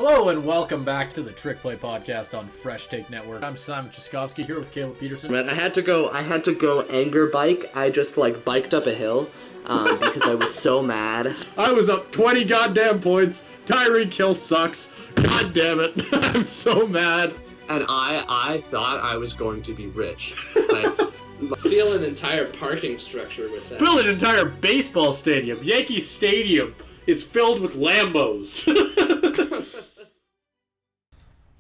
Hello and welcome back to the Trick Play Podcast on Fresh Take Network. I'm Simon Chaskovsky here with Caleb Peterson. Man, I had to go anger bike. I just biked up a hill because I was so mad. I was up 20 goddamn points. Tyreek Hill sucks. God damn it. I'm so mad. And I thought I was going to be rich. I feel an entire parking structure with that. Build an entire baseball stadium. Yankee Stadium is filled with Lambos.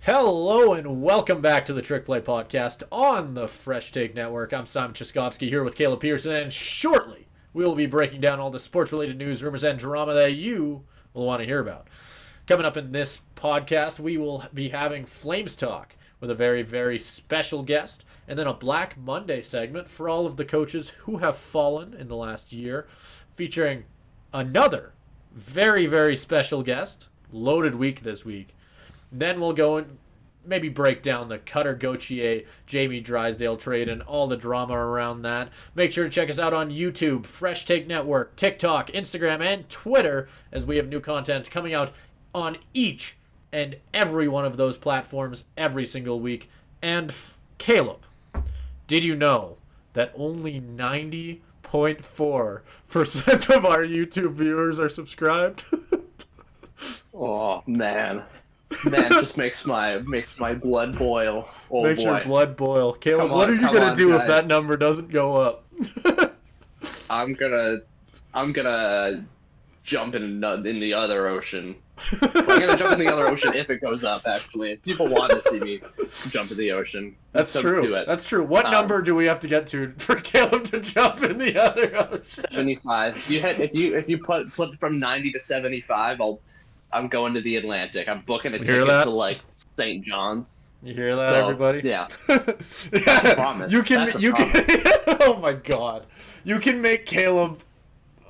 Hello and welcome back to the Trick Play Podcast on the Fresh Take Network. I'm Simon Chaskovsky here with Caleb Peterson, and shortly we will be breaking down all the sports-related news, rumors, and drama that you will want to hear about. Coming up in this podcast, we will be having Flames Talk with a very, very special guest, and then a Black Monday segment for all of the coaches who have fallen in the last year, featuring another very, very special guest. Loaded week this week. Then we'll go and maybe break down the Cutter Gauthier, Jamie Drysdale trade and all the drama around that. Make sure to check us out on YouTube, Fresh Take Network, TikTok, Instagram, and Twitter, as we have new content coming out on each and every one of those platforms every single week. And Caleb, did you know that only 90.4% of our YouTube viewers are subscribed? Oh man, just makes my blood boil. Oh, Makes boy. your blood boil. Caleb, Come what on, are you come gonna on, do if guys. that number doesn't go up? I'm gonna jump in the other ocean. I'm gonna jump in the other ocean if it goes up. Actually, if people want to see me jump in the ocean, That's so true. Do it. That's true. What number do we have to get to for Caleb to jump in the other ocean? 75. If you put from 90 to 75, I'm going to the Atlantic. I'm booking a ticket to St. John's. You hear that, So, everybody? Yeah. Yeah. promise. You can. That's a You can. Oh my God! You can make Caleb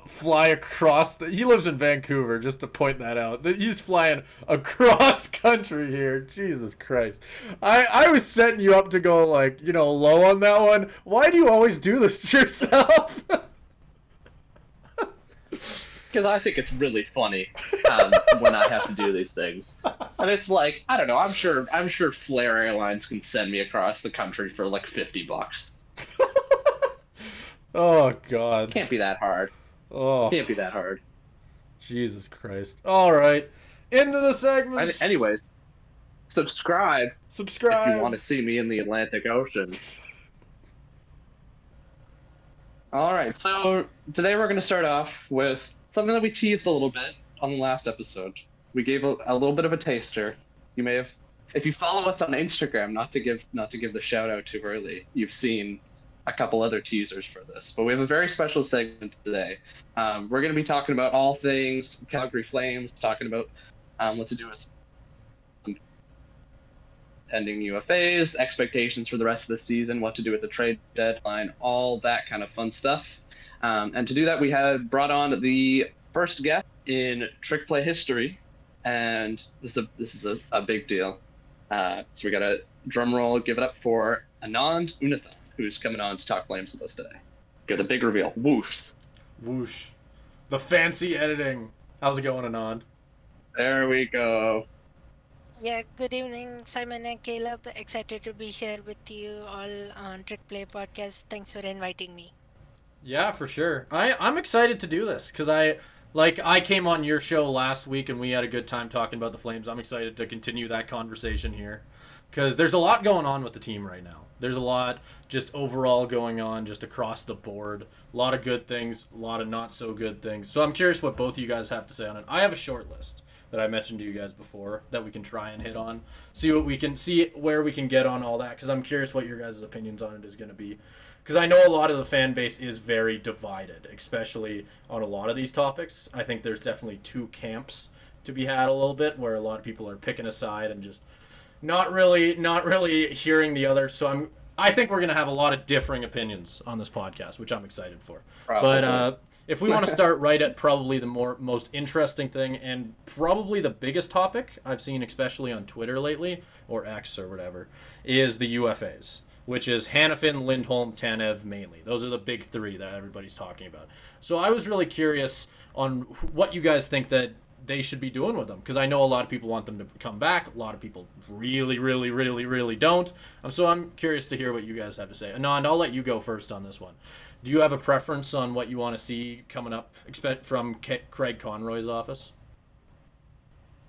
fly across he lives in Vancouver, just to point that out. He's flying across country here. Jesus Christ. I was setting you up to go low on that one. Why do you always do this to yourself? Because I think it's really funny when I have to do these things, and it's like, I don't know. I'm sure Flair Airlines can send me across the country for like $50. Oh God. Can't be that hard. Oh. Can't be that hard. Jesus Christ. All right. Into the segments. Anyways, subscribe if you want to see me in the Atlantic Ocean. All right. So today we're going to start off with something that we teased a little bit on the last episode. We gave a little bit of a taster. You may have, if you follow us on Instagram, not to give the shout out too early, you've seen a couple other teasers for this. But we have a very special segment today. We're going to be talking about all things Calgary Flames, talking about what to do with pending UFAs, expectations for the rest of the season, what to do with the trade deadline, all that kind of fun stuff. And to do that, we have brought on the first guest in Trick Play history, and this is a big deal. So we got a drum roll, give it up for Anand Unitha, who's coming on to talk Flames with us today. Got the big reveal. Whoosh. Whoosh. The fancy editing. How's it going, Anand? There we go. Yeah, good evening, Simon and Caleb. Excited to be here with you all on Trick Play Podcast. Thanks for inviting me. Yeah, for sure. I'm excited to do this because I came on your show last week and we had a good time talking about the Flames. I'm excited to continue that conversation here because there's a lot going on with the team right now. There's a lot just overall going on just across the board. A lot of good things, a lot of not so good things. So I'm curious what both of you guys have to say on it. I have a short list that I mentioned to you guys before that we can try and hit on. See where we can get on all that because I'm curious what your guys' opinions on it is going to be. Because I know a lot of the fan base is very divided, especially on a lot of these topics. I think there's definitely two camps to be had a little bit, where a lot of people are picking a side and just not really hearing the other. So I think we're gonna have a lot of differing opinions on this podcast, which I'm excited for. Probably. But if we want to start right at probably the most interesting thing and probably the biggest topic I've seen, especially on Twitter lately or X or whatever, is the UFAs. Which is Hanifin, Lindholm, Tanev mainly. Those are the big three that everybody's talking about. So I was really curious on what you guys think that they should be doing with them, because I know a lot of people want them to come back. A lot of people really, really, really, really don't. So I'm curious to hear what you guys have to say. Anand, I'll let you go first on this one. Do you have a preference on what you want to see coming up, expect from Craig Conroy's office?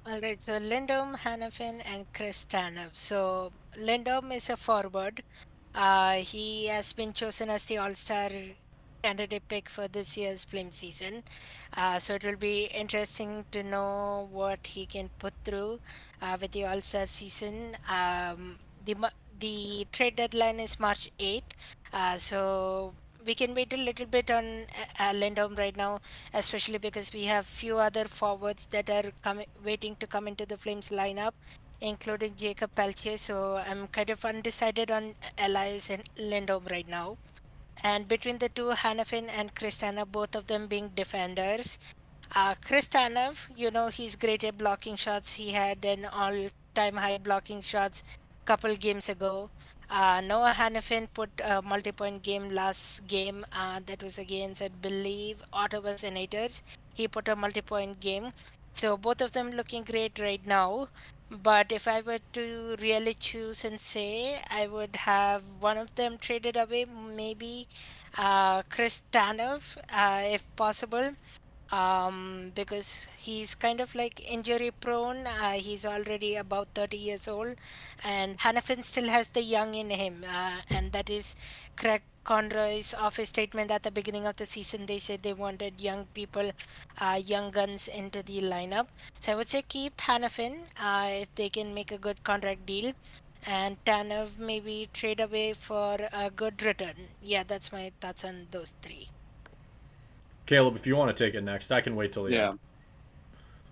All right, so Lindholm, Hannafin, and Chris Tanev. So Lindholm is a forward. He has been chosen as the All-Star candidate pick for this year's Flame season. So it will be interesting to know what he can put through with the All-Star season. The trade deadline is March 8th. So we can wait a little bit on Lindholm right now, especially because we have few other forwards that are waiting to come into the Flames lineup, including Jacob Peltier. So I'm kind of undecided on Elias and Lindholm right now. And between the two, Hannafin and Kristana, both of them being defenders. Kristanov, he's great at blocking shots. He had an all-time high blocking shots couple games ago. Noah Hannafin put a multi-point game last game. That was against, I believe, Ottawa Senators. He put a multi-point game. So both of them looking great right now. But if I were to really choose and say, I would have one of them traded away, maybe Chris Tanov, if possible, because he's kind of like injury prone. He's already about 30 years old, and Hannafin still has the young in him, and that is Craig Conroy's office statement at the beginning of the season. They said they wanted young people, young guns into the lineup. So I would say keep Hannafin if they can make a good contract deal. And Tanev maybe trade away for a good return. Yeah, that's my thoughts on those three. Caleb, if you want to take it next, I can wait till the Yeah. end.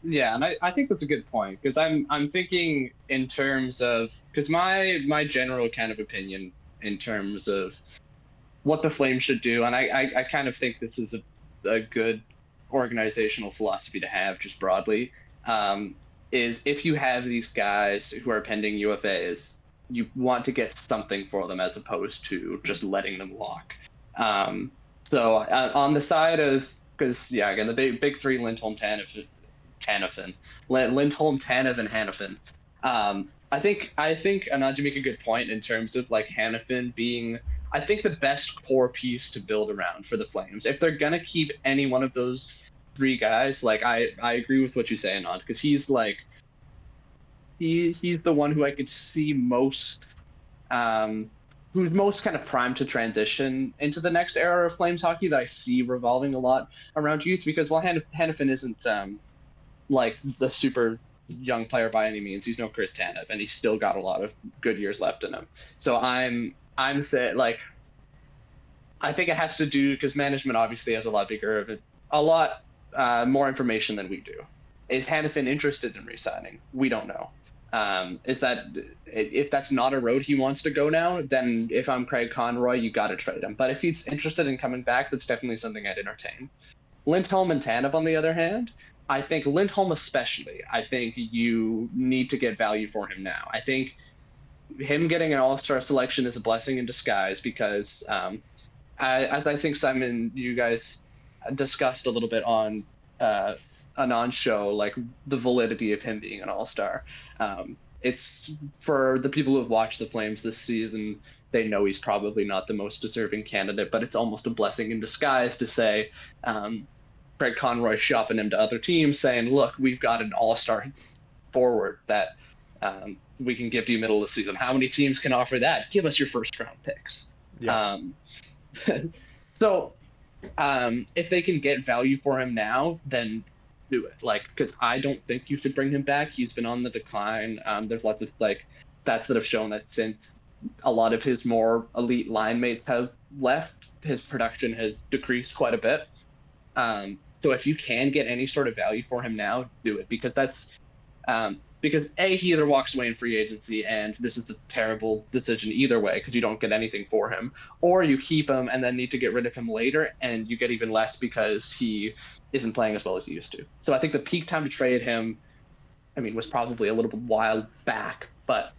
Yeah, and I think that's a good point because I'm thinking in terms of because my general kind of opinion in terms of what the Flames should do, and I kind of think this is a good organizational philosophy to have just broadly, is if you have these guys who are pending UFAs, you want to get something for them as opposed to just letting them walk. So on the side of because yeah, again the big three Lindholm, Tanafin, Lindholm, Tanev, and Hannafin. I think Anand, you make a good point in terms of like Hannafin being, I think, the best core piece to build around for the Flames. If they're gonna keep any one of those three guys, like I agree with what you say, Anand, because he's like he's the one who I could see most, who's most kind of primed to transition into the next era of Flames hockey that I see revolving a lot around youth. Because while Hannafin isn't like the super young player by any means. He's no Chris Tanev, and he's still got a lot of good years left in him. So I'm saying like I think it has to do because management obviously has a lot bigger of it, a lot more information than we do. Is Hannafin interested in resigning? We don't know. Is that if that's not a road he wants to go now, then if I'm Craig Conroy, you got to trade him. But if he's interested in coming back, that's definitely something I'd entertain. Lindholm and Tanev, on the other hand, I think Lindholm especially, I think you need to get value for him now. I think him getting an all-star selection is a blessing in disguise because, as I think, Simon, you guys discussed a little bit on Anand's show, like the validity of him being an all-star. It's for the people who have watched the Flames this season, they know he's probably not the most deserving candidate, but it's almost a blessing in disguise to say, Craig Conroy shopping him to other teams saying, look, we've got an all-star forward that we can give you middle of the season. How many teams can offer that? Give us your first-round picks. Yeah. So if they can get value for him now, then do it. Like, because I don't think you should bring him back. He's been on the decline. There's lots of like stats that have shown that since a lot of his more elite line mates have left, his production has decreased quite a bit. So if you can get any sort of value for him now, do it, because that's because he either walks away in free agency, and this is a terrible decision either way because you don't get anything for him, or you keep him and then need to get rid of him later and you get even less because he isn't playing as well as he used to. So I think the peak time to trade him, I mean, was probably a little while back, but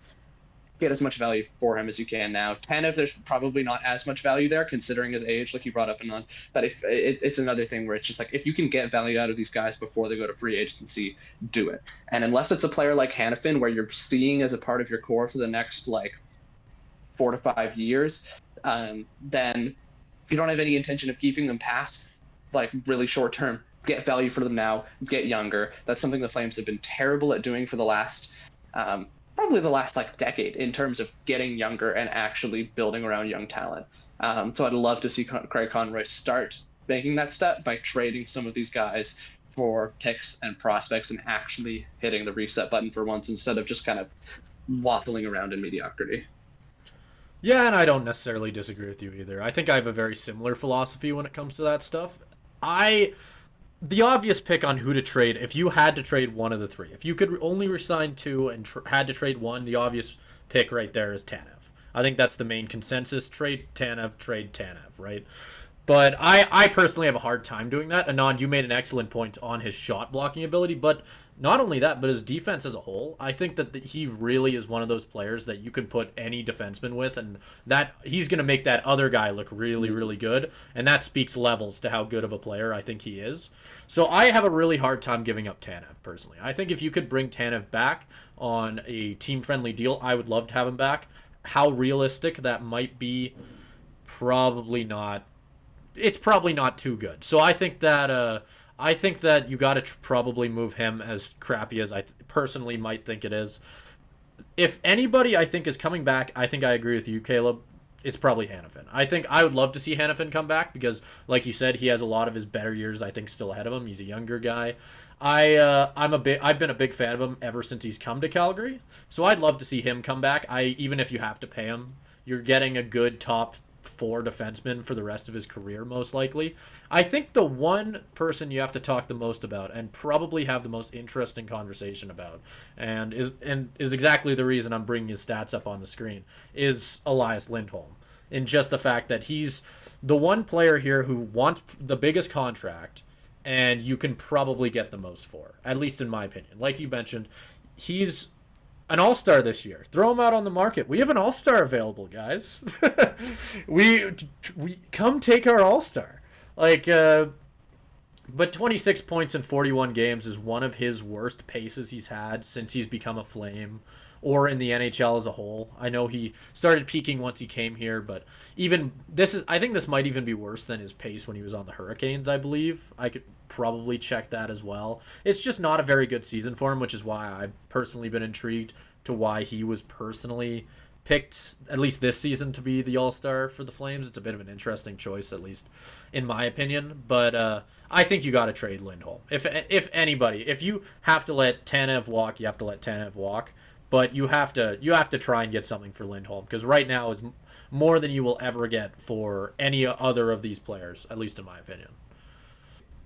get as much value for him as you can now. Tanev, there's probably not as much value there considering his age, like you brought up, Anand. But if it's another thing where it's just like if you can get value out of these guys before they go to free agency, do it. And unless it's a player like Hannafin where you're seeing as a part of your core for the next like 4 to 5 years, then you don't have any intention of keeping them past like really short term. Get value for them now, get younger. That's something the Flames have been terrible at doing for the last probably the last like decade in terms of getting younger and actually building around young talent. So I'd love to see Craig Conroy start making that step by trading some of these guys for picks and prospects and actually hitting the reset button for once instead of just kind of waffling around in mediocrity. Yeah, and I don't necessarily disagree with you either. I think I have a very similar philosophy when it comes to that stuff. The obvious pick on who to trade, if you had to trade one of the three, if you could only resign two and had to trade one, the obvious pick right there is Tanev. I think that's the main consensus. Trade Tanev, right? But I personally have a hard time doing that. Anand, you made an excellent point on his shot blocking ability, but not only that, but his defense as a whole. I think that he really is one of those players that you can put any defenseman with, and that he's going to make that other guy look really, really good, and that speaks levels to how good of a player I think he is. So I have a really hard time giving up Tanev, personally. I think if you could bring Tanev back on a team-friendly deal, I would love to have him back. How realistic that might be, probably not. It's probably not too good. So I think that you got to probably move him, as crappy as I personally might think it is. If anybody I think is coming back, I think I agree with you, Caleb. It's probably Hannafin. I think I would love to see Hannafin come back because, like you said, he has a lot of his better years I think still ahead of him. He's a younger guy. I've been a big fan of him ever since he's come to Calgary. So I'd love to see him come back. Even if you have to pay him, you're getting a good top 4 defenseman for the rest of his career, most likely. I think the one person you have to talk the most about and probably have the most interesting conversation about, and is exactly the reason I'm bringing his stats up on the screen, is Elias Lindholm. In just the fact that he's the one player here who wants the biggest contract, and you can probably get the most for, at least in my opinion. Like you mentioned, he's an all-star this year. Throw him out on the market. We have an all-star available, guys. we come take our all-star. But 26 points in 41 games is one of his worst paces he's had since he's become a Flame, or in the NHL as a whole. I know he started peaking once he came here, but I think this might even be worse than his pace when he was on the Hurricanes, I believe. I could probably check that as well. It's just not a very good season for him, which is why I've personally been intrigued to why he was personally picked, at least this season, to be the All-Star for the Flames. It's a bit of an interesting choice, at least in my opinion. But I think you got to trade Lindholm. If anybody, if you have to let Tanev walk, you have to let Tanev walk. But you have to try and get something for Lindholm, because right now is more than you will ever get for any other of these players, at least in my opinion.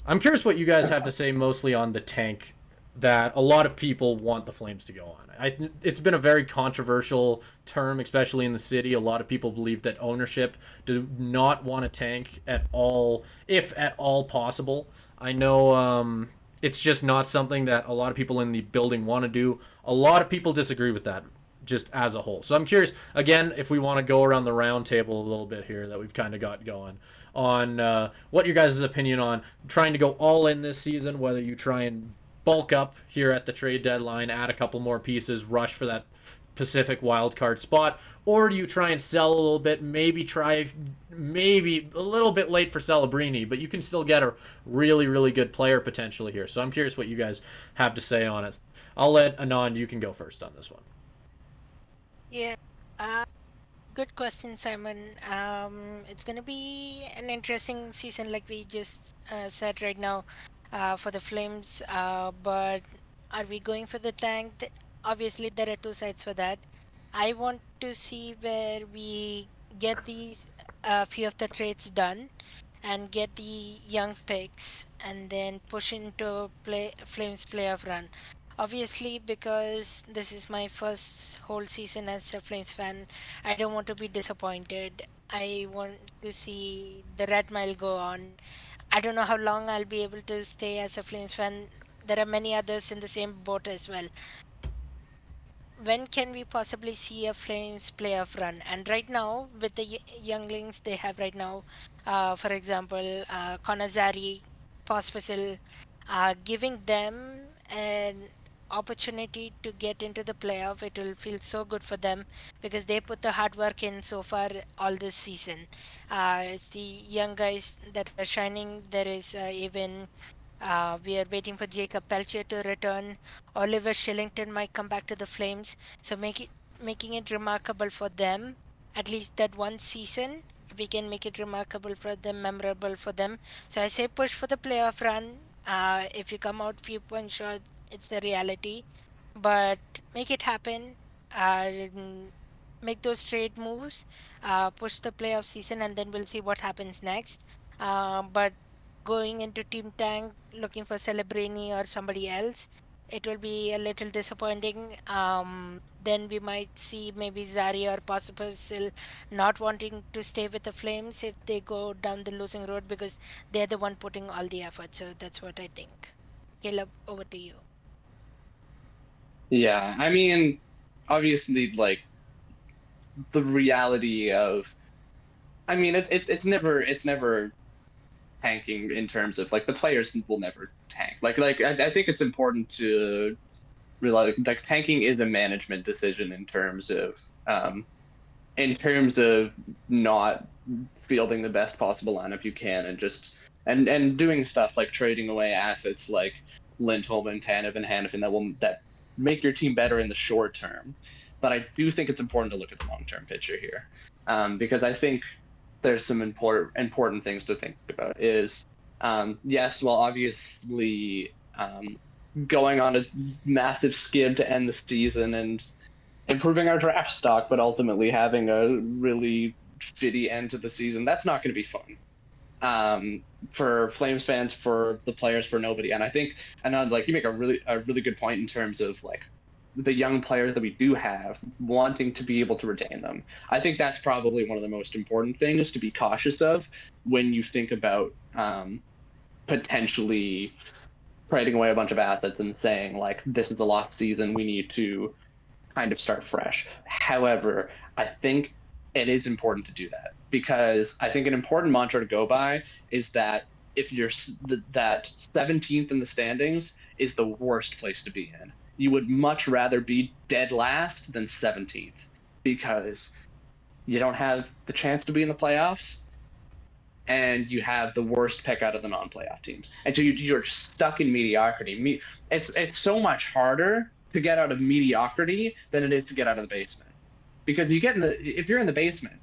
I'm curious what you guys have to say mostly on the tank that a lot of people want the Flames to go on. It's been a very controversial term, especially in the city. A lot of people believe that ownership do not want a tank at all, if at all possible. I know it's just not something that a lot of people in the building want to do. A lot of people disagree with that, just as a whole. So I'm curious, again, if we want to go around the round table a little bit here that we've kind of got going, on what your guys' opinion on trying to go all in this season, whether you try and bulk up here at the trade deadline, add a couple more pieces, rush for that Pacific wildcard spot, or do you try and sell a little bit, maybe a little bit late for Celebrini, but you can still get a really, really good player potentially here. So I'm curious what you guys have to say on it. I'll let Anand, you can go first on this one. Yeah. Good question, Simon. It's going to be an interesting season, like we just said right now, for the Flames. But are we going for the tank? Obviously, there are two sides for that. I want to see where we get these few of the trades done and get the young picks and then push into Flames playoff run. Obviously, because this is my first whole season as a Flames fan, I don't want to be disappointed. I want to see the red mile go on. I don't know how long I'll be able to stay as a Flames fan. There are many others in the same boat as well. when can we possibly see a Flames playoff run? And right now, with the younglings they have right now, for example, Konazari, Pospisil, giving them an opportunity to get into the playoff, it will feel so good for them because they put the hard work in so far all this season. It's the young guys that are shining. There is even we are waiting for Jacob Peltier to return. Oliver Shillington might come back to the Flames, so making it remarkable for them. At least that one season, if we can make it remarkable for them, memorable for them. So I say push for the playoff run. If you come out few points short, it's a reality, but make it happen. Make those trade moves, push the playoff season, and then we'll see what happens next. But going into Team Tank looking for Celebrini or somebody else, it will be a little disappointing. Then we might see maybe Zari or Possible not wanting to stay with the Flames if they go down the losing road because they're the one putting all the effort. So that's what I think. Caleb, over to you. Yeah, I mean, obviously, like the reality of, I mean, it's never tanking in terms of like the players will never tank. I think it's important to realize like tanking is a management decision in terms of not fielding the best possible lineup you can and just and doing stuff like trading away assets like Lindholm and Tanev and Hannafin that make your team better in the short term. But I do think it's important to look at the long term picture here, because I think there's some important things to think about. Is yes, well, obviously going on a massive skid to end the season and improving our draft stock, but ultimately having a really shitty end to the season. That's not going to be fun for Flames fans, for the players, for nobody. And I think, and like you make a really good point in terms of like the young players that we do have wanting to be able to retain them. I think that's probably one of the most important things to be cautious of when you think about potentially trading away a bunch of assets and saying like this is the lost season, we need to kind of start fresh. However, I think it is important to do that because I think an important mantra to go by is that if you're that 17th in the standings is the worst place to be in. You would much rather be dead last than 17th because you don't have the chance to be in the playoffs and you have the worst pick out of the non-playoff teams. And so you're stuck in mediocrity. It's so much harder to get out of mediocrity than it is to get out of the basement. Because if you're in the basement,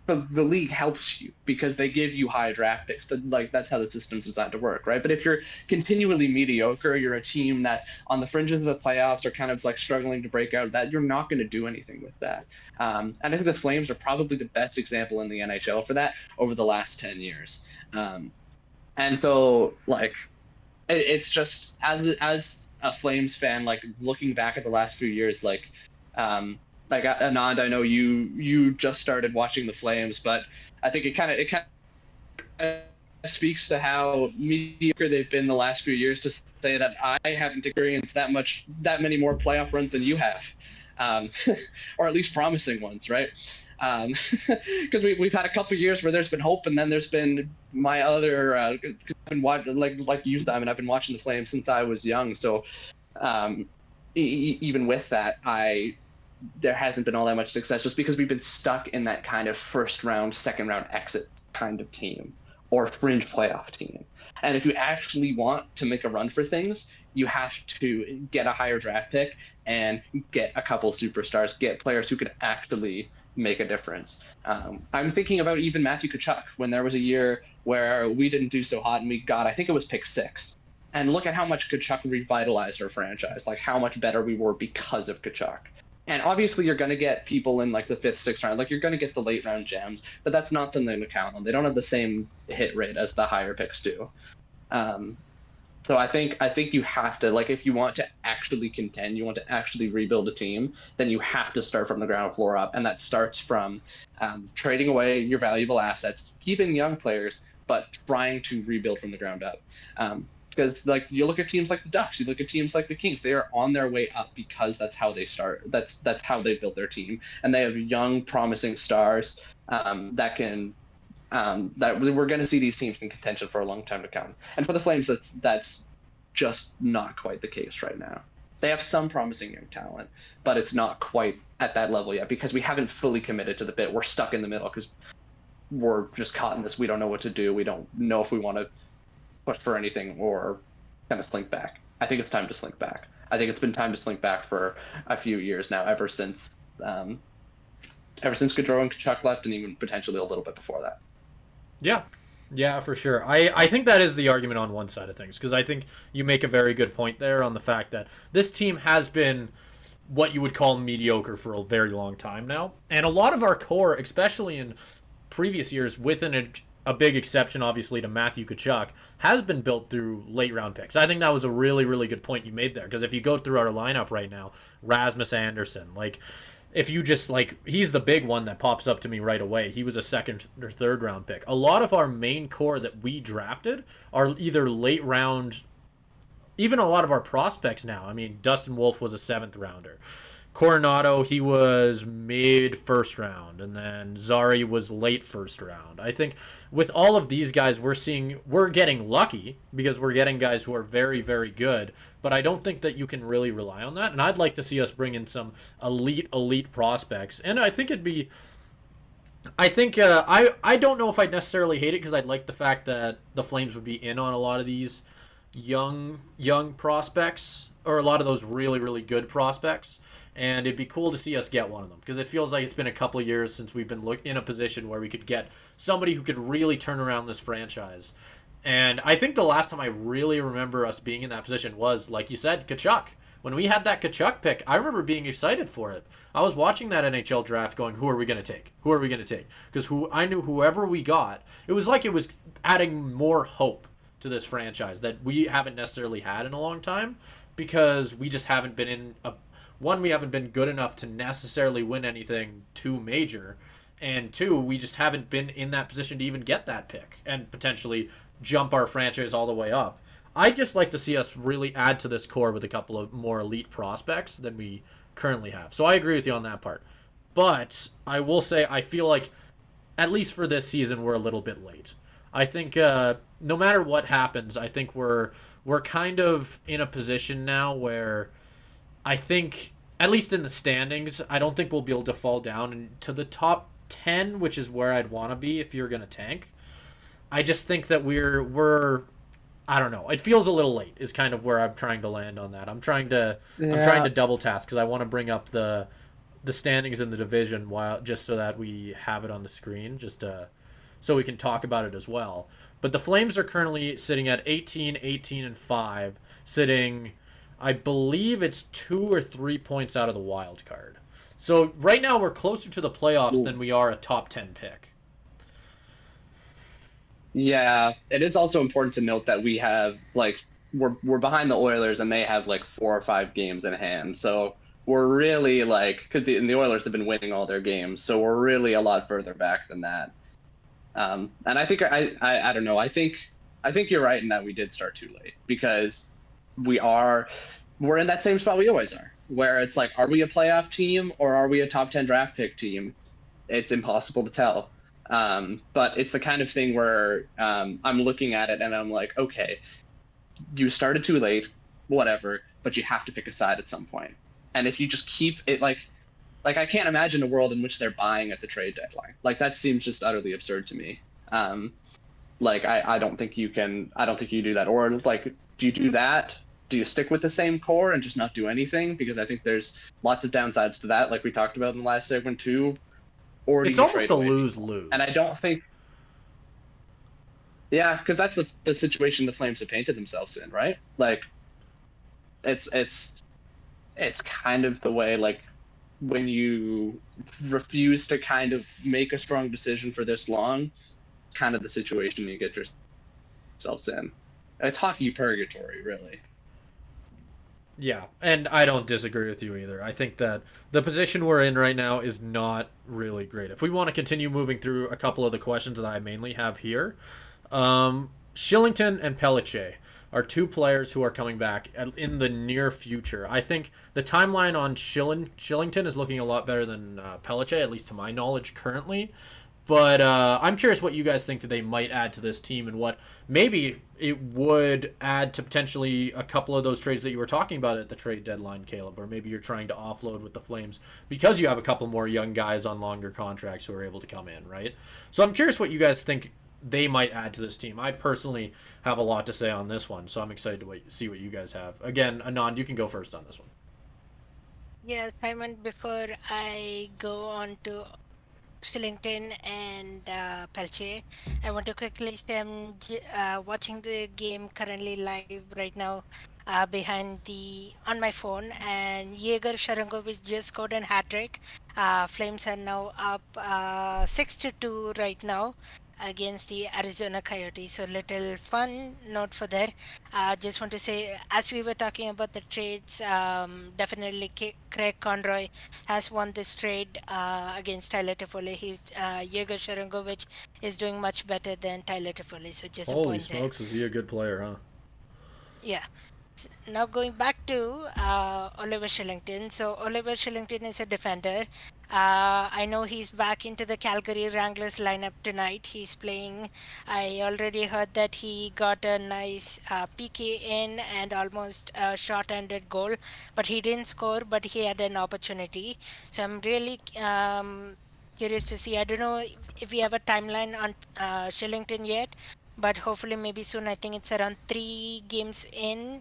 the league helps you because they give you high draft picks. Like that's how the system's designed to work, right? But if you're continually mediocre, you're a team that on the fringes of the playoffs are kind of like struggling to break out. That you're not going to do anything with that. And I think the Flames are probably the best example in the NHL for that over the last 10 years. And so like it's just as a Flames fan, like looking back at the last few years, like Anand, I know you just started watching the Flames, but I think it kind of speaks to how mediocre they've been the last few years to say that I haven't experienced that many more playoff runs than you have, or at least promising ones, right? Because we've had a couple years where there's been hope, and then there's been my other I've been watching like you, Simon. I've been watching the Flames since I was young, so even with that, there hasn't been all that much success just because we've been stuck in that kind of first round, second round exit kind of team or fringe playoff team. And if you actually want to make a run for things, you have to get a higher draft pick and get a couple superstars, get players who could actually make a difference. I'm thinking about even Matthew Tkachuk when there was a year where we didn't do so hot and we got, I think it was pick 6. And look at how much Tkachuk revitalized our franchise, like how much better we were because of Tkachuk. And obviously you're going to get people in like the 5th, 6th round, like you're going to get the late round gems, but that's not something to count on. They don't have the same hit rate as the higher picks do. So I think you have to, like, if you want to actually contend, you want to actually rebuild a team, then you have to start from the ground floor up. And that starts from trading away your valuable assets, keeping young players, but trying to rebuild from the ground up. Because like you look at teams like the Ducks, you look at teams like the Kings, they are on their way up because that's how they start. That's how they built their team, and they have young, promising stars that can that we're going to see these teams in contention for a long time to come. And for the Flames, that's just not quite the case right now. They have some promising young talent, but it's not quite at that level yet because we haven't fully committed to the bit. We're stuck in the middle because we're just caught in this. We don't know what to do. We don't know if we want to push for anything or kind of slink back. I think it's time to slink back. I think it's been time to slink back for a few years now, ever since Gaudreau and Kachuk left, and even potentially a little bit before that. Yeah, for sure. I think that is the argument on one side of things, because I think you make a very good point there on the fact that this team has been what you would call mediocre for a very long time now. And a lot of our core, especially in previous years, with a big exception, obviously, to Matthew Tkachuk, has been built through late round picks. I think that was a really, really good point you made there, because if you go through our lineup right now, Rasmus Anderson, like, if you just, like, he's the big one that pops up to me right away. He was a second or third round pick. A lot of our main core that we drafted are either late round, even a lot of our prospects now. I mean, Dustin Wolf was a 7th rounder. Coronado, he was mid first round, and then Zari was late first round. I think with all of these guys, we're getting lucky because we're getting guys who are very, very good, but I don't think that you can really rely on that. And I'd like to see us bring in some elite prospects. And I think I don't know if I'd necessarily hate it, because I'd like the fact that the Flames would be in on a lot of these young prospects, or a lot of those really, really good prospects. And it'd be cool to see us get one of them, because it feels like it's been a couple of years since we've been in a position where we could get somebody who could really turn around this franchise. And I think the last time I really remember us being in that position was, like you said, Tkachuk. When we had that Tkachuk pick, I remember being excited for it. I was watching that NHL draft going, who are we going to take? Who are we going to take? Because I knew whoever we got, it was like it was adding more hope to this franchise that we haven't necessarily had in a long time, because we just haven't been we haven't been good enough to necessarily win anything too major, and 2, we just haven't been in that position to even get that pick and potentially jump our franchise all the way up. I'd just like to see us really add to this core with a couple of more elite prospects than we currently have. So I agree with you on that part. But I will say I feel like, at least for this season, we're a little bit late. I think no matter what happens, I think we're kind of in a position now where I think, at least in the standings, I don't think we'll be able to fall down into the top 10, which is where I'd want to be if you're going to tank. I just think that we're I don't know. It feels a little late is kind of where I'm trying to land on that. I'm trying to double task, because I want to bring up the standings in the division just so that we have it on the screen, just so we can talk about it as well. But the Flames are currently sitting at 18, 18, and 5, sitting, I believe it's 2 or 3 points out of the wild card. So right now we're closer to the playoffs than we are a top 10 pick. Yeah, it is also important to note that we have, like, we're behind the Oilers, and they have like 4 or 5 games in hand. So we're really, like, because the Oilers have been winning all their games, so we're really a lot further back than that. And I think I don't know. I think you're right in that we did start too late, because we're in that same spot we always are, where it's like, are we a playoff team or are we a top 10 draft pick team? It's impossible to tell. But it's the kind of thing where I'm looking at it and I'm like, okay, you started too late, whatever, but you have to pick a side at some point. And if you just keep it like I can't imagine a world in which they're buying at the trade deadline. Like, that seems just utterly absurd to me. I don't think you do that. Or, like, do you do that? Do you stick with the same core and just not do anything? Because I think there's lots of downsides to that, like we talked about in the last segment too. Or it's almost a lose-lose. And I don't think... Yeah, because that's the situation the Flames have painted themselves in, right? Like, it's kind of the way, like, when you refuse to kind of make a strong decision for this long, kind of the situation you get yourselves in. It's hockey purgatory, really. Yeah, and I don't disagree with you either. I think that the position we're in right now is not really great. If we want to continue moving through a couple of the questions that I mainly have here, Shillington and Pelletier. are two players who are coming back in the near future. I think the timeline on Shillington is looking a lot better than Pelice, at least to my knowledge currently. But I'm curious what you guys think that they might add to this team, and what maybe it would add to potentially a couple of those trades that you were talking about at the trade deadline, Caleb, or maybe you're trying to offload with the Flames because you have a couple more young guys on longer contracts who are able to come in, right? So I'm curious what you guys think they might add to this team. I personally have a lot to say on this one, so I'm excited to see what you guys have. Again, Anand, you can go first on this one. Yes, Simon, before I go on to Shillington and Pelche, I want to quickly say I'm watching the game currently live right now behind the on my phone, and Yegor Sharangovich just scored an hat trick. Flames are now up 6-2 right now against the Arizona Coyotes. So little fun note for there. Just want to say, as we were talking about the trades, definitely Craig Conroy has won this trade against Tyler Toffoli. Yegor Sharangovich is doing much better than Tyler Toffoli. So just a Holy point there. smokes, is he a good player, huh? Yeah. Now going back to Oliver Shillington. So Oliver Shillington is a defender. I know he's back into the Calgary Wranglers lineup tonight. He's playing. I already heard that he got a nice PK in and almost a short-handed goal, but he didn't score. But he had an opportunity. So I'm really curious to see. I don't know if we have a timeline on Shillington yet, but hopefully maybe soon. I think it's around 3 games in.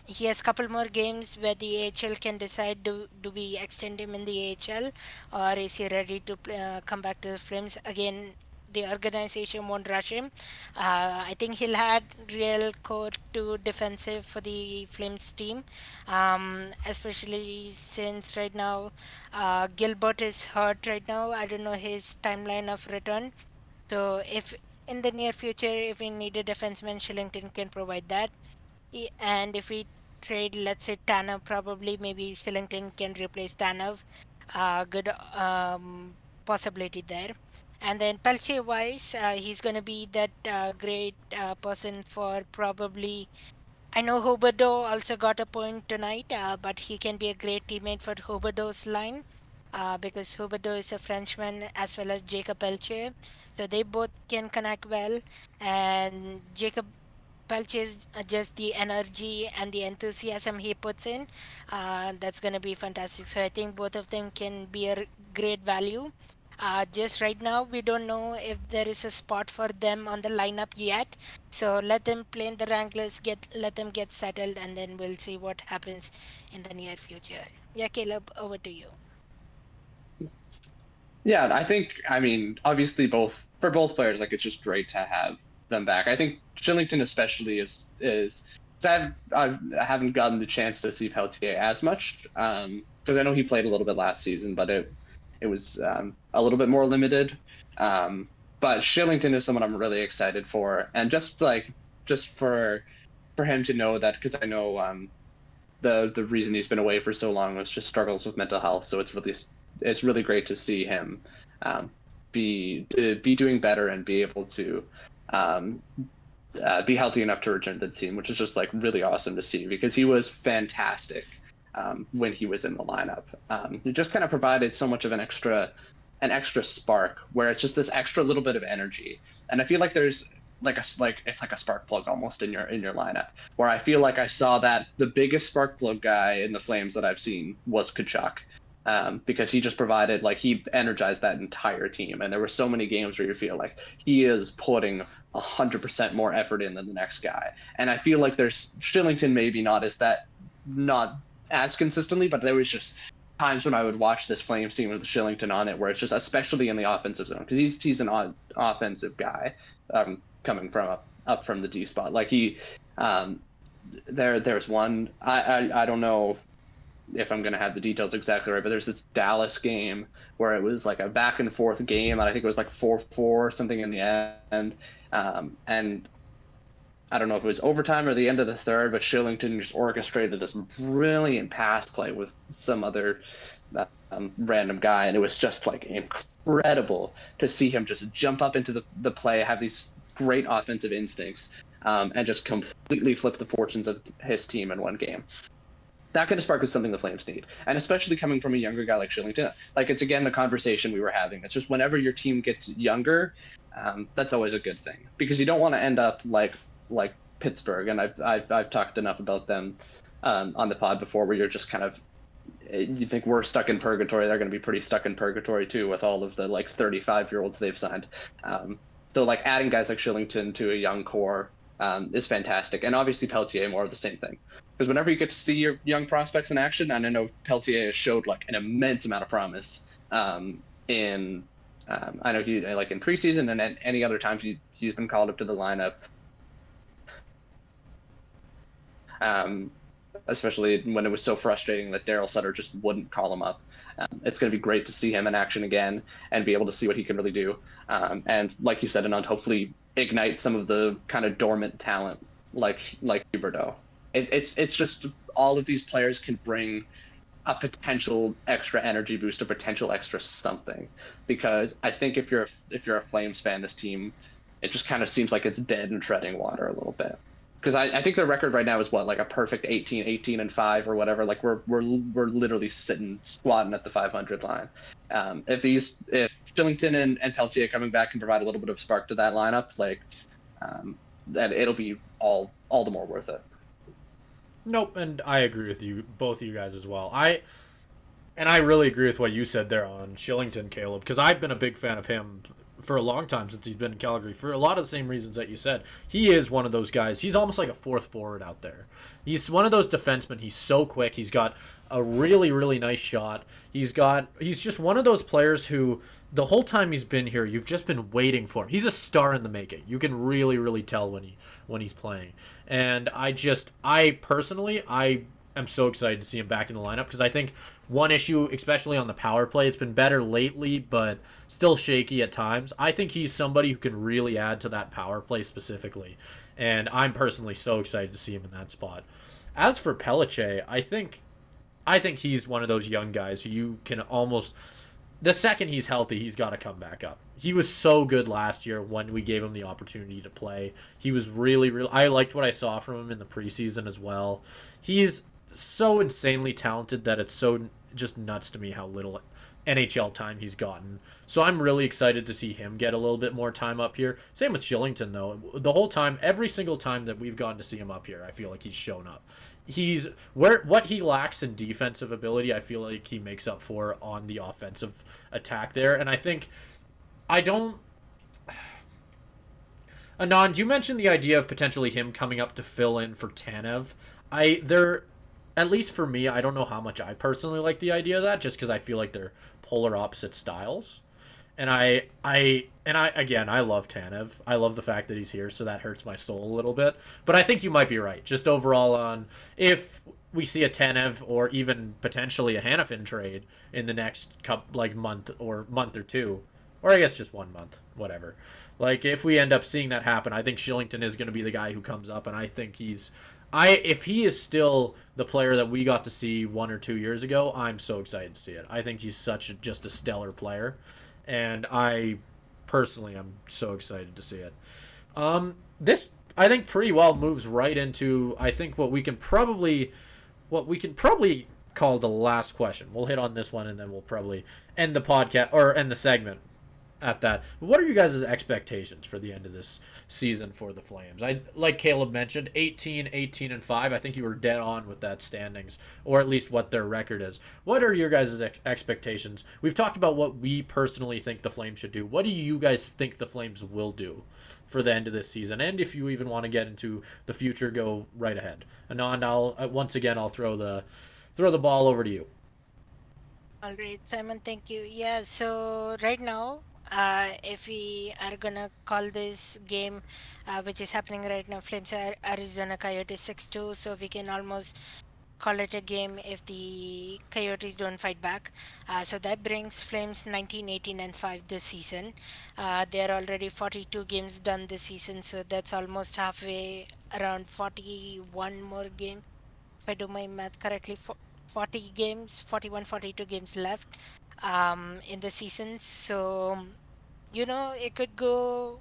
He has a couple more games where the AHL can decide, do we extend him in the AHL, or is he ready to come back to the Flames again? The organization won't rush him. I think he'll add real core to defensive for the Flames team, especially since right now Gilbert is hurt right now. I don't know his timeline of return. So if in the near future, if we need a defenseman, Shillington can provide that. And if we trade, let's say Tanev, probably maybe Shillington can replace Tanev. Good possibility there. And then Pelche wise, he's going to be that great person for probably. I know Huberdeau also got a point tonight, but he can be a great teammate for Huberdeau's line because Huberdeau is a Frenchman as well as Jacob Pelche. So they both can connect well. And Jacob Pelche is just the energy and the enthusiasm he puts in. That's going to be fantastic. So I think both of them can be a great value. Just right now, we don't know if there is a spot for them on the lineup yet. So let them play in the Wranglers, let them get settled, and then we'll see what happens in the near future. Yeah, Caleb, over to you. Yeah, I mean, obviously for both players, like it's just great to have them back. I think Shillington especially is so I haven't gotten the chance to see Peltier as much because I know he played a little bit last season, but it was a little bit more limited. But Shillington is someone I'm really excited for, and just for him to know that, because I know the reason he's been away for so long was just struggles with mental health. So it's really great to see him be doing better and be able to be healthy enough to return to the team, which is just like really awesome to see because he was fantastic when he was in the lineup. He just kind of provided so much of an extra spark where it's just this extra little bit of energy, and I feel like there's it's like a spark plug almost in your lineup, where I feel like I saw that the biggest spark plug guy in the Flames that I've seen was Kachuk. Because he just provided, like, he energized that entire team, and there were so many games where you feel like he is putting 100% more effort in than the next guy. And I feel like there's Shillington maybe not as consistently, but there was just times when I would watch this Flames team with Shillington on it, where it's just, especially in the offensive zone, because he's an offensive guy coming from up from the D spot. Like there's one I don't know if I'm going to have the details exactly right, but there's this Dallas game where it was like a back and forth game, and I think it was like 4-4 or something in the end. And I don't know if it was overtime or the end of the third, but Shillington just orchestrated this brilliant pass play with some other random guy, and it was just like incredible to see him just jump up into the play, have these great offensive instincts, and just completely flip the fortunes of his team in one game. That kind of spark is something the Flames need, and especially coming from a younger guy like Shillington. Like, it's again the conversation we were having. It's just whenever your team gets younger, that's always a good thing, because you don't want to end up like Pittsburgh, and I've talked enough about them on the pod before, where you're just kind of, you think we're stuck in purgatory. They're going to be pretty stuck in purgatory too, with all of the like 35-year-olds they've signed. So like adding guys like Shillington to a young core is fantastic, and obviously Peltier, more of the same thing. Because whenever you get to see your young prospects in action, and I know Peltier has showed like an immense amount of promise in, I know he like in preseason and any other times he's been called up to the lineup. Especially when it was so frustrating that Daryl Sutter just wouldn't call him up. It's going to be great to see him in action again and be able to see what he can really do. And like you said, and hopefully ignite some of the kind of dormant talent like Huberdeau. It's just all of these players can bring a potential extra energy boost, a potential extra something. Because I think if you're a Flames fan, this team, it just kind of seems like it's dead and treading water a little bit. Because I think the record right now is what, like a perfect 18-5 or whatever. Like we're literally squatting at the 500 line. If Shillington and Peltier coming back can provide a little bit of spark to that lineup, like then it'll be all the more worth it. Nope, and I agree with you, both of you guys as well. I really agree with what you said there on Shillington, Caleb, because I've been a big fan of him for a long time since he's been in Calgary for a lot of the same reasons that you said. He is one of those guys. He's almost like a fourth forward out there. He's one of those defensemen. He's so quick. He's got a really, really nice shot. He's just one of those players who the whole time he's been here, you've just been waiting for him. He's a star in the making. You can really, really tell when he's playing. And I personally am so excited to see him back in the lineup, because I think one issue, especially on the power play, it's been better lately, but still shaky at times. I think he's somebody who can really add to that power play specifically, and I'm personally so excited to see him in that spot. As for Pelliche, I think he's one of those young guys who you can almost, the second he's healthy, he's got to come back up. He was so good last year when we gave him the opportunity to play. He was really, really, I liked what I saw from him in the preseason as well. He's so insanely talented that it's so just nuts to me how little NHL time he's gotten. So I'm really excited to see him get a little bit more time up here. Same with Shillington, though. The whole time, every single time that we've gotten to see him up here, I feel like he's shown up. He's what he lacks in defensive ability, I feel like he makes up for on the offensive attack there. And I think Anand, you mentioned the idea of potentially him coming up to fill in for Tanev. At least for me, I don't know how much I personally like the idea of that, just because I feel like they're polar opposite styles. And I love Tanev. I love the fact that he's here, so that hurts my soul a little bit. But I think you might be right. Just overall on if we see a Tanev or even potentially a Hanifin trade in the next month or two, or I guess just 1 month, whatever. Like if we end up seeing that happen, I think Shillington is going to be the guy who comes up, and I think if he is still the player that we got to see 1 or 2 years ago, I'm so excited to see it. I think he's just a stellar player, and I personally am so excited to see it. This I think pretty well moves right into I think what we can probably call the last question. We'll hit on this one, and then we'll probably end the podcast or end the segment at that. What are you guys' expectations for the end of this season for the Flames? I like Caleb mentioned 18-5. I think you were dead on with that standings, or at least what their record is. What are your guys' expectations? We've talked about what we personally think the Flames should do. What do you guys think the Flames will do for the end of this season? And if you even want to get into the future, go right ahead. Anand, I'll throw the ball over to you. All right, Simon, thank you. Yeah, so right now, if we are gonna call this game, which is happening right now, Flames Arizona Coyotes 6-2, so we can almost call it a game if the Coyotes don't fight back. So that brings Flames 19-18-5 this season. They're already 42 games done this season, so that's almost halfway, around 41 more games, if I do my math correctly. 40 games, 41, 42 games left in the season. So, it could go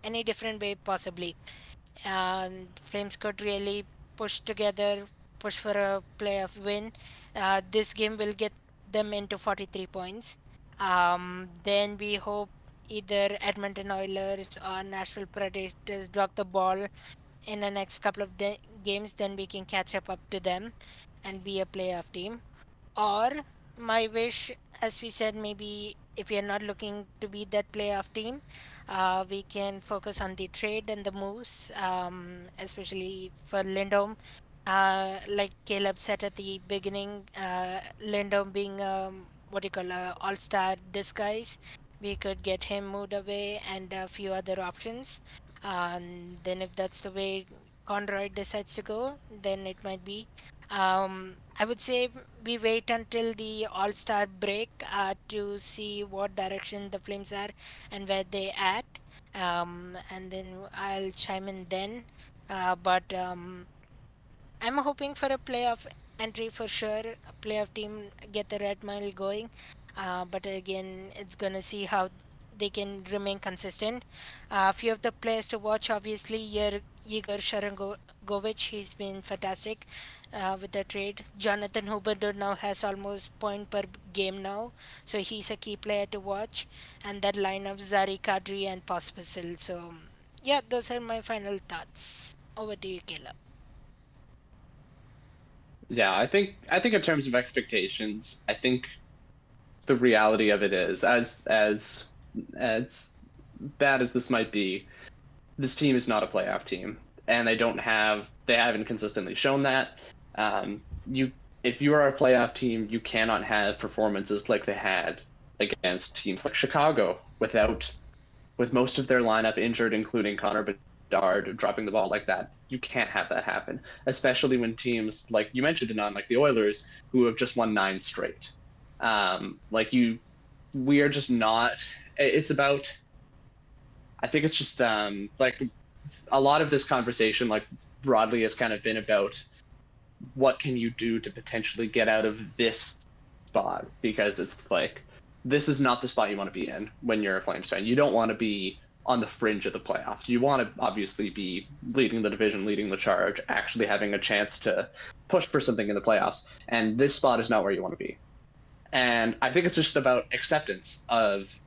any different way possibly. and Flames could really push together, push for a playoff win. This game will get them into 43 points. Then we hope either Edmonton Oilers or Nashville Predators drop the ball in the next couple of games. Then we can catch up to them and be a playoff team. Or my wish, as we said, maybe if we are not looking to be that playoff team, we can focus on the trade and the moves, especially for Lindholm. Like Caleb said at the beginning, Lindholm being what do you call all-star disguise, we could get him moved away and a few other options. Then if that's the way Conroy decides to go, then it might be. I would say we wait until the All Star break to see what direction the Flames are and where they at, and then I'll chime in then. But I'm hoping for a playoff entry for sure. A playoff team get the red mile going. But again, it's gonna see how they can remain consistent. A few of the players to watch, obviously, Igor Sharangovich, he's been fantastic with the trade. Jonathan Huberdeau now has almost point per game now, so he's a key player to watch. And that line of Zari Kadri and Pospisil. So yeah, those are my final thoughts. Over to you, Caleb. Yeah, I think in terms of expectations, I think the reality of it is as bad as this might be, this team is not a playoff team, and they haven't consistently shown that. You if you are a playoff team, you cannot have performances like they had against teams like Chicago with most of their lineup injured, including Connor Bedard dropping the ball like that. You can't have that happen, especially when teams like you mentioned, Anon, like the Oilers, who have just won 9 straight. We are just not. It's about. I think it's just like a lot of this conversation, like broadly, has kind of been about what can you do to potentially get out of this spot, because it's like this is not the spot you want to be in when you're a Flames fan. You don't want to be on the fringe of the playoffs. You want to obviously be leading the division, leading the charge, actually having a chance to push for something in the playoffs. And this spot is not where you want to be. And I think it's just about acceptance of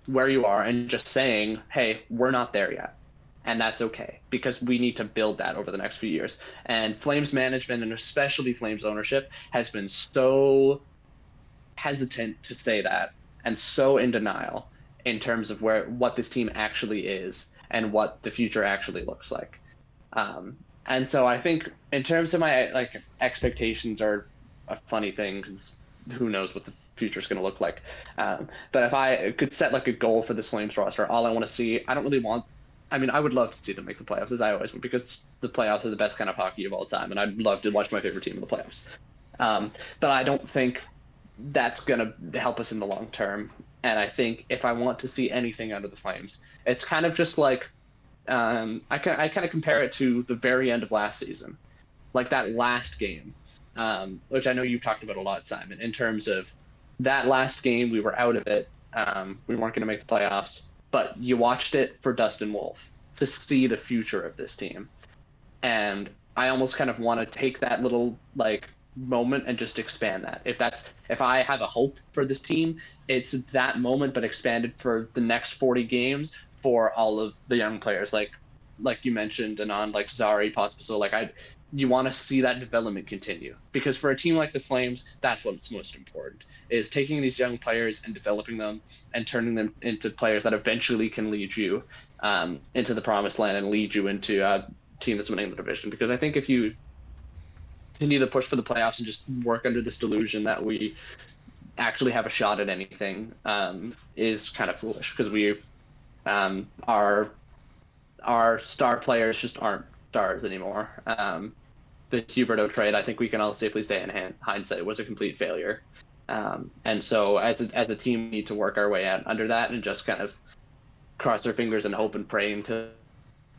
where you are and just saying, hey, we're not there yet. And that's okay, because we need to build that over the next few years. And Flames management, and especially Flames ownership, has been so hesitant to say that and so in denial in terms of what this team actually is and what the future actually looks like. And so I think in terms of my expectations are a funny thing, because who knows what the future is going to look like. But if I could set like a goal for this Flames roster, all I want to see, I mean, I would love to see them make the playoffs, as I always would, because the playoffs are the best kind of hockey of all time, and I'd love to watch my favorite team in the playoffs. But I don't think that's going to help us in the long term. And I think if I want to see anything out of the Flames, it's kind of just like I kind of compare it to the very end of last season, like that last game, which I know you've talked about a lot, Simon, in terms of that last game. We were out of it. We weren't going to make the playoffs, but you watched it for Dustin Wolf to see the future of this team. And I almost kind of want to take that little moment and just expand that. If I have a hope for this team, it's that moment, but expanded for the next 40 games for all of the young players, like you mentioned, Anand, like Zari, Pospisil. You want to see that development continue, because for a team like the Flames, that's what's most important, is taking these young players and developing them and turning them into players that eventually can lead you into the promised land and lead you into a team that's winning the division. Because I think if you continue to push for the playoffs and just work under this delusion that we actually have a shot at anything is kind of foolish, because our star players just aren't stars anymore. The Huberdeau trade, I think we can all safely say in hindsight, was a complete failure. And so as a team, we need to work our way out under that and just kind of cross our fingers and hope and pray until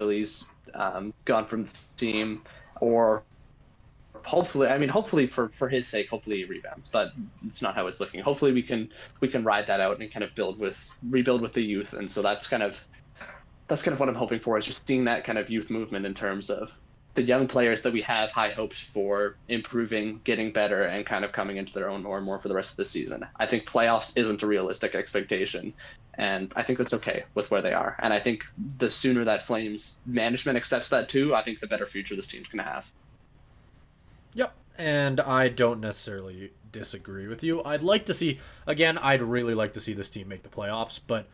he's gone from the team, or hopefully for his sake, hopefully he rebounds, but it's not how it's looking. Hopefully we can ride that out and kind of rebuild with the youth. And so that's that's kind of what I'm hoping for, is just seeing that kind of youth movement in terms of the young players that we have high hopes for improving, getting better, and kind of coming into their own more and more for the rest of the season. I think playoffs isn't a realistic expectation, and I think that's okay with where they are. And I think the sooner that Flames management accepts that too, I think the better future this team's going to have. Yep, and I don't necessarily disagree with you. I'd like to see, again, I'd really like to see this team make the playoffs, but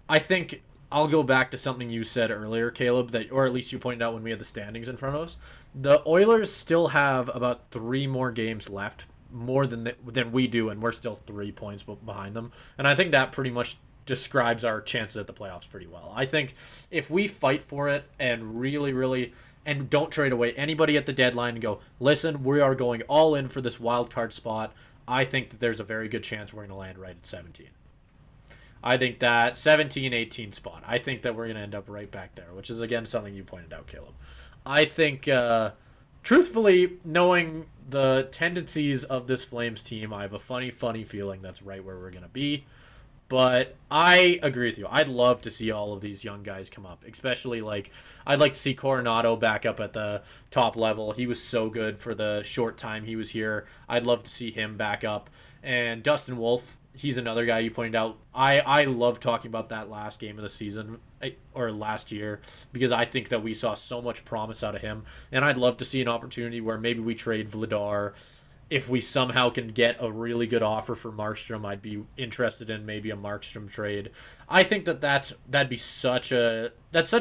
I think I'll go back to something you said earlier, Caleb, that, or at least you pointed out when we had the standings in front of us. The Oilers still have about 3 more games left, more than we do, and we're still 3 points behind them. And I think that pretty much describes our chances at the playoffs pretty well. I think if we fight for it and really and don't trade away anybody at the deadline and go, listen, we are going all in for this wild card spot, I think that there's a very good chance we're going to land right at 17. I think that 17-18 spot, I think that we're going to end up right back there, which is, again, something you pointed out, Caleb. I think, truthfully, knowing the tendencies of this Flames team, I have a funny feeling that's right where we're going to be. But I agree with you. I'd love to see all of these young guys come up, especially I'd like to see Coronado back up at the top level. He was so good for the short time he was here. I'd love to see him back up. And Dustin Wolf, he's another guy you pointed out. I love talking about that last game of the season, or last year, because I think that we saw so much promise out of him. And I'd love to see an opportunity where maybe we trade Vladar. If we somehow can get a really good offer for Markstrom, I'd be interested in maybe a Markstrom trade. I think that'd be such a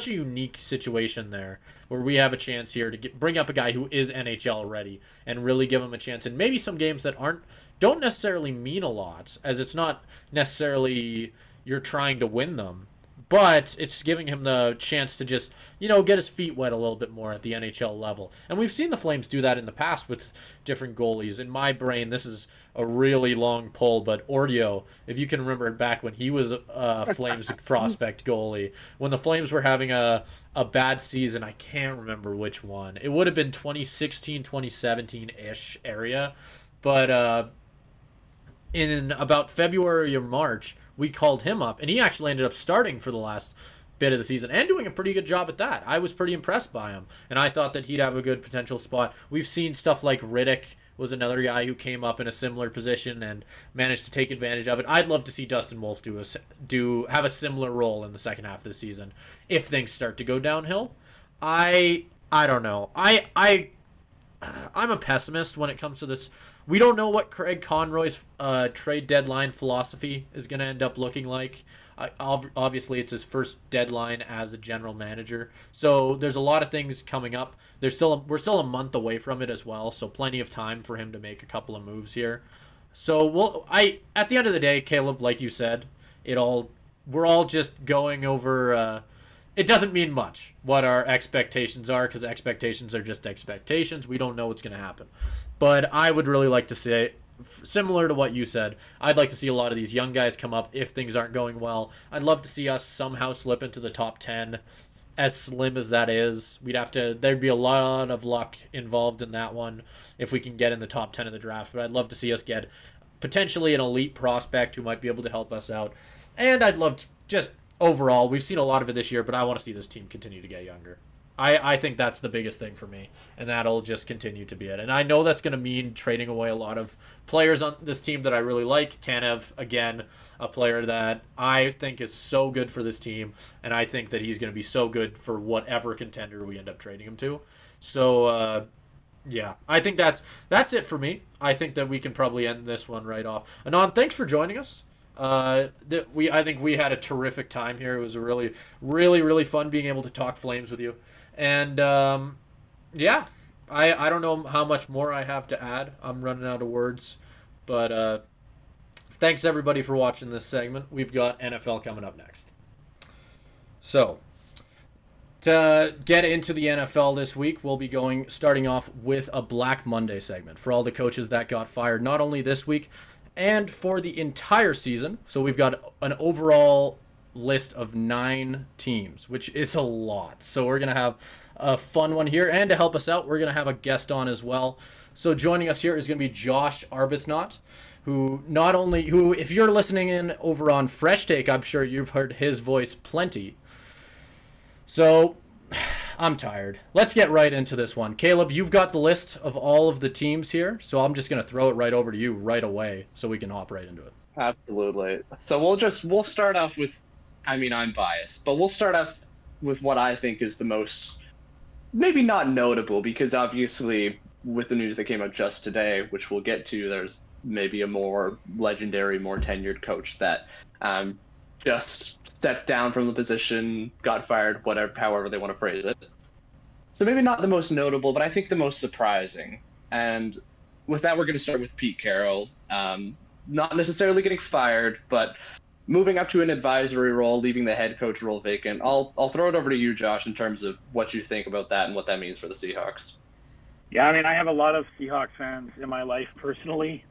unique situation there, where we have a chance here to bring up a guy who is NHL ready and really give him a chance. And maybe some games that don't necessarily mean a lot, as it's not necessarily you're trying to win them, but it's giving him the chance to just, get his feet wet a little bit more at the NHL level. And we've seen the Flames do that in the past with different goalies. In my brain, this is a really long pull, but Ordio, if you can remember back when he was a Flames prospect goalie, when the Flames were having a bad season, I can't remember which one. It would have been 2016, 2017-ish area. But in about February or March, we called him up, and he actually ended up starting for the last bit of the season and doing a pretty good job at that. I was pretty impressed by him, and I thought that he'd have a good potential spot. We've seen stuff like Riddick was another guy who came up in a similar position and managed to take advantage of it. I'd love to see Dustin Wolf have a similar role in the second half of the season if things start to go downhill. I don't know. I'm a pessimist when it comes to this. We don't know what Craig Conroy's trade deadline philosophy is going to end up looking like. Obviously, it's his first deadline as a general manager, so there's a lot of things coming up. We're still a month away from it as well, so plenty of time for him to make a couple of moves here. So at the end of the day, Caleb, like you said, we're all just going over. It doesn't mean much what our expectations are, because expectations are just expectations. We don't know what's going to happen. But I would really like to say, similar to what you said, I'd like to see a lot of these young guys come up if things aren't going well. I'd love to see us somehow slip into the top 10, as slim as that is. There'd be a lot of luck involved in that one if we can get in the top 10 of the draft. But I'd love to see us get potentially an elite prospect who might be able to help us out. And I'd love to just... Overall, we've seen a lot of it this year, but I want to see this team continue to get younger. I think that's the biggest thing for me, and that'll just continue to be it. And I know that's going to mean trading away a lot of players on this team that I really like. Tanev, again, a player that I think is so good for this team, and I think that he's going to be so good for whatever contender we end up trading him to. So, yeah, I think that's it for me. I think that we can probably end this one right off. Anand, thanks for joining us. I think we had a terrific time here. It was really fun being able to talk Flames with you. And yeah, I don't know how much more I have to add. I'm running out of words. But thanks everybody for watching this segment. We've got NFL coming up next. So, to get into the NFL this week, we'll be starting off with a Black Monday segment for all the coaches that got fired, not only this week, and for the entire season. So we've got an overall list of 9 teams, which is a lot. So we're going to have a fun one here. And to help us out, we're going to have a guest on as well. So joining us here is going to be Josh Arbuthnot, who, if you're listening in over on Fresh Take, I'm sure you've heard his voice plenty. So, I'm tired. Let's get right into this one. Caleb, you've got the list of all of the teams here, so I'm just going to throw it right over to you right away so we can hop right into it. Absolutely. So we'll start off with, I mean, I'm biased, but we'll start off with what I think is the most, maybe not notable, because obviously with the news that came out just today, which we'll get to, there's maybe a more legendary, more tenured coach that just stepped down from the position, got fired, whatever, however they want to phrase it. So maybe not the most notable, but I think the most surprising. And with that, we're going to start with Pete Carroll. Not necessarily getting fired, but moving up to an advisory role, leaving the head coach role vacant. I'll throw it over to you, Josh, in terms of what you think about that and what that means for the Seahawks. Yeah, I mean, I have a lot of Seahawks fans in my life personally.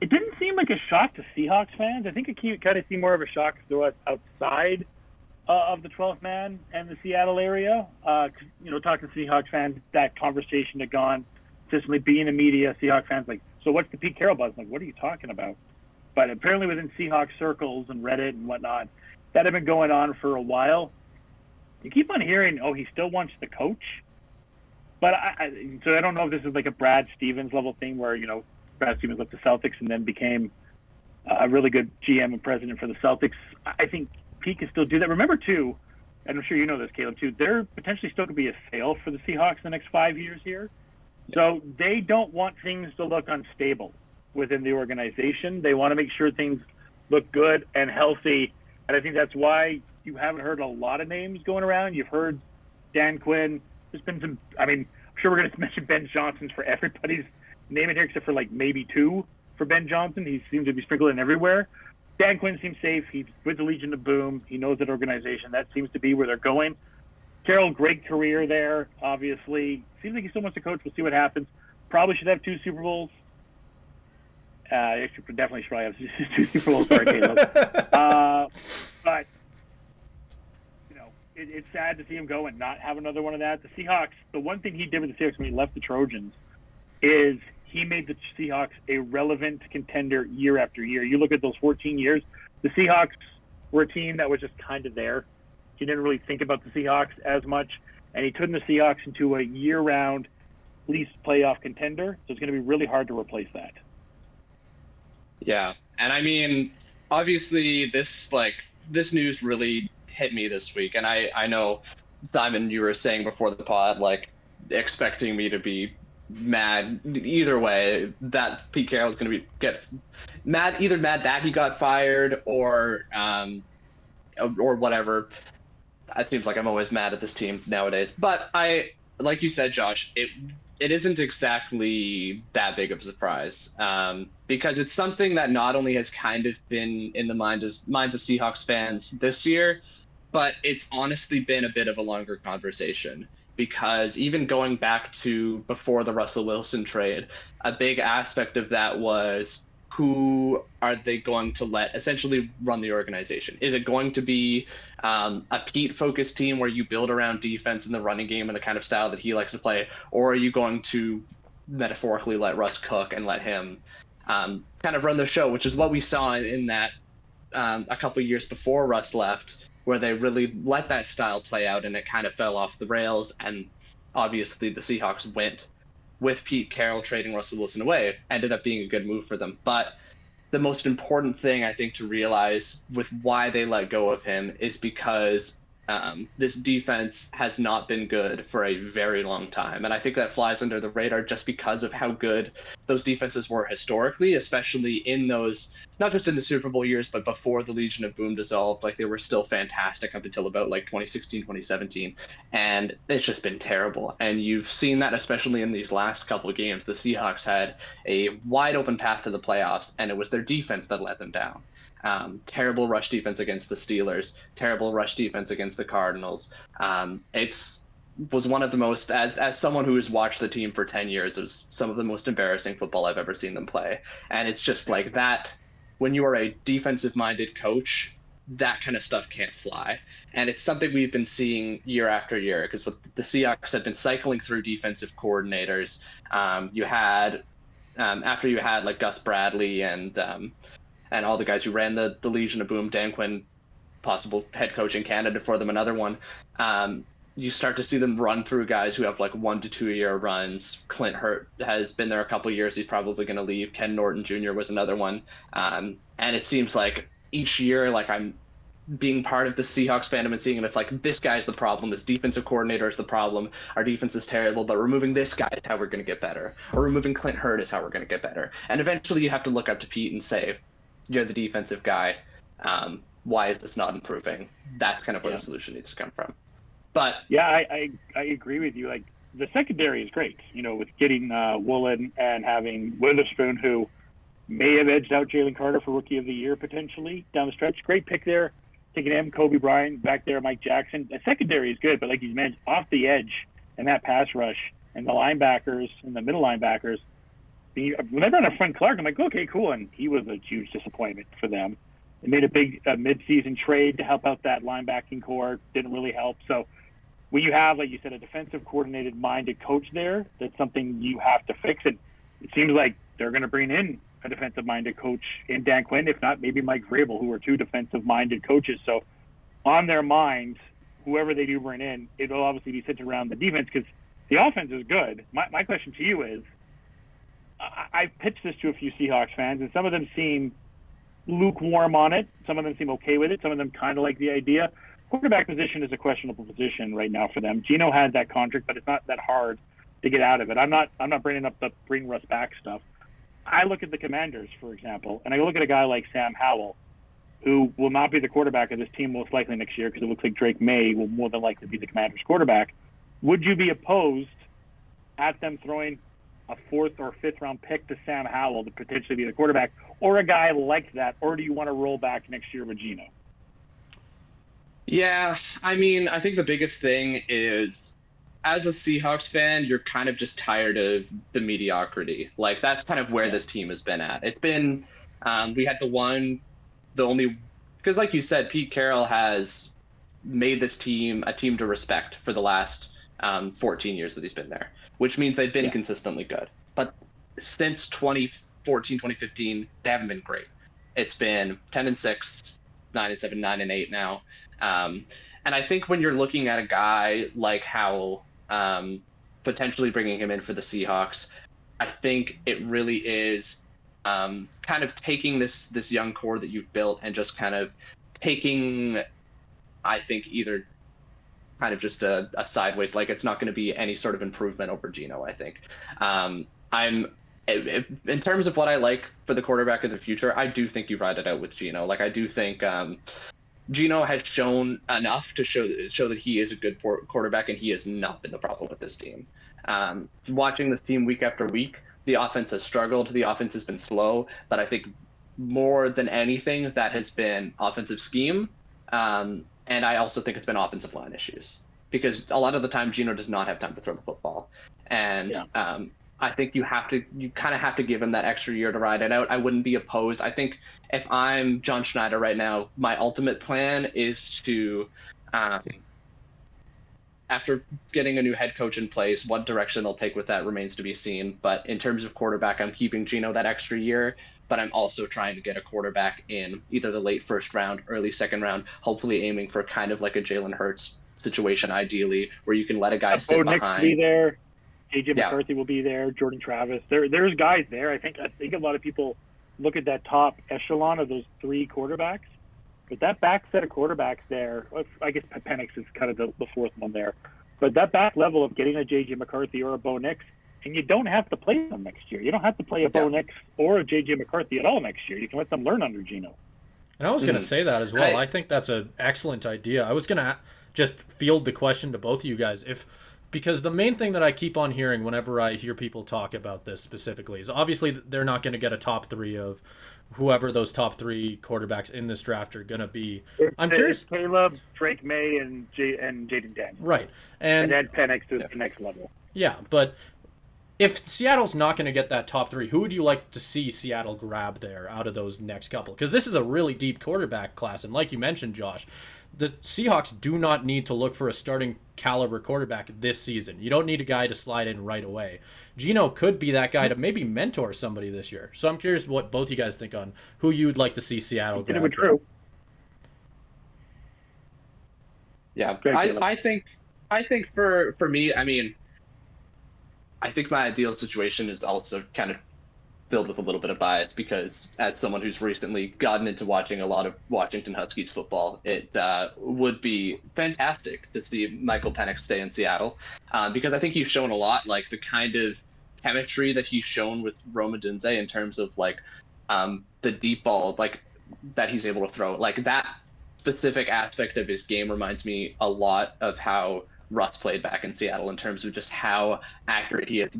It didn't seem like a shock to Seahawks fans. I think it kind of seemed more of a shock to us outside of the 12th man and the Seattle area. Talking to Seahawks fans, that conversation had gone consistently, being in media, Seahawks fans like, so what's the Pete Carroll buzz? Like, what are you talking about? But apparently within Seahawks circles and Reddit and whatnot, that had been going on for a while. You keep on hearing, oh, he still wants the coach. But so I don't know if this is like a Brad Stevens level thing where, Brad Stevens left the Celtics and then became a really good GM and president for the Celtics. I think Pete can still do that. Remember, too, and I'm sure you know this, Caleb, too, there potentially still could be a sale for the Seahawks in the next 5 years here. So they don't want things to look unstable within the organization. They want to make sure things look good and healthy. And I think that's why you haven't heard a lot of names going around. You've heard Dan Quinn. There's been some, I'm sure we're going to mention Ben Johnson's for everybody's name it here, except for like maybe two for Ben Johnson. He seems to be sprinkled in everywhere. Dan Quinn seems safe. He's with the Legion of Boom. He knows that organization. That seems to be where they're going. Carroll, great career there, obviously. Seems like he still wants to coach. We'll see what happens. Probably should have 2 Super Bowls. Definitely should probably have 2 Super Bowls. Sorry, Caleb. But, it's sad to see him go and not have another one of that. The Seahawks, the one thing he did with the Seahawks when he left the Trojans is he made the Seahawks a relevant contender year after year. You look at those 14 years, the Seahawks were a team that was just kind of there. He didn't really think about the Seahawks as much, and he turned the Seahawks into a year-round, at least playoff contender. So it's going to be really hard to replace that. Yeah, and I mean, obviously, this news really hit me this week, and I know, Simon, you were saying before the pod, expecting me to be mad either way that Pete Carroll's going to get mad that he got fired or whatever. It seems like I'm always mad at this team nowadays. But like you said, Josh, it isn't exactly that big of a surprise because it's something that not only has kind of been in the minds of Seahawks fans this year, but it's honestly been a bit of a longer conversation. Because even going back to before the Russell Wilson trade, a big aspect of that was who are they going to let essentially run the organization? Is it going to be a Pete-focused team where you build around defense and the running game and the kind of style that he likes to play? Or are you going to metaphorically let Russ cook and let him kind of run the show, which is what we saw in that a couple of years before Russ left, where they really let that style play out and it kind of fell off the rails. And obviously the Seahawks went with Pete Carroll trading Russell Wilson away, ended up being a good move for them. But the most important thing I think to realize with why they let go of him is because this defense has not been good for a very long time. And I think that flies under the radar just because of how good those defenses were historically, especially in those, not just in the Super Bowl years, but before the Legion of Boom dissolved. They were still fantastic up until about 2016, 2017. And it's just been terrible. And you've seen that especially in these last couple of games. The Seahawks had a wide open path to the playoffs, and it was their defense that let them down. Terrible rush defense against the Steelers, terrible rush defense against the Cardinals. Was one of the most, as someone who has watched the team for 10 years, it was some of the most embarrassing football I've ever seen them play. And it's just like that, when you are a defensive-minded coach, that kind of stuff can't fly. And it's something we've been seeing year after year, because the Seahawks have been cycling through defensive coordinators. You had, after you had Gus Bradley and all the guys who ran the Legion of Boom, Dan Quinn possible head coaching candidate for them, another one. You start to see them run through guys who have like 1 to 2 year runs. Clint Hurt has been there a couple years. He's probably going to leave. Ken Norton Jr. was another one. And it seems like each year, like I'm being part of the Seahawks fandom and seeing it, it's like, this guy's the problem. This defensive coordinator is the problem. Our defense is terrible, but removing this guy is how we're going to get better. Or removing Clint Hurt is how we're going to get better. And eventually you have to look up to Pete and say, you're the defensive guy. Why is this not improving? That's kind of where the solution needs to come from. But yeah, I agree with you. Like, the secondary is great, you know, with getting Woolen and having Witherspoon, who may have edged out Jalen Carter for Rookie of the Year potentially down the stretch. Great pick there. Taking him, Kobe Bryant back there, Mike Jackson. The secondary is good, but like you mentioned, off the edge and that pass rush and the linebackers and the middle linebackers. Whenever on a Frank Clark, I'm like, okay, cool. And he was a huge disappointment for them. They made a big mid-season trade to help out that linebacking core. Didn't really help. So when you have, like you said, a defensive coordinated minded coach there, that's something you have to fix. And it seems like they're going to bring in a defensive-minded coach in Dan Quinn, if not maybe Mike Vrabel, who are two defensive-minded coaches. So on their minds, whoever they do bring in, it'll obviously be centered around the defense because the offense is good. My question to you is, I've pitched this to a few Seahawks fans, and some of them seem lukewarm on it. Some of them seem okay with it. Some of them kind of like the idea. Quarterback position is a questionable position right now for them. Geno had that contract, but it's not that hard to get out of it. I'm not bringing up the bring Russ back stuff. I look at the Commanders, for example, and I look at a guy like Sam Howell, who will not be the quarterback of this team most likely next year because it looks like Drake May will more than likely be the Commanders' quarterback. Would you be opposed at them throwing a 4th or 5th round pick to Sam Howell to potentially be the quarterback, or a guy like that, or do you want to roll back next year with Geno? yeah, I mean, I think the biggest thing is, as a Seahawks fan, you're kind of just tired of the mediocrity. Like, that's kind of where this team has been at. It's been, we had because like you said, Pete Carroll has made this team a team to respect for the last 14 years that he's been there, which means they've been consistently good. But since 2014, 2015, they haven't been great. It's been 10-6, 9-7, 9-8 now. And I think when you're looking at a guy like Howell, potentially bringing him in for the Seahawks, I think it really is kind of taking this young core that you've built and just kind of taking, I think, either kind of just a sideways, like it's not going to be any sort of improvement over Geno, I think. In terms of what I like for the quarterback of the future, I do think you ride it out with Geno. Like, I do think Geno has shown enough to show that he is a good quarterback, and he has not been the problem with this team. Watching this team week after week, the offense has struggled. The offense has been slow, but I think more than anything, that has been offensive scheme. And I also think it's been offensive line issues, because a lot of the time Geno does not have time to throw the football. And I think you kind of have to give him that extra year to ride it out. I wouldn't be opposed. I think if I'm John Schneider right now, my ultimate plan is to, after getting a new head coach in place, what direction they'll take with that remains to be seen. But in terms of quarterback, I'm keeping Geno that extra year, but I'm also trying to get a quarterback in either the late first round, early second round, hopefully aiming for kind of like a Jalen Hurts situation, ideally, where you can let a guy sit behind. Be there. JJ McCarthy will be there. Jordan Travis. There's guys there. I think a lot of people look at that top echelon of those 3 quarterbacks, but that back set of quarterbacks there, I guess Penix is kind of the 4th one there, but that back level of getting a JJ McCarthy or a Bo Nix, and you don't have to play them next year. You don't have to play a Bo Nix or a JJ McCarthy at all next year. You can let them learn under Geno. And I was going to say that as well. I think that's an excellent idea. I was going to just field the question to both of you guys, because the main thing that I keep on hearing whenever I hear people talk about this specifically is obviously they're not going to get a top 3 of whoever those top 3 quarterbacks in this draft are going to be. I'm curious. It's Caleb, Drake May, and Jaden Daniels. Right. And then Penix to the next level. Yeah, but if Seattle's not going to get that top 3, who would you like to see Seattle grab there out of those next couple? Because this is a really deep quarterback class, and like you mentioned, Josh, the Seahawks do not need to look for a starting caliber quarterback this season. You don't need a guy to slide in right away. Geno could be that guy to maybe mentor somebody this year. So I'm curious what both you guys think on who you'd like to see Seattle grab. True. Yeah, Go ahead, Caleb. I think for me, I mean, I think my ideal situation is also kind of filled with a little bit of bias because as someone who's recently gotten into watching a lot of Washington Huskies football, it would be fantastic to see Michael Penix stay in Seattle because I think he's shown a lot, like the kind of chemistry that he's shown with Roma Dunze in terms of like the deep ball, like that he's able to throw, like that specific aspect of his game reminds me a lot of how Russ played back in Seattle in terms of just how accurate he is.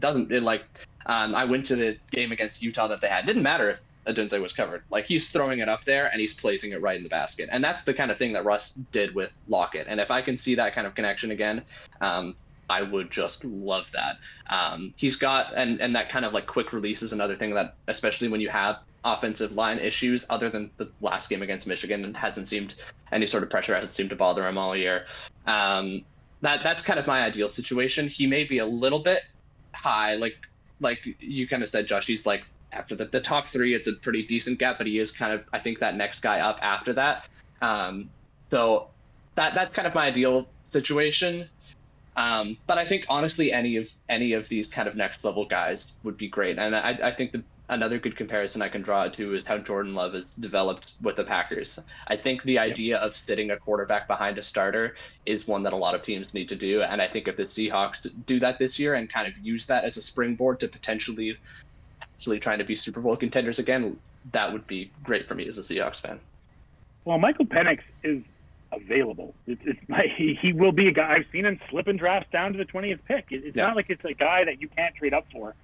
I went to the game against Utah that they had. It didn't matter if Adunze was covered. Like he's throwing it up there and he's placing it right in the basket. And that's the kind of thing that Russ did with Lockett. And if I can see that kind of connection again, I would just love that. He's got and that kind of like quick release is another thing that, especially when you have offensive line issues, other than the last game against Michigan, and hasn't seemed any sort of pressure hasn't seemed to bother him all year. That's kind of my ideal situation. He may be a little bit high, like you kind of said, Josh. He's like after the top three, it's a pretty decent gap, but he is kind of, I think, that next guy up after that. So that's kind of my ideal situation. But I think honestly, any of these kind of next level guys would be great. And I think another good comparison I can draw it to is how Jordan Love has developed with the Packers. I think the idea of sitting a quarterback behind a starter is one that a lot of teams need to do. And I think if the Seahawks do that this year and kind of use that as a springboard to potentially trying to be Super Bowl contenders again, that would be great for me as a Seahawks fan. Well, Michael Penix is available. He will be a guy. I've seen him slip in drafts down to the 20th pick. It's not like it's a guy that you can't trade up for.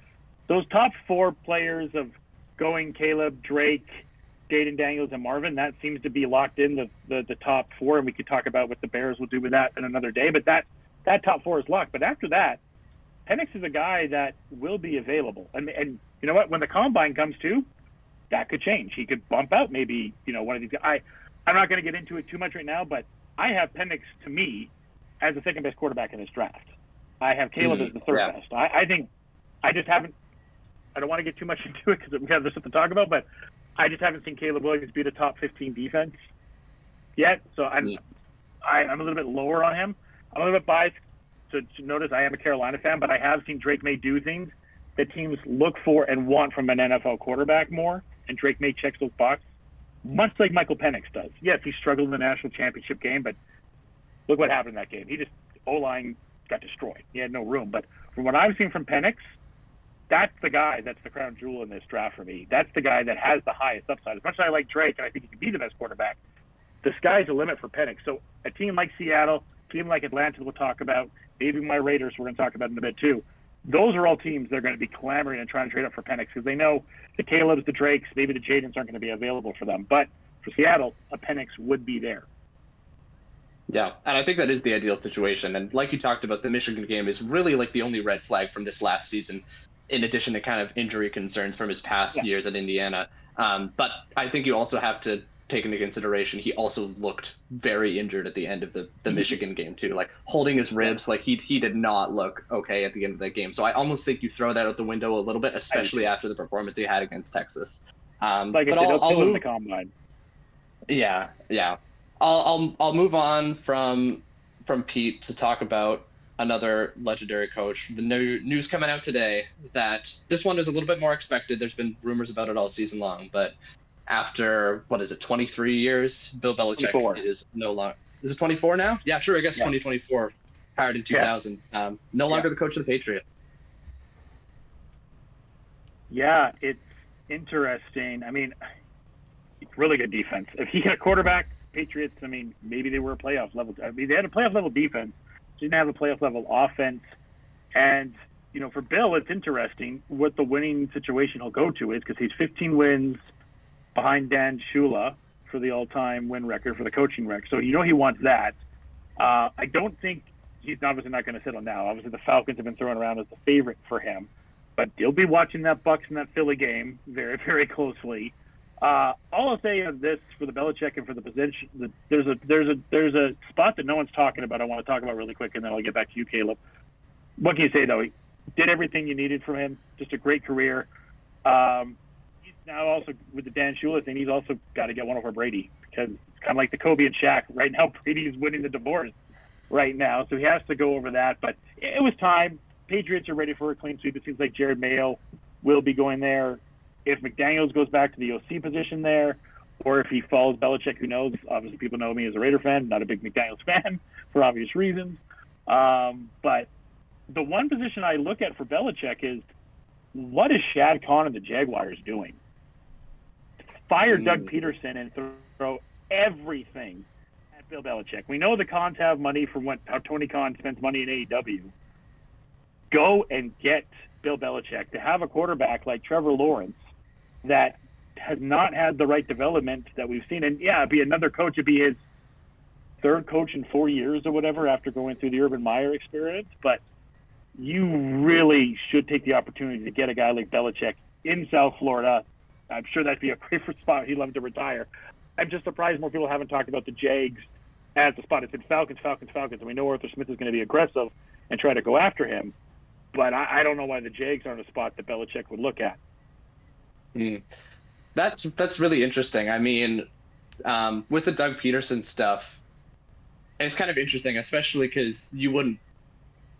Those top four players of going Caleb, Drake, Jaden Daniels, and Marvin, that seems to be locked in the top four, and we could talk about what the Bears will do with that in another day, but that top four is locked. But after that, Penix is a guy that will be available. And you know what? When the combine comes too, that could change. He could bump out maybe, one of these guys. I'm not going to get into it too much right now, but I have Penix, to me, as the second best quarterback in this draft. I have Caleb as the third best. I think I just haven't. I don't want to get too much into it because we have this stuff to talk about, but I just haven't seen Caleb Williams beat a top 15 defense yet. So I'm a little bit lower on him. I'm a little bit biased to notice I am a Carolina fan, but I have seen Drake May do things that teams look for and want from an NFL quarterback more, and Drake May checks those boxes, much like Michael Penix does. Yes, he struggled in the national championship game, but look what happened in that game. O-line got destroyed. He had no room. But from what I've seen from Penix, that's the guy that's the crown jewel in this draft for me. That's the guy that has the highest upside. As much as I like Drake, and I think he can be the best quarterback, the sky's the limit for Penix. So a team like Seattle, a team like Atlanta we'll talk about, maybe my Raiders we're going to talk about in a bit too. Those are all teams that are going to be clamoring and trying to trade up for Penix because they know the Calebs, the Drakes, maybe the Jadens aren't going to be available for them. But for Seattle, a Penix would be there. Yeah, and I think that is the ideal situation. And like you talked about, the Michigan game is really like the only red flag from this last season, in addition to kind of injury concerns from his past years at Indiana. But I think you also have to take into consideration he also looked very injured at the end of the Michigan game too, like holding his ribs. Like he did not look okay at the end of that game. So I almost think you throw that out the window a little bit, especially after the performance he had against Texas. But I'll move the combine. Yeah. I'll move on from Pete to talk about another legendary coach. The news coming out today that this one is a little bit more expected. There's been rumors about it all season long, but after 23 years, Bill Belichick 24. is no longer. Is it 24 now? Yeah, sure. I guess 2024. Hired in 2000. No longer the coach of the Patriots. Yeah, it's interesting. I mean, it's really good defense. If he had a quarterback, Patriots, I mean, maybe they were a playoff level. I mean, they had a playoff level defense. Didn't have a playoff level offense. And, for Bill, it's interesting what the winning situation he'll go to is because he's 15 wins behind Dan Shula for the all-time win record for the coaching record. So, he wants that. I don't think he's obviously not going to settle now. Obviously, the Falcons have been thrown around as the favorite for him. But he'll be watching that Bucs and that Philly game very, very closely. All I'll say of this for the Belichick and for the position, there's a spot that no one's talking about. I want to talk about really quick, and then I'll get back to you, Caleb. What can you say though? He did everything you needed from him. Just a great career. He's now also with the Dan Shula thing. He's also got to get one over Brady because it's kind of like the Kobe and Shaq. Right now, Brady is winning the divorce. right now, so he has to go over that. But it was time. Patriots are ready for a clean sweep. It seems like Jared Mayo will be going there. If McDaniels goes back to the OC position there, or if he follows Belichick, who knows? Obviously, people know me as a Raider fan, not a big McDaniels fan for obvious reasons. But the one position I look at for Belichick is, what is Shad Khan and the Jaguars doing? Fire Doug Peterson and throw everything at Bill Belichick. We know the Khans have money from how Tony Khan spends money in AEW. Go and get Bill Belichick to have a quarterback like Trevor Lawrence that has not had the right development that we've seen. And yeah, it'd be another coach. It'd be his third coach in 4 years or whatever after going through the Urban Meyer experience. But you really should take the opportunity to get a guy like Belichick in South Florida. I'm sure that'd be a great spot. He'd love to retire. I'm just surprised more people haven't talked about the Jags as the spot. It's been Falcons, and we know Arthur Smith is going to be aggressive and try to go after him. But I don't know why the Jags aren't a spot that Belichick would look at. That's really interesting. I mean, with the Doug Peterson stuff, it's kind of interesting, especially because you wouldn't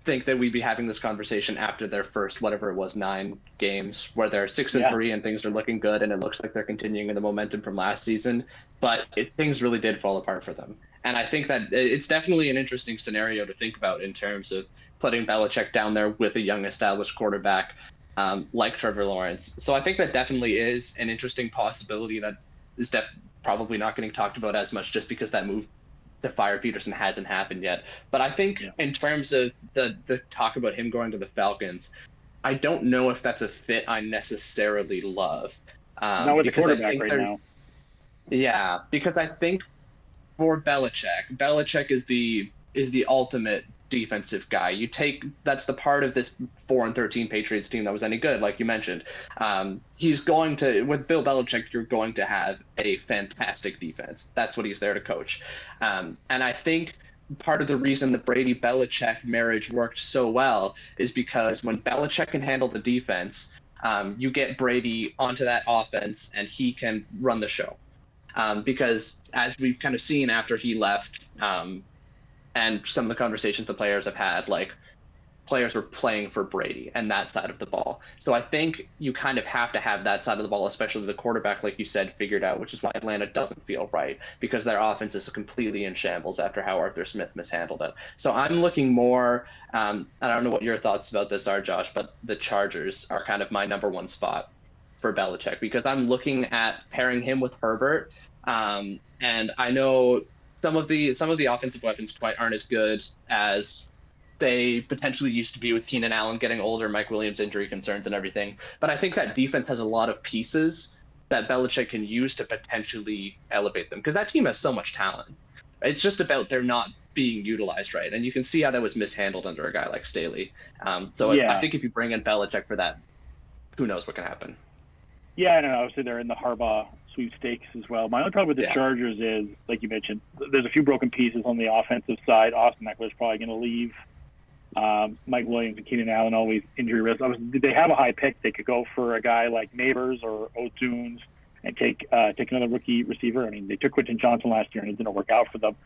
think that we'd be having this conversation after their first, whatever it was, 9 games, where they're 6-3 and things are looking good, and it looks like they're continuing in the momentum from last season. But things really did fall apart for them. And I think that it's definitely an interesting scenario to think about in terms of putting Belichick down there with a young established quarterback like Trevor Lawrence. So I think that definitely is an interesting possibility that is probably not getting talked about as much just because that move to fire Peterson hasn't happened yet. But I think in terms of the talk about him going to the Falcons, I don't know if that's a fit I necessarily love. Not with the quarterback right now. Yeah, because I think for Belichick is the ultimate defensive guy. That's the part of this 4-13 Patriots team that was any good, like you mentioned. He's going to, with Bill Belichick, you're going to have a fantastic defense. That's what he's there to coach. And I think part of the reason the Brady Belichick marriage worked so well is because when Belichick can handle the defense, you get Brady onto that offense and he can run the show. Because as we've kind of seen after he left, and some of the conversations the players have had, like, players were playing for Brady and that side of the ball. So I think you kind of have to have that side of the ball, especially the quarterback, like you said, figured out, which is why Atlanta doesn't feel right, because their offense is completely in shambles after how Arthur Smith mishandled it. So I'm looking more, I don't know what your thoughts about this are, Josh, but the Chargers are kind of my number one spot for Belichick, because I'm looking at pairing him with Herbert. And I know some of the offensive weapons aren't as good as they potentially used to be with Keenan Allen getting older, Mike Williams injury concerns and everything. But I think that defense has a lot of pieces that Belichick can use to potentially elevate them, because that team has so much talent. It's just about they're not being utilized right. And you can see how that was mishandled under a guy like Staley. I think if you bring in Belichick for that, who knows what can happen. Yeah, I know. Obviously, they're in the Harbaugh sweepstakes as well. My only problem with the Chargers is, like you mentioned, there's a few broken pieces on the offensive side. Austin Eckler's probably going to leave. Mike Williams and Keenan Allen always injury risk. Did they have a high pick? They could go for a guy like Neighbors or O'Tunes and take another rookie receiver. I mean, they took Quentin Johnson last year and it didn't work out for them.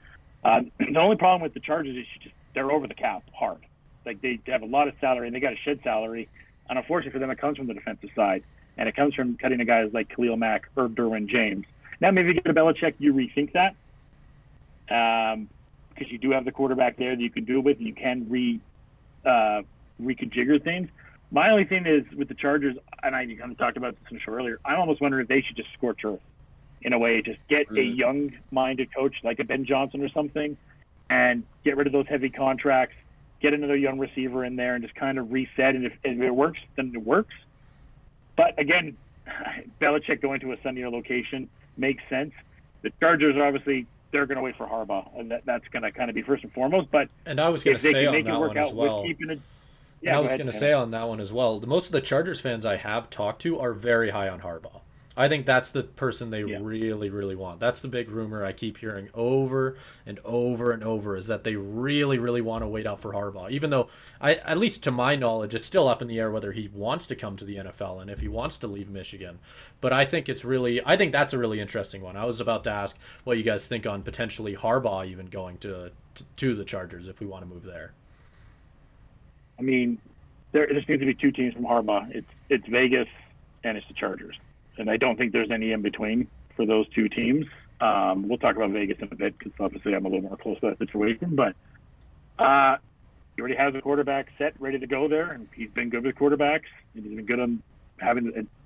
The only problem with the Chargers is they're over the cap hard. Like, they have a lot of salary and they got to shed salary. And unfortunately for them, it comes from the defensive side. And it comes from cutting the guys like Khalil Mack or Derwin James. Now, maybe if you get a Belichick, you rethink that. Because you do have the quarterback there that you can do it with, and you can reconfigure things. My only thing is with the Chargers, and I kind of talked about this in the show earlier, I'm almost wondering if they should just scorch earth in a way, just get a young-minded coach like a Ben Johnson or something, and get rid of those heavy contracts, get another young receiver in there, and just kind of reset. And if it works, then it works. But again, Belichick going to a sunnier location makes sense. The Chargers are obviously, they're going to wait for Harbaugh, and that's going to kind of be first and foremost. But I was going to say on that one as well. Yeah, I was going to say on that one as well. Most of the Chargers fans I have talked to are very high on Harbaugh. I think that's the person they Yeah. really, really want. That's the big rumor I keep hearing over and over and over, is that they really, really want to wait out for Harbaugh. Even though, at least to my knowledge, it's still up in the air whether he wants to come to the NFL and if he wants to leave Michigan. But I think I think that's a really interesting one. I was about to ask what you guys think on potentially Harbaugh even going to the Chargers if we want to move there. I mean, there seems to be two teams from Harbaugh. It's Vegas and it's the Chargers, and I don't think there's any in between for those two teams. We'll talk about Vegas in a bit because obviously I'm a little more close to that situation. But he already has a quarterback set, ready to go there, and he's been good with quarterbacks. And he's been good on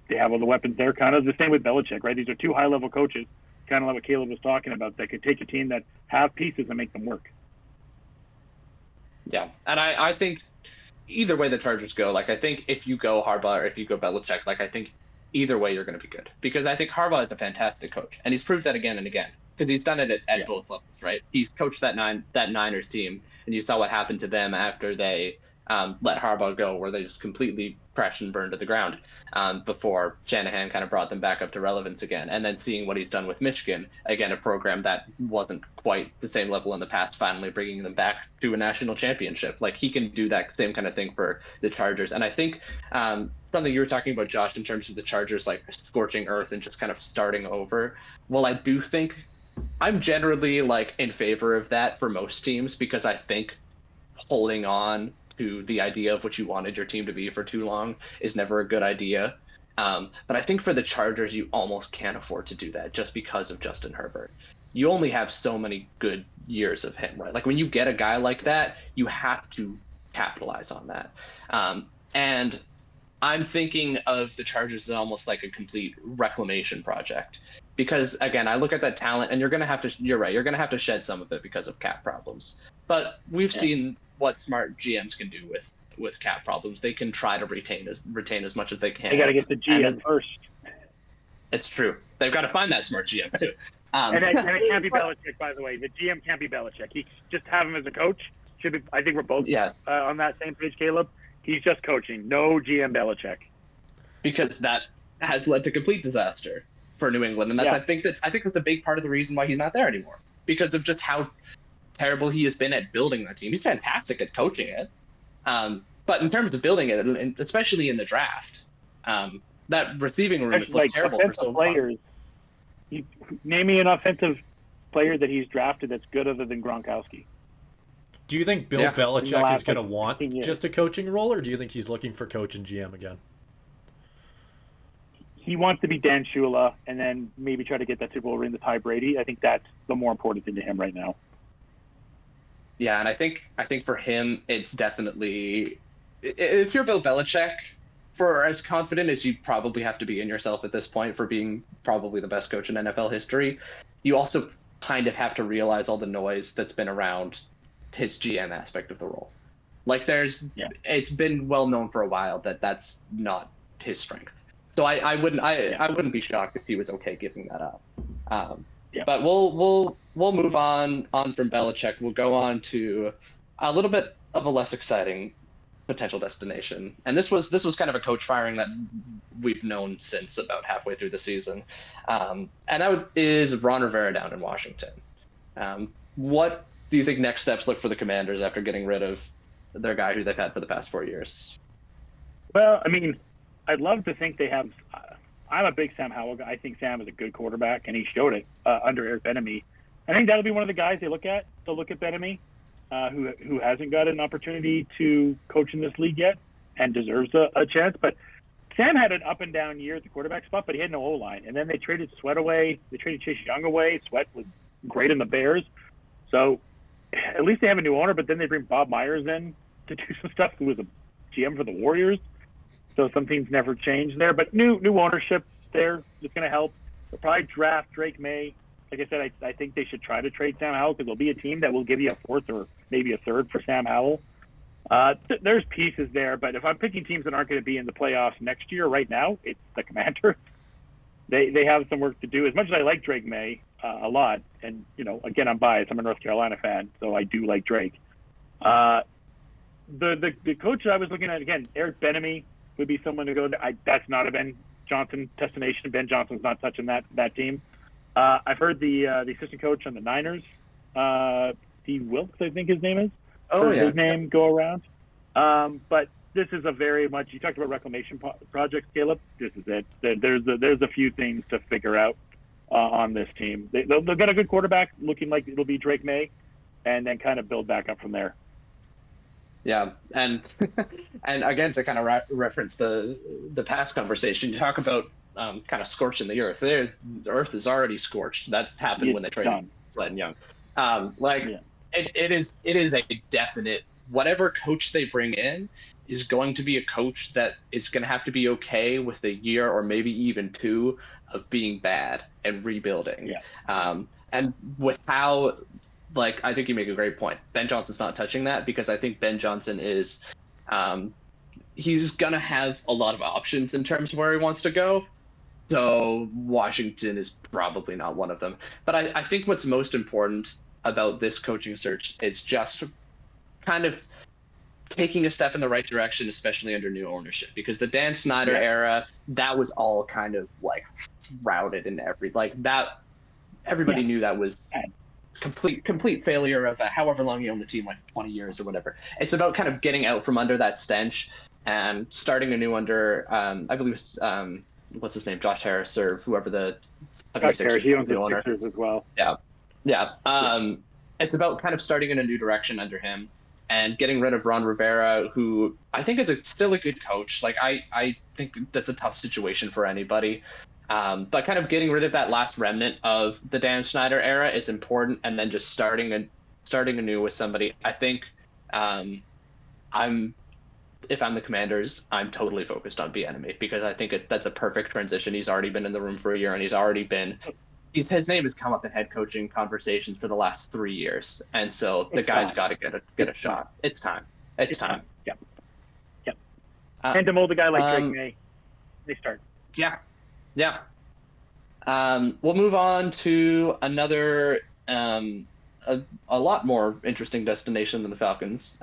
they have all the weapons there. Kind of the same with Belichick, right? These are two high-level coaches, kind of like what Caleb was talking about, that could take a team that have pieces and make them work. Yeah, and I think either way the Chargers go, like I think if you go Harbaugh or if you go Belichick, like I think either way you're going to be good, because I think Harbaugh is a fantastic coach, and he's proved that again and again because he's done it at both levels, right? He's coached that Niners team, and you saw what happened to them after they let Harbaugh go, where they just completely crashed and burned to the ground before Shanahan kind of brought them back up to relevance again. And then seeing what he's done with Michigan, again, a program that wasn't quite the same level in the past, finally bringing them back to a national championship. Like, he can do that same kind of thing for the Chargers. And I think something you were talking about, Josh, in terms of the Chargers, like scorching earth and just kind of starting over. Well, I do think I'm generally like in favor of that for most teams, because I think holding on to the idea of what you wanted your team to be for too long is never a good idea. But I think for the Chargers, you almost can't afford to do that just because of Justin Herbert. You only have so many good years of him, right? Like, when you get a guy like that, you have to capitalize on that. And I'm thinking of the Chargers as almost like a complete reclamation project. Because, again, I look at that talent, and you're right, you're going to have to shed some of it because of cap problems. But we've seen what smart GMs can do with cap problems. They can try to retain as much as they can. They got to get the GM first. It's true. They've got to find that smart GM too. And it can't be Belichick, by the way. The GM can't be Belichick. He just have him as a coach. Should be. I think we're both on that same page, Caleb. He's just coaching. No GM Belichick. Because that has led to complete disaster for New England, and I think that's a big part of the reason why he's not there anymore, because of just how terrible he has been at building that team. He's fantastic at coaching it, but in terms of building it, and especially in the draft, that receiving room is like terrible for so long. Name me an offensive player that he's drafted that's good other than Gronkowski. Do you think Bill Belichick is going to want 15 years. just a coaching role, or do you think he's looking for coach and GM again? He wants to be Dan Shula and then maybe try to get that Super Bowl ring to Ty Brady. I think that's the more important thing to him right now. Yeah, and I think for him, it's definitely, if you're Bill Belichick, for as confident as you probably have to be in yourself at this point for being probably the best coach in NFL history, you also kind of have to realize all the noise that's been around his GM aspect of the role. Like, it's been well known for a while that that's not his strength. So I wouldn't be shocked if he was okay giving that up. But we'll move on from Belichick. We'll go on to a little bit of a less exciting potential destination. And this was kind of a coach firing that we've known since about halfway through the season. And that is Ron Rivera down in Washington. What do you think next steps look for the Commanders after getting rid of their guy who they've had for the past 4 years? Well, I mean, I'd love to think they have. I'm a big Sam Howell guy. I think Sam is a good quarterback, and he showed it under Eric Bieniemy. I think that'll be one of the guys they look at. They'll look at Bieniemy, who hasn't got an opportunity to coach in this league yet and deserves a chance. But Sam had an up and down year at the quarterback spot, but he had no O-line. And then they traded Sweat away. They traded Chase Young away. Sweat was great in the Bears. So at least they have a new owner, but then they bring Bob Myers in to do some stuff, who was a GM for the Warriors. So some things never change there, but new ownership there is going to help. They'll probably draft Drake May. Like I said, I think they should try to trade Sam Howell, because there'll be a team that will give you a fourth or maybe a third for Sam Howell. There's pieces there, but if I'm picking teams that aren't going to be in the playoffs next year, right now, it's the Commanders. They have some work to do. As much as I like Drake May a lot, and again, I'm biased. I'm a North Carolina fan, so I do like Drake. The coach I was looking at, again, Eric Bieniemy would be someone to go. That's not been Johnson destination. Ben Johnson's not touching that team. I've heard the assistant coach on the Niners, Steve Wilkes, I think his name is. His name go around. But this is a very much, you talked about reclamation projects, Caleb. This is it. There's a few things to figure out on this team. They'll get a good quarterback, looking like it'll be Drake May, and then kind of build back up from there. Yeah, and again, to kind of reference the past conversation, you talk about kind of scorching the earth. The earth is already scorched. That happened when they traded Glenn Young. It is a definite, whatever coach they bring in is going to be a coach that is going to have to be okay with a year or maybe even two of being bad and rebuilding. Yeah. And with how, like, I think you make a great point. Ben Johnson's not touching that because I think Ben Johnson is, he's going to have a lot of options in terms of where he wants to go. So Washington is probably not one of them. But I think what's most important about this coaching search is just kind of taking a step in the right direction, especially under new ownership, because the Dan Snyder era, that was all kind of like routed in everybody knew that was complete failure of however long you own the team, like 20 years or whatever. It's about kind of getting out from under that stench and starting anew under, I believe it's, what's his name, Josh Harris or whoever the Josh Harris, he owns the Sixers as well. Yeah. It's about kind of starting in a new direction under him and getting rid of Ron Rivera, who I think is still a good coach. Like, I think that's a tough situation for anybody. But kind of getting rid of that last remnant of the Dan Snyder era is important, and then just starting anew with somebody. I think if I'm the Commanders, I'm totally focused on Bieniemy because I think that's a perfect transition. He's already been in the room for a year, and his name has come up in head coaching conversations for the last 3 years, and so the guy's got to get a shot. It's time. It's time. Yep. And to mold a guy like Drake May, they start. Yeah. We'll move on to another a lot more interesting destination than the Falcons,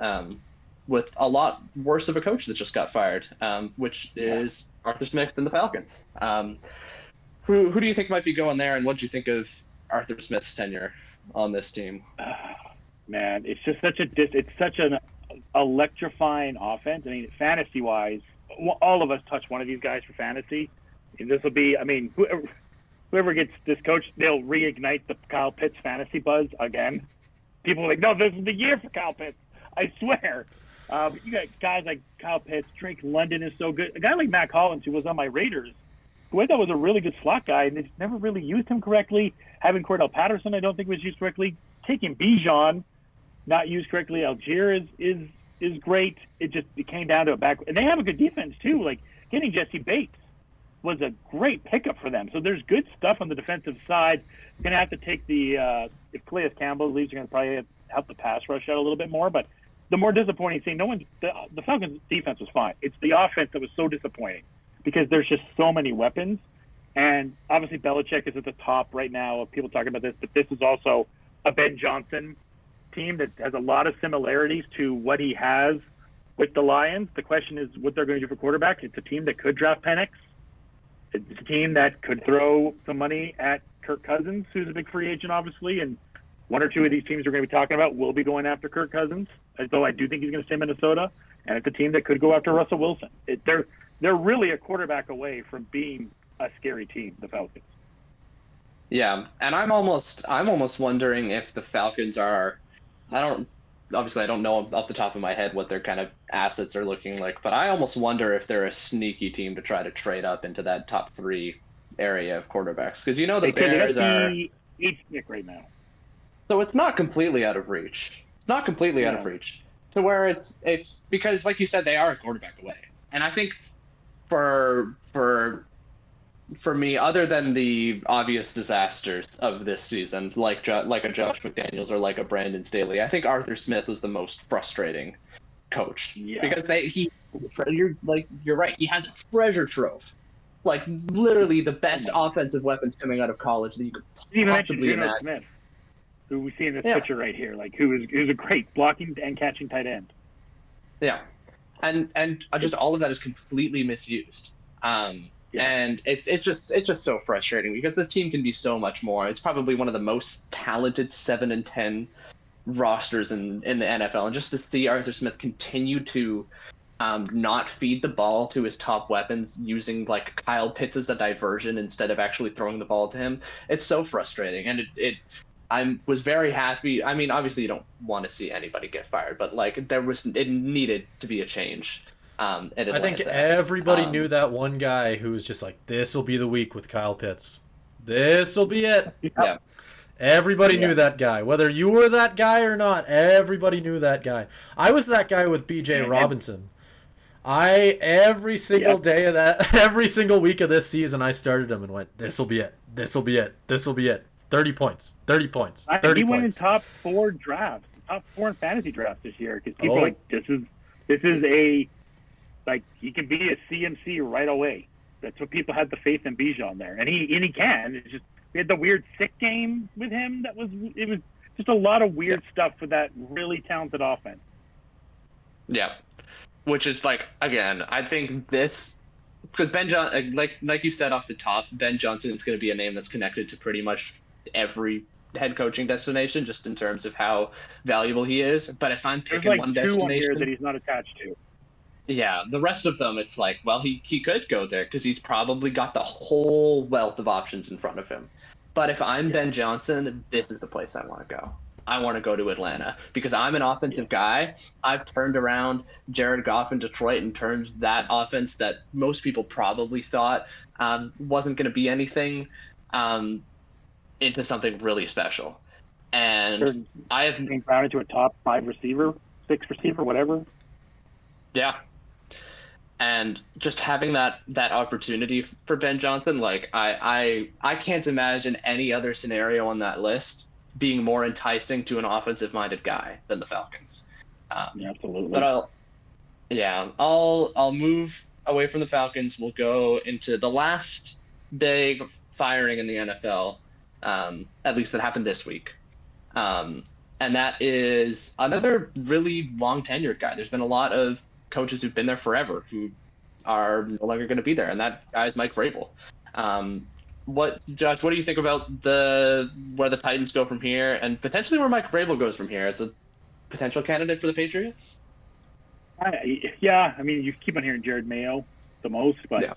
with a lot worse of a coach that just got fired, which is Arthur Smith and the Falcons. Who do you think might be going there, and what do you think of Arthur Smith's tenure on this team? Man, it's just such an electrifying offense. I mean, fantasy-wise, all of us touch one of these guys for fantasy. And this will be, I mean, whoever gets this coach, they'll reignite the Kyle Pitts fantasy buzz again. People are like, no, this is the year for Kyle Pitts. I swear. But you got guys like Kyle Pitts, Drake London is so good. A guy like Matt Collins, who was on my Raiders, who I thought was a really good slot guy, and they never really used him correctly. Having Cordell Patterson, I don't think was used correctly. Taking Bijan, not used correctly. Algier is great. It came down to a back, and they have a good defense too. Like getting Jesse Bates was a great pickup for them. So there's good stuff on the defensive side. You're gonna have to take if Calais Campbell leaves, you're gonna probably help the pass rush out a little bit more. But the more disappointing thing, the Falcons' defense was fine. It's the offense that was so disappointing, because there's just so many weapons. And obviously Belichick is at the top right now of people talking about this, but this is also a Ben Johnson team that has a lot of similarities to what he has with the Lions. The question is what they're going to do for quarterback. It's a team that could draft Penix. It's a team that could throw some money at Kirk Cousins, who's a big free agent, obviously, and one or two of these teams we're going to be talking about will be going after Kirk Cousins, though I do think he's going to stay in Minnesota. And it's a team that could go after Russell Wilson. They're really a quarterback away from being a scary team, the Falcons. Yeah, and I'm almost wondering if the Falcons are, I don't know off the top of my head what their kind of assets are looking like, but I almost wonder if they're a sneaky team to try to trade up into that top 3 area of quarterbacks, because the Bears are 8th pick right now. So it's not completely out of reach. It's not completely out of reach to where it's because, like you said, they are a quarterback away. And I think for me, other than the obvious disasters of this season, like a Josh McDaniels or like a Brandon Staley, I think Arthur Smith was the most frustrating coach, because you're right. He has a treasure trove, like literally the best offensive weapons coming out of college that you could possibly imagine. Smith, who we see in this picture right here, like who's a great blocking and catching tight end. Yeah, and just all of that is completely misused. Yeah. And it's just so frustrating because this team can be so much more. It's probably one of the most talented 7-10 rosters in the NFL, and just to see Arthur Smith continue to not feed the ball to his top weapons using like Kyle Pitts as a diversion instead of actually throwing the ball to him, it's so frustrating. And I was very happy. I mean, obviously you don't want to see anybody get fired, but like it needed to be a change. At Atlanta. I think everybody knew that one guy who was just like, this will be the week with Kyle Pitts. This will be it. Yeah. Everybody knew that guy. Whether you were that guy or not, everybody knew that guy. I was that guy with BJ Robinson. Every single day of that, every single week of this season, I started him and went, this will be it. This will be it. This will be it. 30 points. 30 points. 30 he went in points. top 4 drafts, top 4 in fantasy drafts this year because people are like, this is a, like, he can be a CMC right away. That's what people had the faith in Bijan there, and he can. It's just we had the weird sick game with him. It was just a lot of weird stuff with that really talented offense. Yeah, which is like, again, I think this, because Ben Johnson, like you said off the top, Ben Johnson is going to be a name that's connected to pretty much every head coaching destination, just in terms of how valuable he is. But if I'm picking There's like one 2 on destination here that he's not attached to. Yeah, the rest of them, it's like, well, he could go there because he's probably got the whole wealth of options in front of him. But if I'm Ben Johnson, this is the place I want to go. I want to go to Atlanta because I'm an offensive guy. I've turned around Jared Goff in Detroit and turned that offense that most people probably thought wasn't going to be anything into something really special. And I have been found into a top 5 receiver, 6 receiver, whatever. Yeah. And just having that opportunity for Ben Johnson, like I can't imagine any other scenario on that list being more enticing to an offensive-minded guy than the Falcons. Yeah, absolutely. But I'll move away from the Falcons. We'll go into the last big firing in the NFL, at least that happened this week. And that is another really long tenured guy. There's been a lot of coaches who've been there forever who are no longer going to be there, and that guy is Mike Vrabel. Josh, what do you think about where the Titans go from here, and potentially where Mike Vrabel goes from here as a potential candidate for the Patriots? Yeah, I mean, you keep on hearing Jared Mayo the most, but yeah.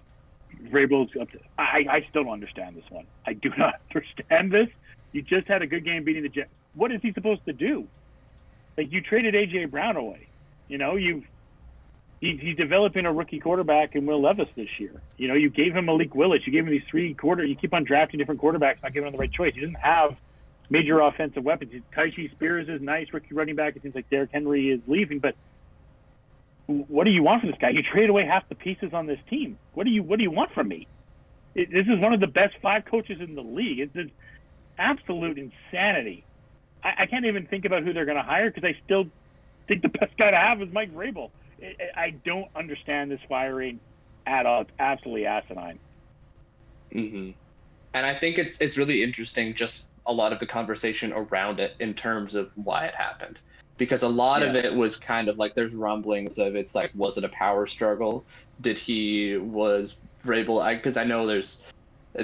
Vrabel's up to, I still don't understand this one. I do not understand this. You just had a good game beating the Jets. What is he supposed to do? Like, you traded A.J. Brown away. You know, he's developing a rookie quarterback in Will Levis this year. You know, you gave him Malik Willis. You gave him these 3 you keep on drafting different quarterbacks, not giving him the right choice. He doesn't have major offensive weapons. Tyshee Spears is nice, rookie running back. It seems like Derrick Henry is leaving, but what do you want from this guy? You trade away half the pieces on this team. What do you want from me? This is one of the best 5 coaches in the league. It's absolute insanity. I can't even think about who they're going to hire because I still think the best guy to have is Mike Vrabel. I don't understand this firing at all. It's absolutely asinine. Mm-hmm. And I think it's really interesting, just a lot of the conversation around it in terms of why it happened. Because a lot of it was kind of like, there's rumblings of, it's like, was it a power struggle? Was Vrabel, because I know there's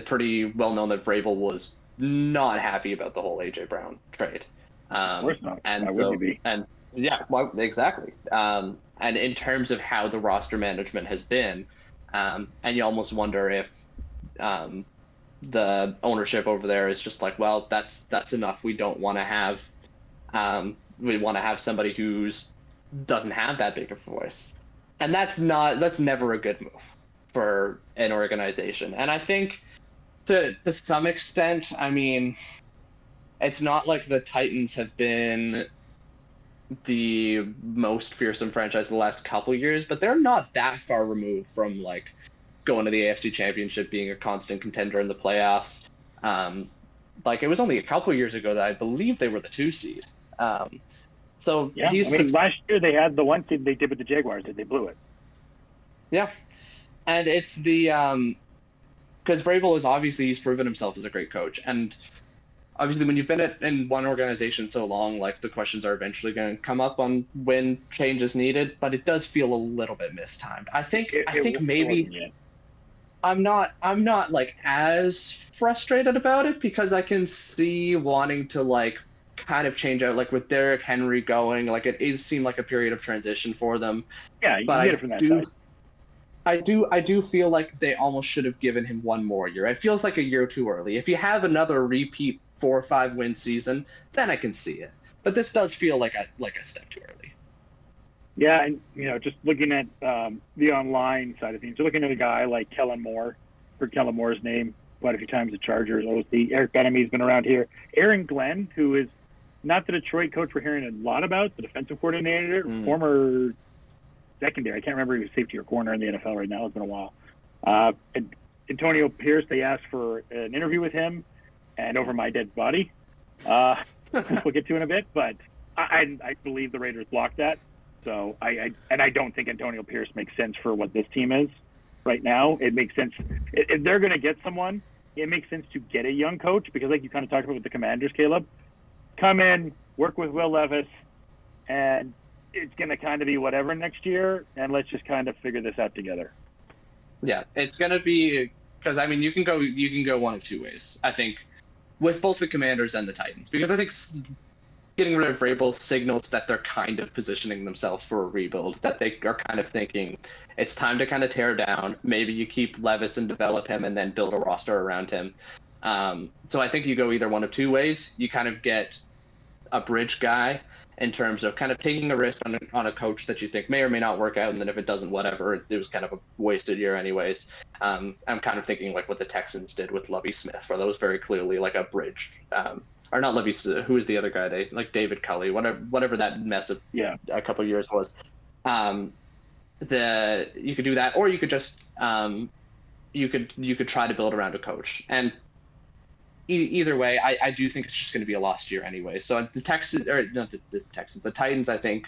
pretty well known that Vrabel was not happy about the whole AJ Brown trade. Of course not. And Why so, would he be? and yeah, well, exactly. And in terms of how the roster management has been, and you almost wonder if the ownership over there is just like, well, that's enough. We don't want to have, we want to have somebody who's doesn't have that big of a voice, and that's never a good move for an organization. And I think to some extent, I mean, it's not like the Titans have been the most fearsome franchise in the last couple years, but they're not that far removed from like going to the AFC Championship, being a constant contender in the playoffs. Like, it was only a couple years ago that I believe they were the 2 seed. So yeah, last year they had the 1 seed they did with the Jaguars, and they blew it. Yeah, and it's the because Vrabel is obviously, he's proven himself as a great coach, and obviously when you've been in one organization so long, like, the questions are eventually going to come up on when change is needed, but it does feel a little bit mistimed. I think maybe I'm not like as frustrated about it because I can see wanting to like kind of change out, like with Derrick Henry going, like it is seemed like a period of transition for them. Yeah, you But can get it from that side. I do feel like they almost should have given him one more year. It feels like a year too early. If you have another repeat 4 or 5 win season, then I can see it. But this does feel like a step too early. Yeah, and just looking at the online side of things, you're looking at a guy like Kellen Moore. Heard Kellen Moore's name quite a few times. The Chargers, OC. Eric Bieniemy's been around here. Aaron Glenn, who is not the Detroit coach we're hearing a lot about, the defensive coordinator, former secondary. I can't remember if he was safety or corner in the NFL right now. It's been a while. And Antonio Pierce, they asked for an interview with him, and over my dead body. We'll get to in a bit, but I believe the Raiders blocked that. So I don't think Antonio Pierce makes sense for what this team is right now. It makes sense if they're going to get someone. It makes sense to get a young coach because, like you kind of talked about with the Commanders, Caleb, come in, work with Will Levis, and it's going to kind of be whatever next year, and let's just kind of figure this out together. Yeah, it's going to be because I mean you can go one of two ways. I think with both the Commanders and the Titans, because I think getting rid of Vrabel signals that they're kind of positioning themselves for a rebuild, that they are kind of thinking it's time to kind of tear down. Maybe you keep Levis and develop him and then build a roster around him. So I think you go either one of two ways. You kind of get a bridge guy in terms of kind of taking a risk on a coach that you think may or may not work out, and then if it doesn't, whatever, it was kind of a wasted year anyways. I'm kind of thinking like what the Texans did with Lovie Smith, where that was very clearly like a bridge. Or not Lovie, who was the other guy? They like David Culley, whatever that mess of a couple of years was. You could do that, or you could just you could try to build around a coach. And either way, I do think it's just going to be a lost year anyway. So the Texans, or not the Texans, the Titans, I think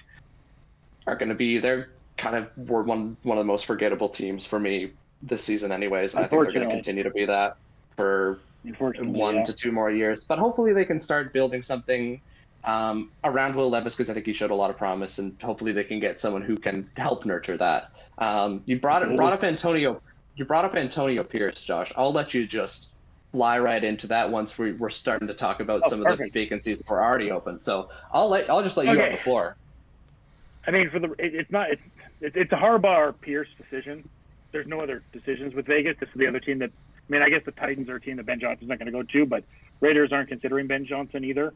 are going to be they're kind of were one of the most forgettable teams for me this season anyways. And I think they're going to continue to be that for 1 to 2 more years, but hopefully they can start building something around Will Levis, because I think he showed a lot of promise, and hopefully they can get someone who can help nurture that. You brought up Antonio Pierce, Josh. I'll let you just fly right into that once we're starting to talk about some of the vacancies that were already open. So I'll just let you have the floor. I mean, it's a Harbaugh Pierce decision. There's no other decisions with Vegas. This is the other team that. I mean, I guess the Titans are a team that Ben Johnson's not going to go to, but Raiders aren't considering Ben Johnson either.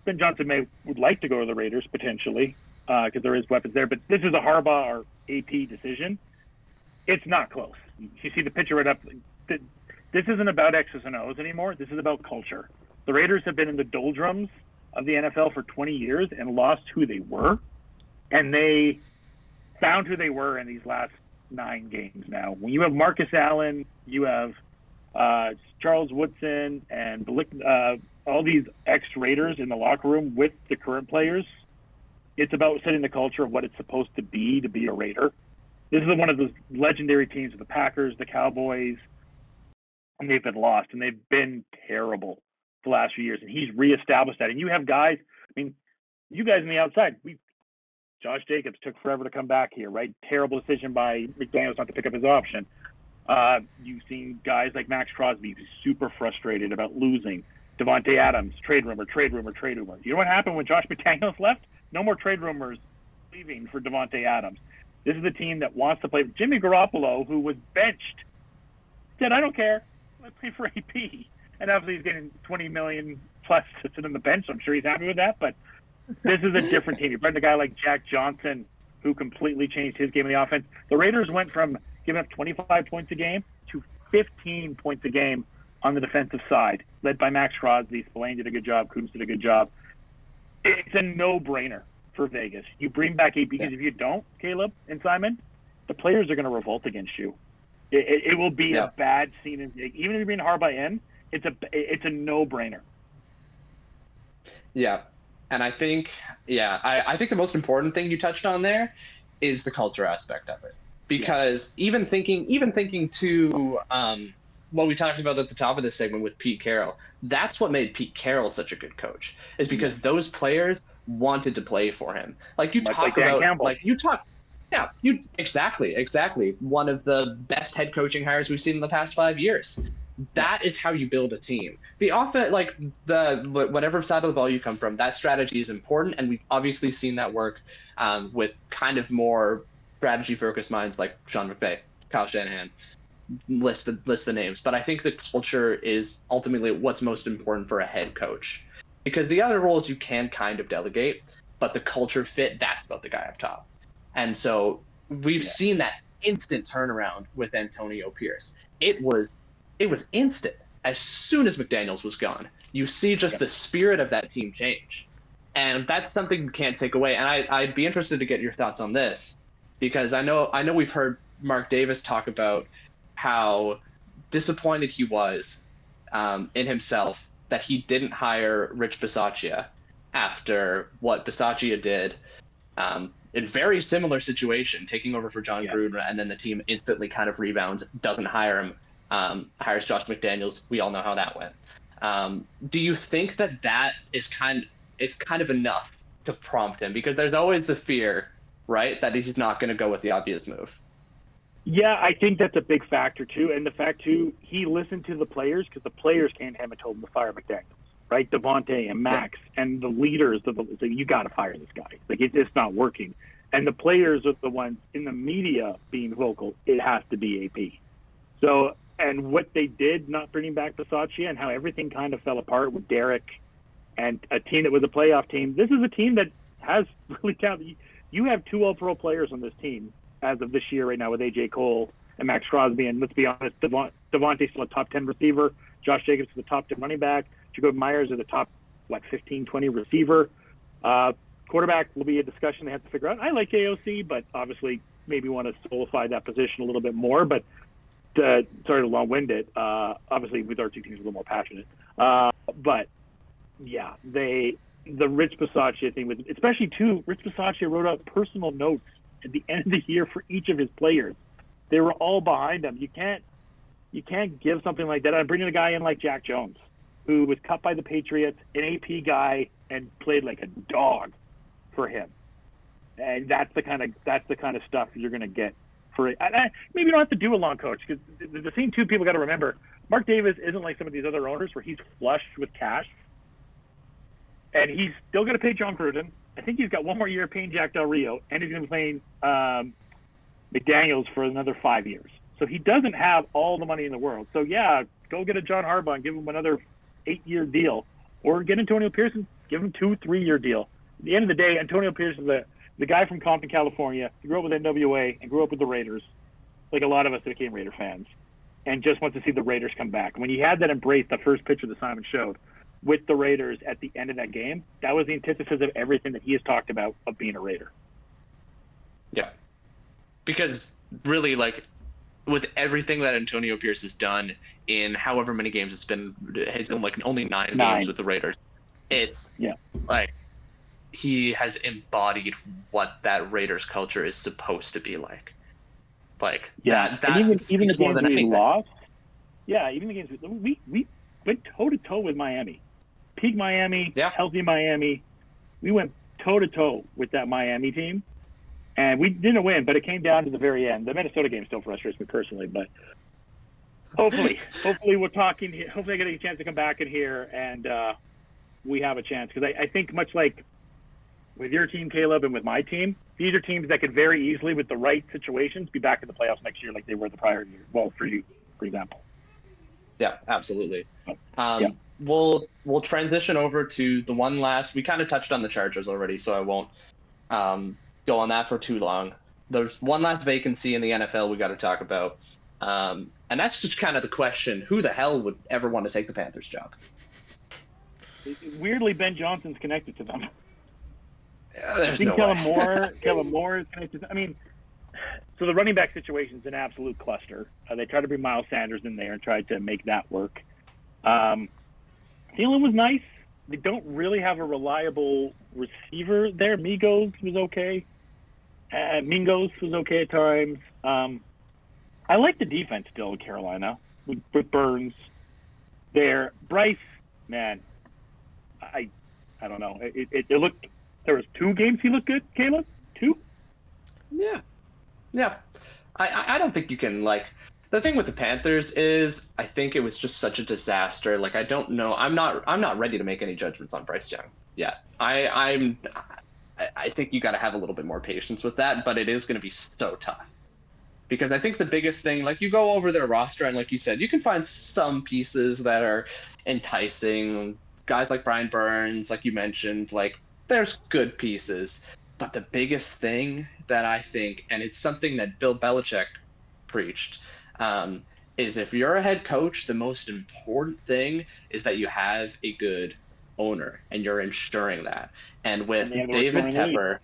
Ben Johnson would like to go to the Raiders potentially because there is weapons there, but this is a Harbaugh or AP decision. It's not close. You see the picture right up. This isn't about X's and O's anymore. This is about culture. The Raiders have been in the doldrums of the NFL for 20 years and lost who they were, and they found who they were in these last 9 games now. When you have Marcus Allen, you have Charles Woodson and all these ex-Raiders in the locker room with the current players. It's about setting the culture of what it's supposed to be a Raider. This is one of those legendary teams of the Packers, the Cowboys, and they've been lost, and they've been terrible the last few years, and he's reestablished that. And you have guys, I mean, you guys on the outside, Josh Jacobs took forever to come back here, right? Terrible decision by McDaniels not to pick up his option. You've seen guys like Max Crosby who's super frustrated about losing. Devontae Adams, trade rumor. You know what happened when Josh McDaniels left? No more trade rumors leaving for Devontae Adams. This is a team that wants to play. Jimmy Garoppolo, who was benched, said, I don't care. Let's play for AP. And obviously he's getting $20 million plus to sit on the bench. So I'm sure he's happy with that. But this is a different team. You brought a guy like Jack Johnson, who completely changed his game in the offense. The Raiders went from giving up 25 points a game to 15 points a game on the defensive side, led by Max Crosby. Spillane did a good job. Koontz did a good job. It's a no-brainer for Vegas. You bring back AP, because if you don't, Caleb and Simon, the players are going to revolt against you. It will be a bad scene. Even if you bring Harbaugh in, it's a no-brainer. Yeah. And I think, I think the most important thing you touched on there is the culture aspect of it. Because even thinking to what we talked about at the top of this segment with Pete Carroll, that's what made Pete Carroll such a good coach, is because those players wanted to play for him. Like you talk about, like you talk, Yeah, exactly. One of the best head coaching hires we've seen in the past 5 years. That is how you build a team. The offense, like whatever side of the ball you come from, that strategy is important, and we've obviously seen that work with kind of more strategy-focused minds like Sean McVay, Kyle Shanahan. List the names, but I think the culture is ultimately what's most important for a head coach, because the other roles you can kind of delegate, but the culture fit, that's about the guy up top. And so we've seen that instant turnaround with Antonio Pierce. It was instant. As soon as McDaniels was gone, you see just the spirit of that team change, and that's something you can't take away. And I'd be interested to get your thoughts on this, because I know we've heard Mark Davis talk about how disappointed he was in himself that he didn't hire Rich Bisaccia after what Bisaccia did in very similar situation, taking over for John Gruden, and then the team instantly kind of rebounds, doesn't hire him, hires Josh McDaniels. We all know how that went. Do you think that is kind of enough to prompt him? Because there's always the fear, right, that he's not going to go with the obvious move. Yeah, I think that's a big factor too, and the fact too, he listened to the players, because the players came to him and told him to fire McDaniels, right? Devontae and Max and the leaders of you got to fire this guy. Like it's not working, and the players are the ones in the media being vocal. It has to be AP. So, and what they did, not bringing back Bisaccia, and how everything kind of fell apart with Derek and a team that was a playoff team. This is a team that has really talented. You have 2 All-Pro players on this team as of this year right now with A.J. Cole and Max Crosby, and let's be honest, Devontae's still a top 10 receiver. Josh Jacobs is the top 10 running back. Jacob Myers is the top, 15, 20 receiver. Quarterback will be a discussion they have to figure out. I like AOC, but obviously maybe want to solidify that position a little bit more. But sorry to long-wind it. Obviously, with our two teams, a little more passionate. But yeah, the Rich Bisaccia thing, with especially too, Rich Bisaccia wrote out personal notes at the end of the year for each of his players. They were all behind him. You can't give something like that. I'm bringing a guy in like Jack Jones, who was cut by the Patriots, an AP guy, and played like a dog for him. And that's the kind of stuff you're going to get for it. Maybe you don't have to do a long coach, because the same two people got to remember, Mark Davis isn't like some of these other owners where he's flush with cash, and he's still going to pay John Gruden. I think he's got one more year paying Jack Del Rio, and he's going to be paying McDaniels for another 5 years. So he doesn't have all the money in the world. So yeah, go get a John Harbaugh and give him another 8-year deal, or get Antonio Pearson, give him 2-3-year deal. At the end of the day, Antonio Pearson is the guy from Compton, California. He grew up with NWA and grew up with the Raiders, like a lot of us that became Raider fans, and just wants to see the Raiders come back. When he had that embrace, the first picture that Simon showed with the Raiders at the end of that game, that was the antithesis of everything that he has talked about of being a Raider. Yeah. Because really, with everything that Antonio Pierce has done in however many games it's been only 9 games with the Raiders, it's he has embodied what that Raiders culture is supposed to be like. That even the more games than we anything. lost. Yeah, even the games we went toe to toe with Miami, peak Miami, healthy Miami. We went toe to toe with that Miami team, and we didn't win, but it came down to the very end. The Minnesota game still frustrates me personally, but hopefully we're talking. Hopefully, I get a chance to come back in here and we have a chance, because I think much like with your team, Caleb, and with my team, these are teams that could very easily, with the right situations, be back in the playoffs next year like they were the prior year. Well, for you, for example. Yeah, absolutely. We'll transition over to the one last. We kind of touched on the Chargers already, so I won't go on that for too long. There's one last vacancy in the NFL we got to talk about, and that's just kind of the question: who the hell would ever want to take the Panthers job? Weirdly, Ben Johnson's connected to them. I think Kellen Moore is connected. I mean, so the running back situation is an absolute cluster. They tried to bring Miles Sanders in there and tried to make that work. Thielen was nice. They don't really have a reliable receiver there. Mingos was okay at times. I like the defense still in Carolina with Burns there. Bryce, man, I don't know. It looked. There was 2 games he looked good, Caleb? 2? Yeah. Yeah, I don't think you can like. The thing with the Panthers is I think it was just such a disaster. Like I don't know. I'm not ready to make any judgments on Bryce Young yet. I think you got to have a little bit more patience with that, but it is going to be so tough. Because I think the biggest thing, like you go over their roster and like you said, you can find some pieces that are enticing. Guys like Brian Burns, like you mentioned, like there's good pieces. But the biggest thing that I think, and it's something that Bill Belichick preached, um, is if you're a head coach, the most important thing is that you have a good owner and you're ensuring that. And with And they have the David recruiting they need. Tepper,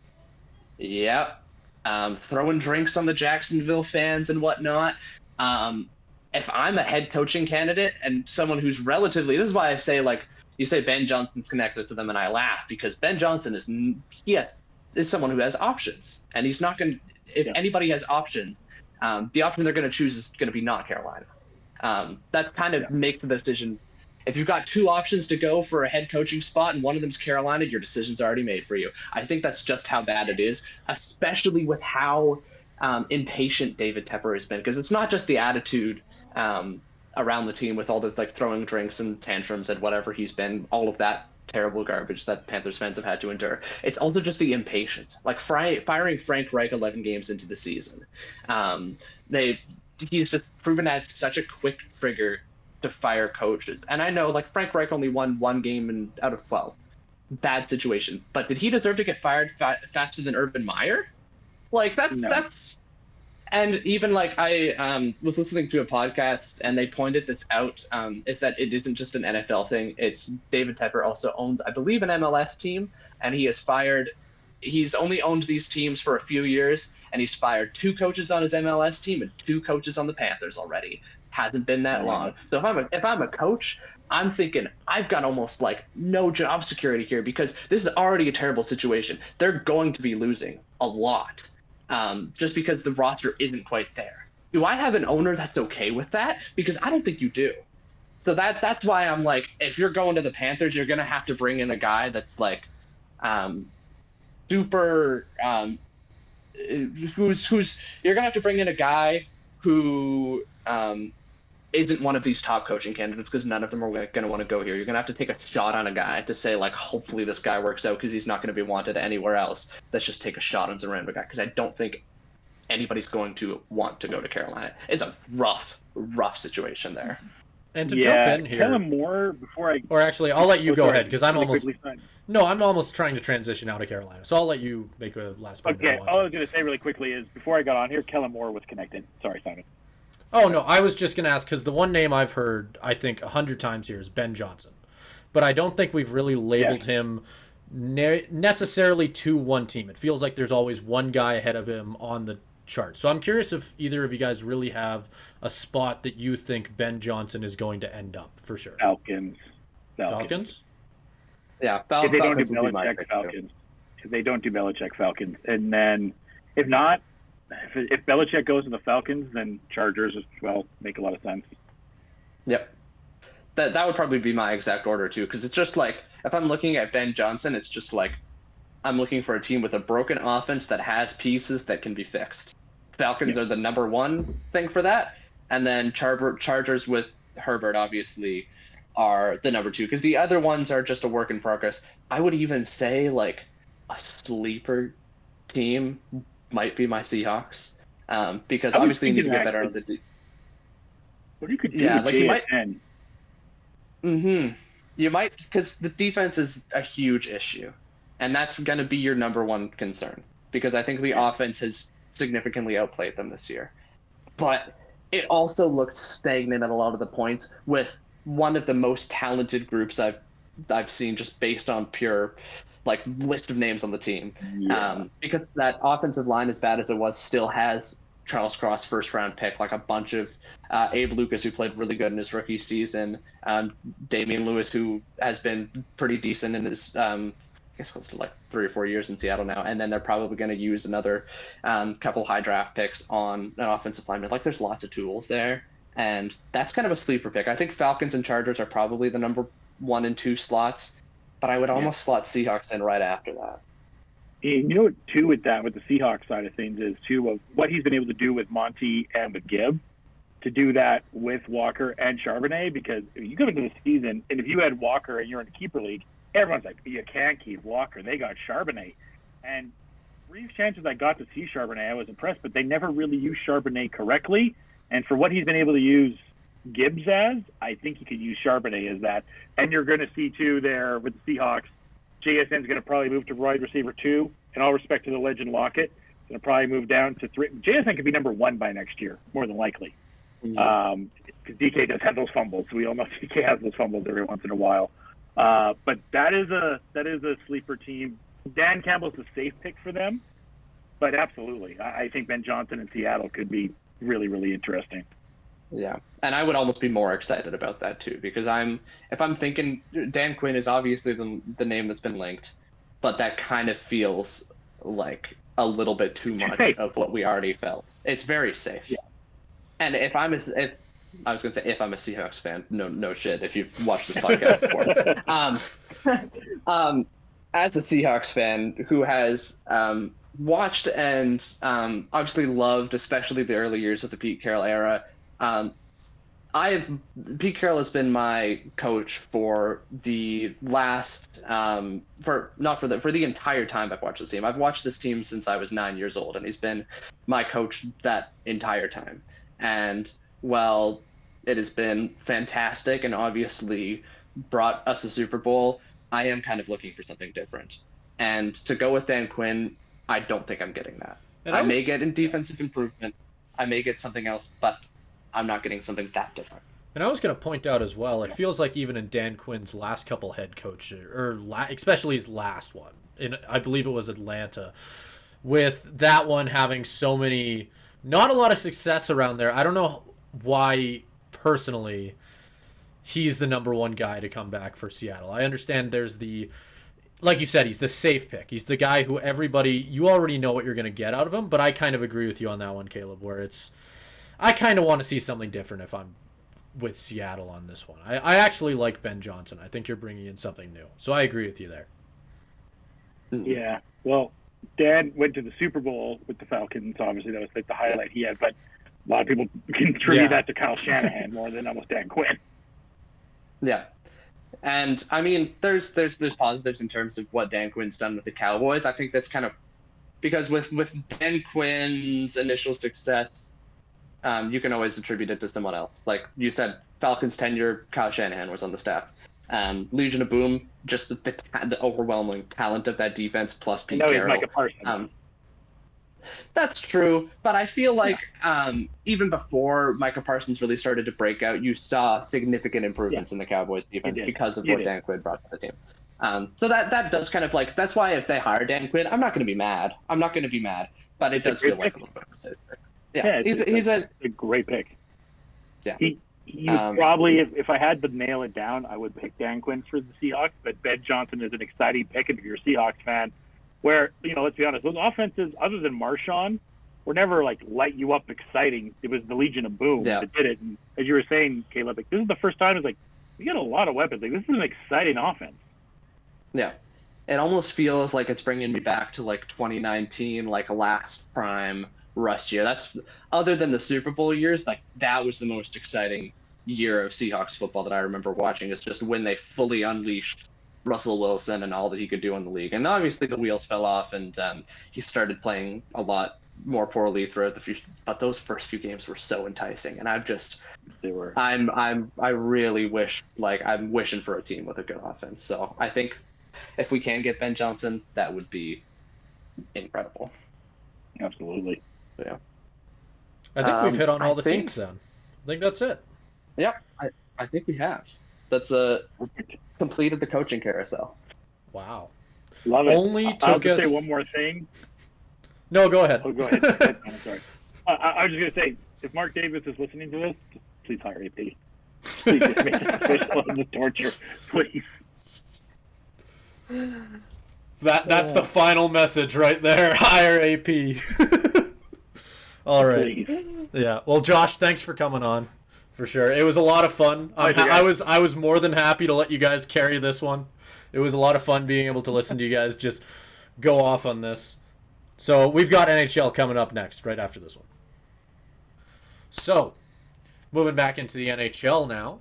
yep, throwing drinks on the Jacksonville fans and whatnot. Um, if I'm a head coaching candidate and someone who's relatively, this is why I say like you say Ben Johnson's connected to them, and I laugh because Ben Johnson is it's someone who has options, and he's not going to. If anybody has options, the option they're going to choose is going to be not Carolina. That kind of makes the decision. If you've got two options to go for a head coaching spot and one of them's Carolina, your decision's already made for you. I think that's just how bad it is, especially with how impatient David Tepper has been, because it's not just the attitude around the team with all the like throwing drinks and tantrums and whatever he's been, all of that terrible garbage that Panthers fans have had to endure. It's also just the impatience, like firing Frank Reich 11 games into the season. He's just proven that it's such a quick trigger to fire coaches. And I know like Frank Reich only won one game out of 12. Bad situation. But did he deserve to get fired faster than Urban Meyer? Like that's and even like I was listening to a podcast and they pointed this out, is that it isn't just an NFL thing. It's David Tepper also owns, I believe, an MLS team, and he's only owned these teams for a few years, and he's fired 2 coaches on his MLS team and 2 coaches on the Panthers already. Hasn't been that long. So if I'm a coach, I'm thinking I've got almost like no job security here because this is already a terrible situation. They're going to be losing a lot. Just because the roster isn't quite there. Do I have an owner that's okay with that? Because I don't think you do. So that's why I'm like, if you're going to the Panthers, you're gonna have to bring in a guy that's like, super, who's you're gonna have to bring in a guy who isn't one of these top coaching candidates because none of them are going to want to go here. You're going to have to take a shot on a guy to say, like, hopefully this guy works out because he's not going to be wanted anywhere else. Let's just take a shot on some random guy because I don't think anybody's going to want to go to Carolina. It's a rough situation there. And to jump in here, Kellen Moore before I. Or actually, I'll let you go ahead because I'm almost. Quickly, I'm almost trying to transition out of Carolina, so I'll let you make a last point. Okay, all I was going to say really quickly is before I got on here, Kellen Moore was connected. Sorry, Simon. Oh, no, I was just going to ask, because the one name I've heard, I think, 100 times here is Ben Johnson. But I don't think we've really labeled him necessarily to one team. It feels like there's always one guy ahead of him on the chart. So I'm curious if either of you guys really have a spot that you think Ben Johnson is going to end up, for sure. Falcons? Yeah, Falcons. If they don't do Belichick, Falcons. If they don't do Belichick, Falcons. And then, if not, if Belichick goes to the Falcons, then Chargers as well make a lot of sense. Yep. That would probably be my exact order too, because it's just like if I'm looking at Ben Johnson, it's just like I'm looking for a team with a broken offense that has pieces that can be fixed. Falcons are the number one thing for that, and then Chargers with Herbert obviously are the number 2, because the other ones are just a work in progress. I would even say like a sleeper team might be my Seahawks, because obviously you need to get better on the. What you could do like you might. You might, because the defense is a huge issue, and that's going to be your number one concern, because I think the offense has significantly outplayed them this year. But it also looked stagnant at a lot of the points with one of the most talented groups I've seen just based on pure like list of names on the team. Because that offensive line, as bad as it was, still has Charles Cross first round pick, like a bunch of Abe Lucas, who played really good in his rookie season, Damian Lewis, who has been pretty decent in his I guess close to like 3 or 4 years in Seattle now, and then they're probably going to use another couple high draft picks on an offensive lineman. Like there's lots of tools there, and that's kind of a sleeper pick. I think Falcons and Chargers are probably the number 1 and 2 slots, but I would almost slot Seahawks in right after that. And you know what, too, with that, with the Seahawks side of things, is too of what he's been able to do with Monty and with Gibb, to do that with Walker and Charbonnet. Because if you come into the season, and if you had Walker and you're in the keeper league, everyone's like, you can't keep Walker. They got Charbonnet. And brief chances I got to see Charbonnet, I was impressed, but they never really used Charbonnet correctly. And for what he's been able to use Gibbs as, I think he could use Charbonnet as that. And you're going to see, too, there with the Seahawks, JSN's going to probably move to wide receiver 2. In all respect to the legend Lockett, going to probably move down to 3. JSN could be number 1 by next year, more than likely. Because DK does have those fumbles. So we all know DK has those fumbles every once in a while. But that is a sleeper team. Dan Campbell's a safe pick for them. But absolutely, I think Ben Johnson in Seattle could be really, really interesting. Yeah, and I would almost be more excited about that too, because if I'm thinking Dan Quinn is obviously the name that's been linked, but that kind of feels like a little bit too much of what we already felt. It's very safe. Yeah. And if I'm a Seahawks fan, no shit, if you've watched this podcast before, as a Seahawks fan who has watched and obviously loved, especially the early years of the Pete Carroll era. Pete Carroll has been my coach for the last for the entire time I've watched this team. I've watched this team since I was 9 years old, and he's been my coach that entire time. And while it has been fantastic and obviously brought us a Super Bowl, I am kind of looking for something different. And to go with Dan Quinn, I don't think I'm getting that. I may get in defensive improvement. I may get something else, but I'm not getting something that different. And I was going to point out as well, it feels like even in Dan Quinn's last couple head coaches, especially his last one, I believe it was Atlanta, with that one having so many, not a lot of success around there. I don't know why, personally, he's the number 1 guy to come back for Seattle. I understand there's like you said, he's the safe pick. He's the guy who you already know what you're going to get out of him, but I kind of agree with you on that one, Caleb, where I kind of want to see something different if I'm with Seattle on this one. I actually like Ben Johnson. I think you're bringing in something new. So I agree with you there. Yeah. Well, Dan went to the Super Bowl with the Falcons. Obviously, that was like the highlight he had. But a lot of people contribute that to Kyle Shanahan more than almost Dan Quinn. Yeah. And, I mean, there's positives in terms of what Dan Quinn's done with the Cowboys. I think that's kind of – because with Dan Quinn's initial success – you can always attribute it to someone else. Like you said, Falcons tenure, Kyle Shanahan was on the staff. Legion of Boom, just the overwhelming talent of that defense plus Pete Carroll. Micah Parsons. That's true, but I feel like even before Micah Parsons really started to break out, you saw significant improvements in the Cowboys defense because of what Dan Quinn brought to the team. So that does kind of like, that's why if they hire Dan Quinn, I'm not going to be mad. But it does feel like a little bit of a safe pick. Yeah, he's a great pick. Yeah. He probably, if I had to nail it down, I would pick Dan Quinn for the Seahawks, but Ben Johnson is an exciting pick if you're a Seahawks fan, where, let's be honest, those offenses, other than Marshawn, were never, light you up exciting. It was the Legion of Boom that did it. And as you were saying, Caleb, this is the first time it's we got a lot of weapons. This is an exciting offense. Yeah. It almost feels like it's bringing me back to, 2019, last prime Russ year. That's other than the Super Bowl years, that was the most exciting year of Seahawks football that I remember watching. It's just when they fully unleashed Russell Wilson and all that he could do in the league. And obviously the wheels fell off, and he started playing a lot more poorly throughout the future. But those first few games were so enticing, and I really wish, I'm wishing for a team with a good offense. So I think if we can get Ben Johnson, that would be incredible. Absolutely. Yeah. I think we've hit on all the teams then. I think that's it. Yeah, I think we have. That's completed the coaching carousel. Wow. Love it. I'll just say one more thing. No, go ahead. Oh, go ahead. I'm sorry. I was just going to say, if Mark Davis is listening to this, please hire AP. Please just make it official of the torture, please. That's the final message right there. Hire AP. All right. Yeah. Well, Josh, thanks for coming on. For sure. It was a lot of fun. I was more than happy to let you guys carry this one. It was a lot of fun being able to listen to you guys just go off on this. So we've got NHL coming up next, right after this one. So, moving back into the NHL now.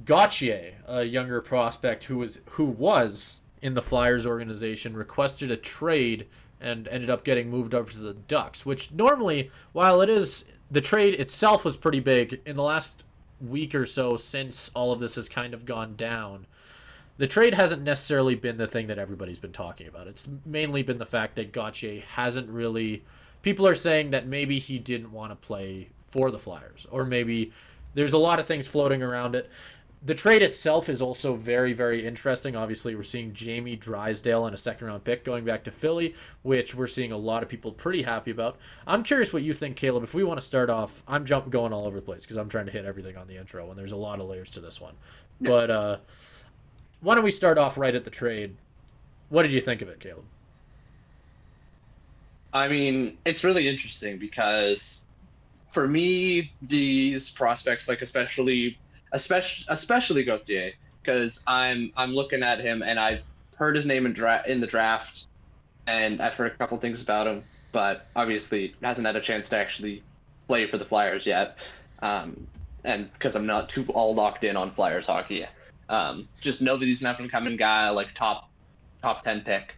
Gauthier, a younger prospect who was in the Flyers organization, requested a trade and ended up getting moved over to the Ducks, which normally, while it is, the trade itself was pretty big, in the last week or so since all of this has kind of gone down, the trade hasn't necessarily been the thing that everybody's been talking about. It's mainly been the fact that Gauthier hasn't really... People are saying that maybe he didn't want to play for the Flyers, or maybe there's a lot of things floating around it. The trade itself is also very, very interesting. Obviously, we're seeing Jamie Drysdale and a second-round pick going back to Philly, which we're seeing a lot of people pretty happy about. I'm curious what you think, Caleb. If we want to start off, I'm going all over the place because I'm trying to hit everything on the intro, and there's a lot of layers to this one. Yeah. But why don't we start off right at the trade? What did you think of it, Caleb? I mean, it's really interesting because for me, these prospects, like especially Gauthier, because I'm looking at him and I've heard his name in the draft, and I've heard a couple things about him, but obviously hasn't had a chance to actually play for the Flyers yet, and because I'm not too all locked in on Flyers hockey. Just know that he's an up-and-coming guy, like top 10 pick.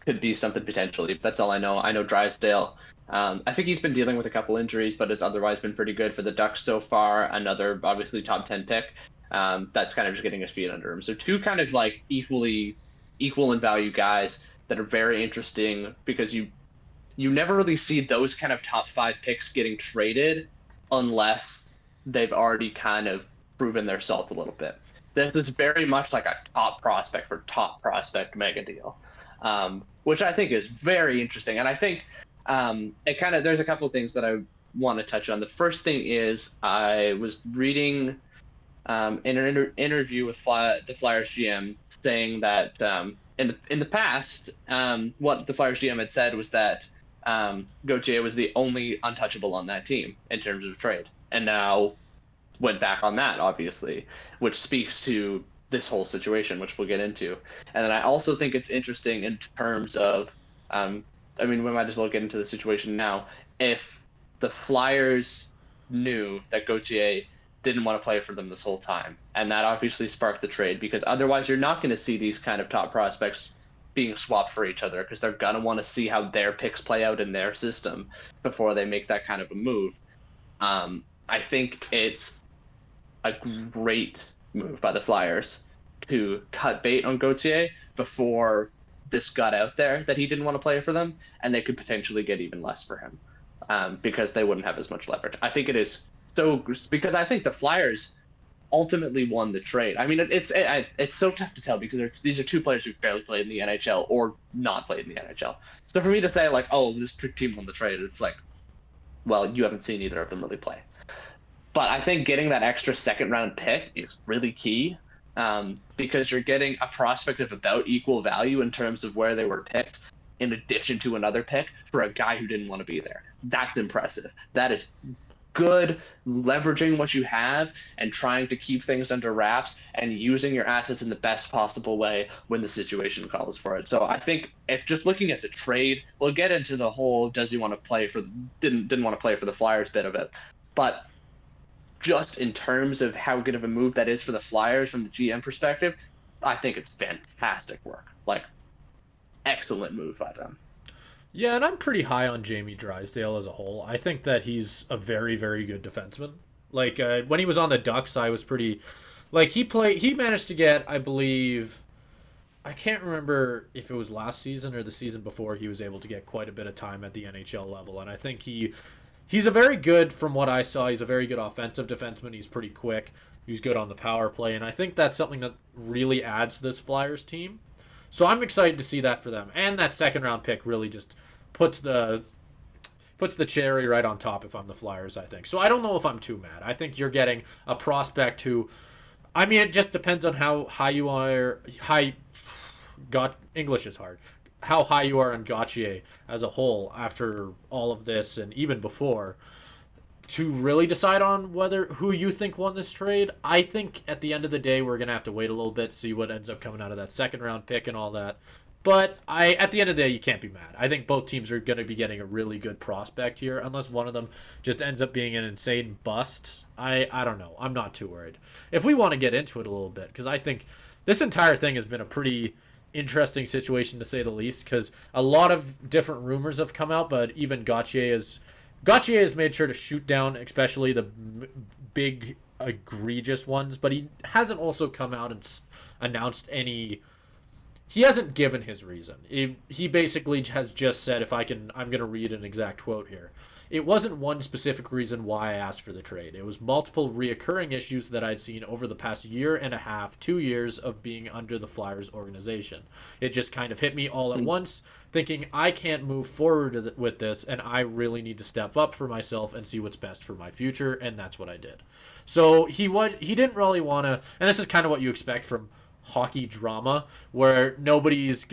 Could be something potentially, but that's all I know. I know Drysdale. I think he's been dealing with a couple injuries, but has otherwise been pretty good for the Ducks so far. Another, obviously, top 10 pick. That's kind of just getting his feet under him. So two kind of like equal in value guys that are very interesting because you never really see those kind of top 5 picks getting traded unless they've already kind of proven their salt a little bit. This is very much like a top prospect for top prospect mega deal, which I think is very interesting. And I think there's a couple of things that I want to touch on. The first thing is I was reading in an interview with the Flyers GM saying that in the past, what the Flyers GM had said was that Gauthier was the only untouchable on that team in terms of trade, and now went back on that, obviously, which speaks to this whole situation, which we'll get into. And then I also think it's interesting in terms of, I mean, we might as well get into the situation now. If the Flyers knew that Gauthier didn't want to play for them this whole time, and that obviously sparked the trade, because otherwise you're not going to see these kind of top prospects being swapped for each other, because they're going to want to see how their picks play out in their system before they make that kind of a move. I think it's a great move by the Flyers to cut bait on Gauthier before this got out there that he didn't want to play for them, and they could potentially get even less for him because they wouldn't have as much leverage. I think it is so, because I think the Flyers ultimately won the trade. I mean, it's so tough to tell because these are two players who've barely played in the NHL or not played in the NHL. So for me to say like, oh, this team won the trade, it's like, well, you haven't seen either of them really play. But I think getting that extra second round pick is really key because you're getting a prospect of about equal value in terms of where they were picked, in addition to another pick for a guy who didn't want to be there. That's impressive. That is good, leveraging what you have and trying to keep things under wraps and using your assets in the best possible way when the situation calls for it. So I think if just looking at the trade, we'll get into the whole does he want to play for didn't want to play for the Flyers bit of it, but just in terms of how good of a move that is for the Flyers from the GM perspective, I think it's fantastic work. Like, excellent move by them. Yeah, and I'm pretty high on Jamie Drysdale as a whole. I think that he's a very, very good defenseman. Like, when he was on the Ducks, I was pretty... Like, he managed to get, I believe... I can't remember if it was last season or the season before, he was able to get quite a bit of time at the NHL level. And I think he's a very good, from what I saw, he's a very good offensive defenseman. He's pretty quick. He's good on the power play. And I think that's something that really adds to this Flyers team. So I'm excited to see that for them. And that second round pick really just puts the cherry right on top if I'm the Flyers, I think. So I don't know if I'm too mad. I think you're getting a prospect who, I mean, it just depends on how high you are. English is hard. How high you are on Gauthier as a whole after all of this and even before, to really decide on who you think won this trade. I think at the end of the day we're gonna have to wait a little bit, see what ends up coming out of that second round pick and all that. But at the end of the day, you can't be mad. I think both teams are going to be getting a really good prospect here, unless one of them just ends up being an insane bust. I don't know. I'm not too worried. If we want to get into it a little bit, because I think this entire thing has been a pretty interesting situation to say the least, because a lot of different rumors have come out, but even Gauthier has made sure to shoot down especially the big egregious ones, but he hasn't also come out and announced any. He hasn't given his reason. He basically has just said, I'm going to read an exact quote here. It wasn't one specific reason why I asked for the trade. It was multiple reoccurring issues that I'd seen over the past year and a half, 2 years of being under the Flyers organization. It just kind of hit me all at once, thinking I can't move forward with this, and I really need to step up for myself and see what's best for my future, and that's what I did. So he didn't really want to, and this is kind of what you expect from hockey drama, where everybody's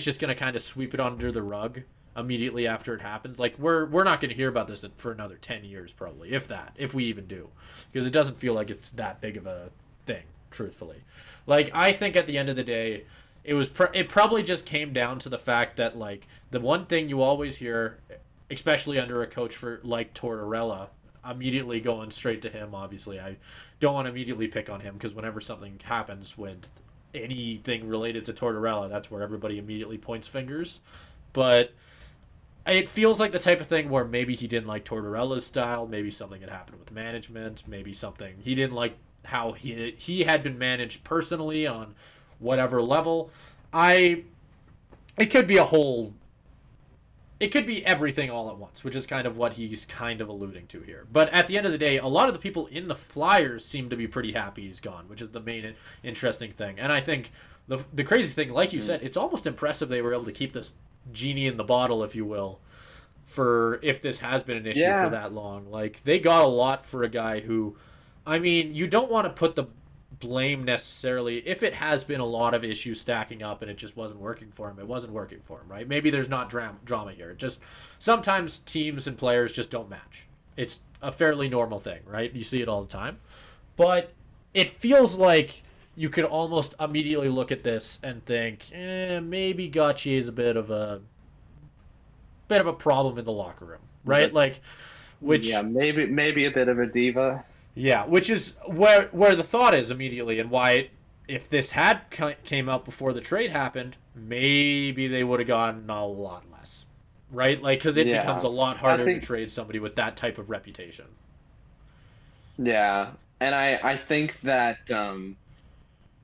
just gonna kind of sweep it under the rug immediately after it happens. Like we're not gonna hear about this for another 10 years probably, if we even do, because it doesn't feel like it's that big of a thing, truthfully. Like I think at the end of the day, it probably just came down to the fact that like the one thing you always hear, especially under a coach like Tortorella, immediately going straight to him. Obviously, I don't want to immediately pick on him because whenever something happens with anything related to Tortorella, that's where everybody immediately points fingers. But it feels like the type of thing where maybe he didn't like Tortorella's style, maybe something had happened with management, maybe something he didn't like how he had been managed personally on whatever level. It could be it could be everything all at once, which is kind of what he's kind of alluding to here. But at the end of the day, a lot of the people in the Flyers seem to be pretty happy he's gone, which is the main interesting thing. And I think the crazy thing, like you said, it's almost impressive they were able to keep this genie in the bottle, if you will, for if this has been an issue for that long. Like, they got a lot for a guy who, I mean, you don't want to put the blame necessarily if it has been a lot of issues stacking up and it just wasn't working for him. It wasn't working for him, right? Maybe there's not drama here. Just sometimes teams and players just don't match. It's a fairly normal thing, right? You see it all the time. But it feels like you could almost immediately look at this and think, maybe Gauthier is a bit of a problem in the locker room, right? Like, which maybe a bit of a diva. Yeah, which is where the thought is immediately, and why if this had came out before the trade happened, maybe they would have gotten a lot less, right? Like, because it becomes a lot harder to trade somebody with that type of reputation. Yeah, and I think that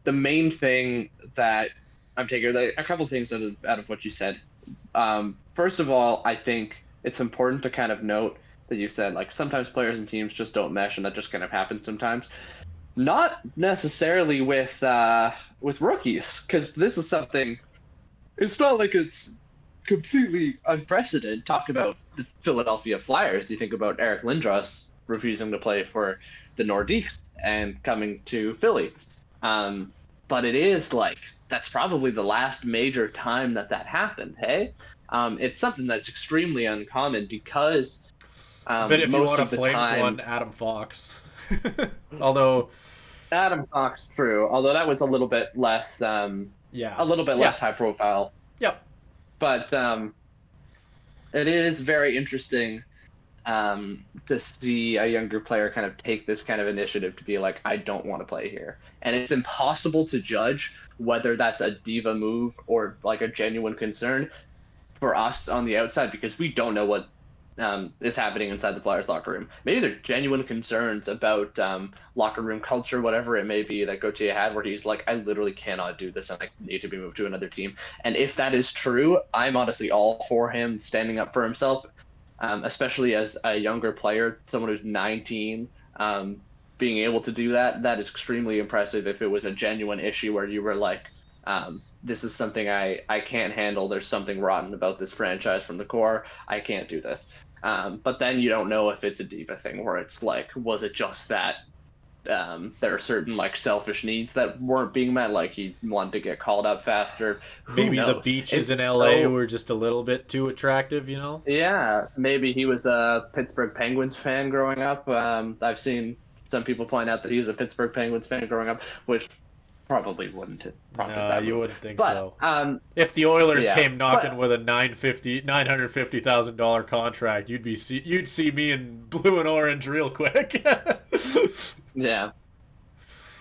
the main thing that I'm taking, a couple things out of what you said. First of all, I think it's important to kind of note that you said, like, sometimes players and teams just don't mesh, and that just kind of happens sometimes. Not necessarily with rookies, because this is something. It's not like it's completely unprecedented. Talk about the Philadelphia Flyers. You think about Eric Lindros refusing to play for the Nordiques and coming to Philly. But it is like that's probably the last major time that happened. Hey, it's something that's extremely uncommon because. But if you want to flame one, Adam Fox. Although Adam Fox, true. Although that was a little bit less, less high profile. Yep. But it is very interesting to see a younger player kind of take this kind of initiative to be like, I don't want to play here. And it's impossible to judge whether that's a diva move or like a genuine concern for us on the outside because we don't know what is happening inside the Flyers locker room. Maybe they're genuine concerns about locker room culture, whatever it may be that Gauthier had, where he's like, I literally cannot do this and I need to be moved to another team. And if that is true, I'm honestly all for him standing up for himself, especially as a younger player, someone who's 19, being able to do that is extremely impressive. If it was a genuine issue where you were like, this is something I can't handle, there's something rotten about this franchise from the core, I can't do this. But then you don't know if it's a diva thing where it's like, was it just that there are certain like selfish needs that weren't being met, like he wanted to get called up faster. Maybe the beaches in LA were just a little bit too attractive, you know? Yeah, maybe he was a Pittsburgh Penguins fan growing up. I've seen some people point out that he was a Pittsburgh Penguins fan growing up, which probably wouldn't have prompted No, that you move. wouldn't think But, so. If the Oilers yeah, came knocking but- with a $950,000 contract, you'd see me in blue and orange real quick. Yeah,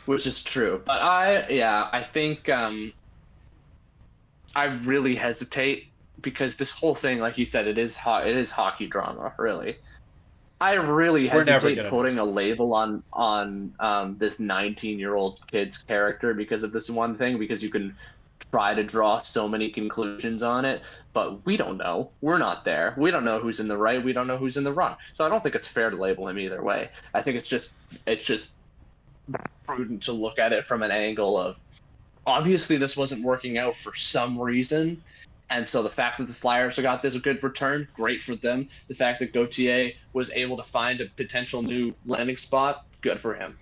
which is true. But I think I really hesitate because this whole thing, like you said, it is hockey drama, really. I really We're never hesitate gonna putting a label on this 19-year-old kid's character because of this one thing, because you can try to draw so many conclusions on it, but we don't know. We're not there. We don't know who's in the right. We don't know who's in the wrong. So I don't think it's fair to label him either way. I think it's just prudent to look at it from an angle of, obviously this wasn't working out for some reason, and so the fact that the Flyers got this a good return, great for them. The fact that Gauthier was able to find a potential new landing spot, good for him.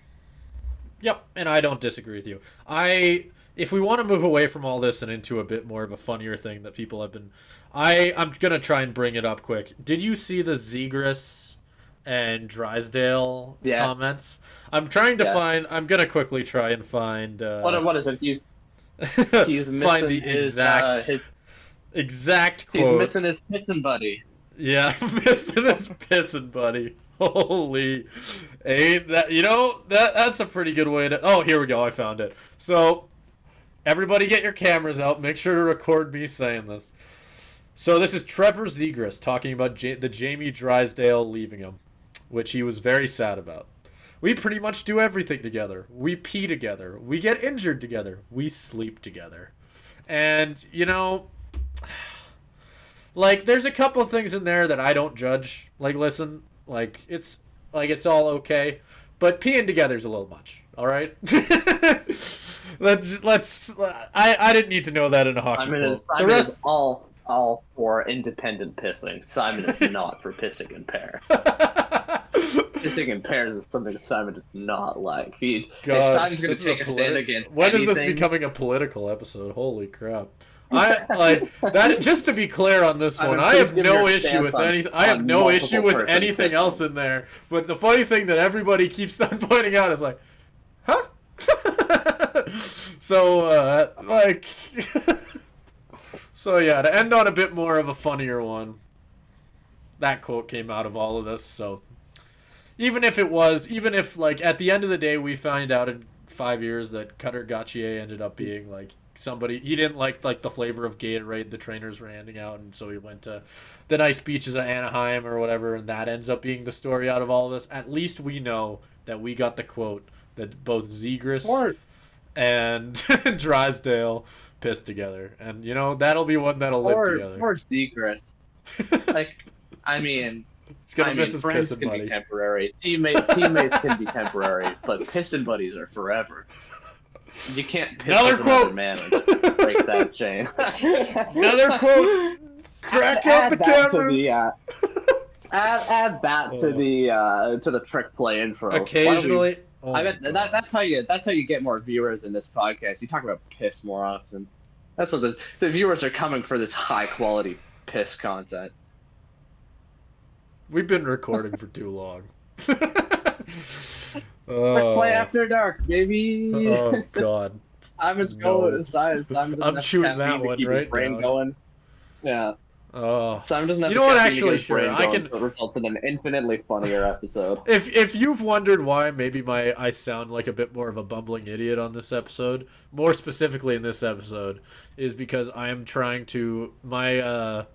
Yep, and I don't disagree with you. If we want to move away from all this and into a bit more of a funnier thing that people have been, I'm gonna try and bring it up quick. Did you see the Zegras and Drysdale comments? I'm trying to find. I'm gonna quickly try and find. What is it? He's find the exact quote. He's missing his pissing buddy. Yeah, missing his pissing buddy. Holy, ain't that, that's a pretty good way to. Oh, here we go. I found it. So, everybody, get your cameras out. Make sure to record me saying this. So this is Trevor Zegras talking about the Jamie Drysdale leaving him, which he was very sad about. We pretty much do everything together. We pee together. We get injured together. We sleep together. And, like, there's a couple of things in there that I don't judge. Like, listen, it's all okay. But peeing together is a little much. All right? I didn't need to know that in a hockey quote. Simon is all for independent pissing. Simon is not for pissing in pairs. Pissing in pairs is something that Simon does not like. If Simon's going to take a stand against when anything... is this becoming a political episode? Holy crap. I like that. Just to be clear on this one, I have no issue with anything. I have no issue with anything else in there. But the funny thing that everybody keeps on pointing out is like, huh? So so yeah. To end on a bit more of a funnier one, that quote came out of all of this. So even if like at the end of the day we find out in 5 years that Cutter Gauthier ended up being like somebody he didn't like the flavor of Gatorade the trainers were handing out, and so he went to the nice beaches of Anaheim or whatever, and that ends up being the story out of all of this. At least we know that we got the quote that both Zegras and Drysdale pissed together, and that'll be one that'll live together. Or Zegras. It's gonna miss his friends pissing can buddy. be temporary. Teammates can be temporary, but pissing buddies are forever. You can't piss with another man and break that chain. Another quote. Crack out the cameras. Add that to the trick play intro. Occasionally. That's how you get more viewers in this podcast. You talk about piss more often. That's what the viewers are coming for, this high quality piss content. We've been recording for too long. Play after dark, baby. Oh God. Simon's going. Simon I'm shooting that one right his brain now. Going. Yeah. Oh. Simon doesn't have. You know what? caffeine to Actually, get his brain sure. I going, can. so it results in an infinitely funnier episode. If you've wondered why maybe I sound like a bit more of a bumbling idiot on this episode, more specifically in this episode, is because I am trying to my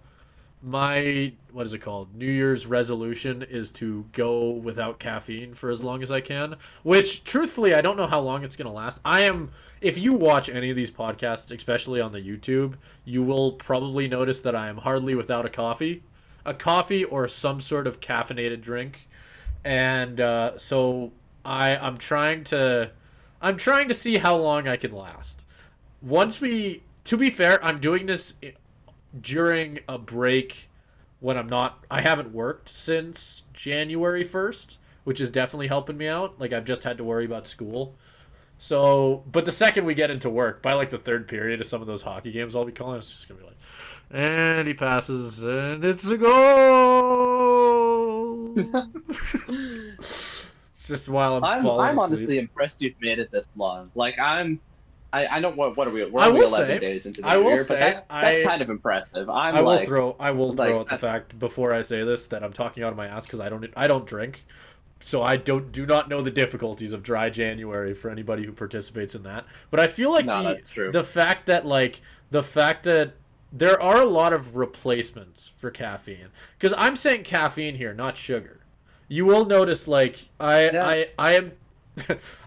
what is it called? New Year's resolution is to go without caffeine for as long as I can, which truthfully I don't know how long it's going to last. If you watch any of these podcasts, especially on the YouTube, you will probably notice that I am hardly without a coffee or some sort of caffeinated drink. And so I'm trying to see how long I can last. To be fair, I'm doing this during a break when I haven't worked since January 1st, which is definitely helping me out. Like, I've just had to worry about school. So, but the second we get into work, by like the third period of some of those hockey games I'll be calling, it's just going to be like, and he passes, and it's a goal! It's just while I'm falling I'm asleep. honestly impressed you've made it this long. Like, I'm I know what are we? We're I only will 11 say- days into the I new will year, say, but that's kind of impressive. I will like, throw like, out the fact before I say this that I'm talking out of my ass because I don't drink, so I do not know the difficulties of dry January for anybody who participates in that. But I feel like that's true. the fact that there are a lot of replacements for caffeine, because I'm saying caffeine here, not sugar. You will notice like I am.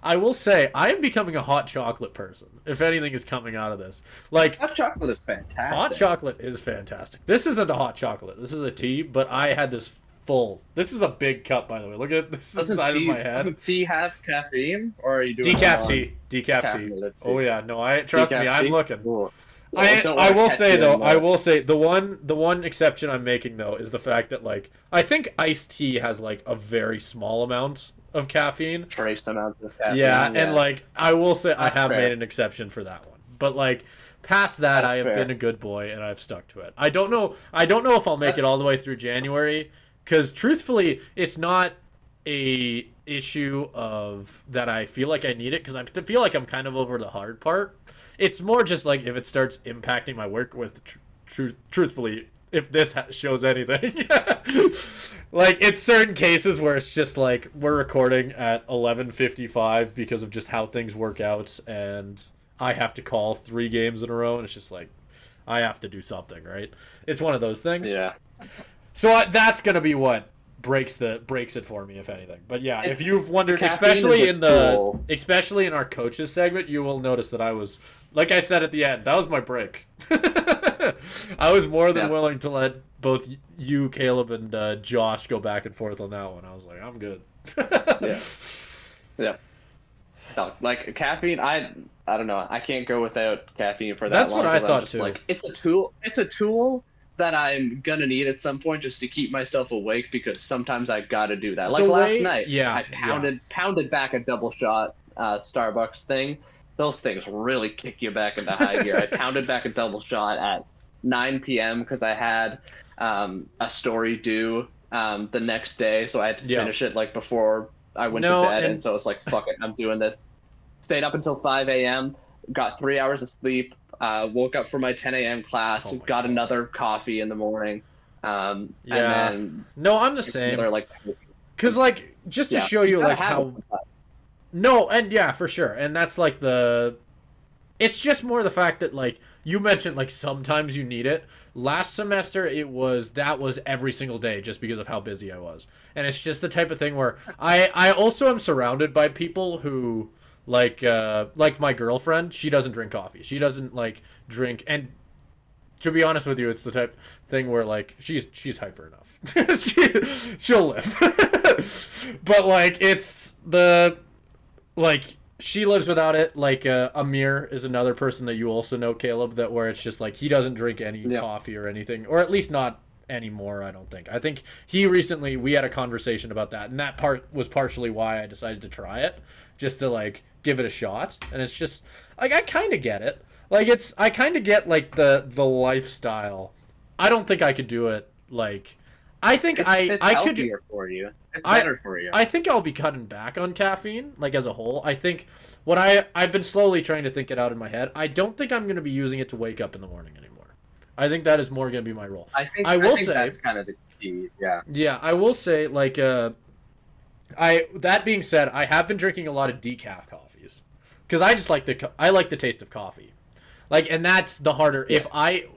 I will say I am becoming a hot chocolate person. If anything is coming out of this, like hot chocolate is fantastic. hot chocolate is fantastic. This isn't a hot chocolate. This is a tea, but I had this full. This is a big cup, by the way. Look at this inside of my head. Doesn't tea have caffeine, or are you doing Decaf tea. Decaf tea. caffeinated tea? Oh yeah, no, I trust me. Decaf I'm tea? looking. Ooh. I Don't wanna will catch say you though, in I will say the one exception I'm making though is the fact that like I think iced tea has like a very small amount of caffeine. trace amounts of caffeine. Yeah, and like I will say I That's have fair. made an exception for that one. But like past that, That's I have fair. been a good boy and I've stuck to it. I don't know if I'll make it all the way through January, because truthfully, it's not a issue of that I feel like I need it, because I feel like I'm kind of over the hard part. It's more just like if it starts impacting my work with truthfully, if this shows anything. Like it's certain cases where it's just like we're recording at 11:55 because of just how things work out, and I have to call 3 games in a row, and it's just like I have to do something, right? It's one of those things. Yeah. So that's gonna be what breaks it for me, if anything. But yeah, if you've wondered, caffeine especially in our coaches segment, you will notice that I was, like I said at the end, that was my break. I was more than willing to let both you, Caleb, and Josh go back and forth on that one. I was like, I'm good. Yeah. No, like caffeine, I don't know. I can't go without caffeine for that That's long. what I 'Cause I'm thought just too. Like it's a tool. It's a tool that I'm gonna need at some point just to keep myself awake, because sometimes I gotta do that. Like last night, I pounded back a double shot Starbucks thing. Those things really kick you back into high gear. I pounded back a double shot at 9 p.m. because I had a story due the next day, so I had to finish it like before I went to bed, and so it's like, fuck it, I'm doing this. Stayed up until 5 a.m., got 3 hours of sleep, woke up for my 10 a.m. class, got another coffee in the morning. And then no, I'm the same. like, because like just to show you like how. No, and yeah, for sure, and that's like it's just more the fact that like you mentioned like sometimes you need it. Last semester that was every single day just because of how busy I was, and it's just the type of thing where I also am surrounded by people who like my girlfriend. She doesn't drink coffee. She doesn't like drink, and to be honest with you, it's the type thing where like she's hyper enough. She'll live, but like it's the. Like, she lives without it. Like, Amir is another person that you also know, Caleb, that where it's just like he doesn't drink any coffee or anything, or at least not anymore, I don't think. I think we had a conversation about that, and that part was partially why I decided to try it, just to, like, give it a shot. And it's just, like, I kind of get it. Like, I kind of get, like, the lifestyle. I don't think I could do it, like... I think it's I could for you. It's better for you. I think I'll be cutting back on caffeine, like as a whole. I think what I've been slowly trying to think it out in my head. I don't think I'm going to be using it to wake up in the morning anymore. I think that is more going to be my role. I think that's kind of the key. Yeah. Yeah, I will say like that being said, I have been drinking a lot of decaf coffees because I just like the taste of coffee. Like, and that's the harder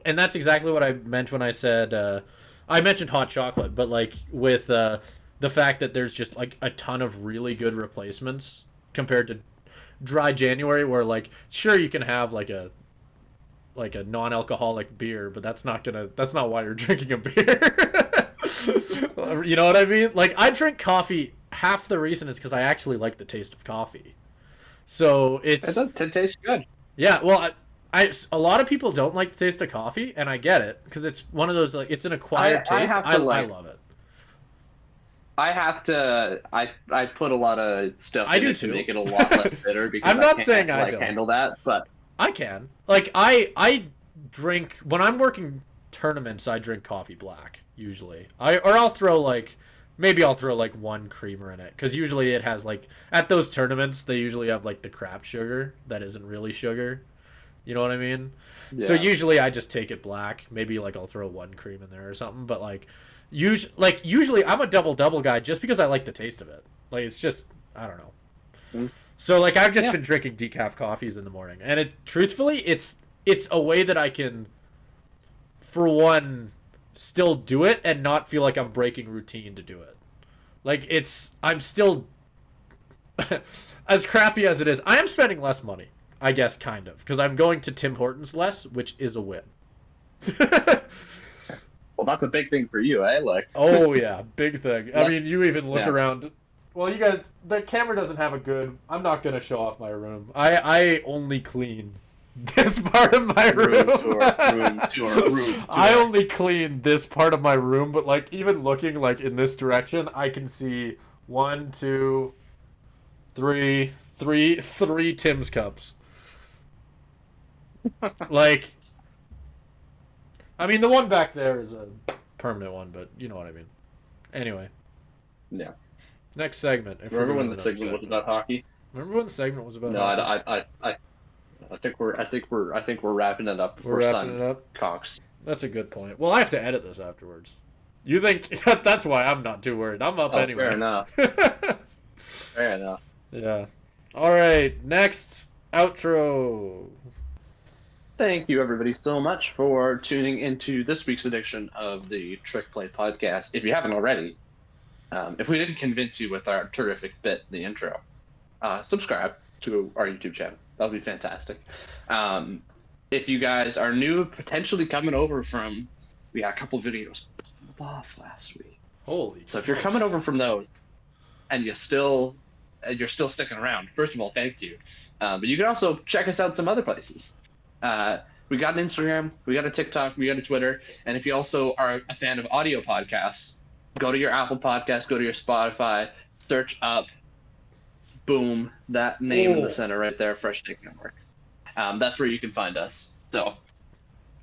and that's exactly what I meant when I said I mentioned hot chocolate, but like with the fact that there's just like a ton of really good replacements compared to dry January, where like sure you can have like a non-alcoholic beer, but that's not why you're drinking a beer. You know what I mean? Like I drink coffee. Half the reason is because I actually like the taste of coffee. So it tastes good. Yeah, well. A lot of people don't like the taste of coffee, and I get it because it's one of those like it's an acquired taste. I love it. I put a lot of stuff in it to make it a lot less bitter because I'm not saying I don't handle that, but I can. Like I drink when I'm working tournaments. I drink coffee black usually. I'll throw like Maybe I'll throw like one creamer in it, because usually it has like, at those tournaments they usually have like the crap sugar that isn't really sugar. You know what I mean? Yeah. So usually I just take it black. Maybe like I'll throw one cream in there or something. But like, usually I'm a double guy just because I like the taste of it. Like it's just, I don't know. Mm. So like I've just been drinking decaf coffees in the morning, and it truthfully it's a way that I can, for one, still do it and not feel like I'm breaking routine to do it. Like I'm still as crappy as it is, I am spending less money, I guess, kind of, because I'm going to Tim Hortons less, which is a win. Well, that's a big thing for you, eh? Like, oh yeah, big thing. I mean, you even look Yeah. around. Well, you guys, the camera doesn't have a good. I'm not gonna show off my room. I only clean this part of my room. room tour. I only clean this part of my room, but like even looking like in this direction, I can see 1, 2, 3 Tim's cups. Like, I mean, the one back there is a permanent one, but you know what I mean. Anyway, Yeah. next segment. If Remember we're when doing the another segment was about hockey? Remember when the segment was about? No, hockey? I think we're wrapping it up We're before wrapping Sun it up. Cox. That's a good point. Well, I have to edit this afterwards. You think that's why I'm not too worried. I'm up anyway. Fair enough. Fair enough. Yeah. All right. Next outro. Thank you, everybody, so much for tuning into this week's edition of the Trick Play Podcast. If you haven't already, if we didn't convince you with our terrific bit, the intro, subscribe to our YouTube channel. That would be fantastic. If you guys are new, potentially coming over from, we got a couple videos off last week. Holy. So if you're coming over from those, and you're still sticking around, first of all, thank you. But you can also check us out some other places. We got an Instagram, we got a TikTok, we got a Twitter, and if you also are a fan of audio podcasts, go to your Apple Podcast, go to your Spotify, search up, boom, that name in the center right there, Fresh Take Network. That's where you can find us. So,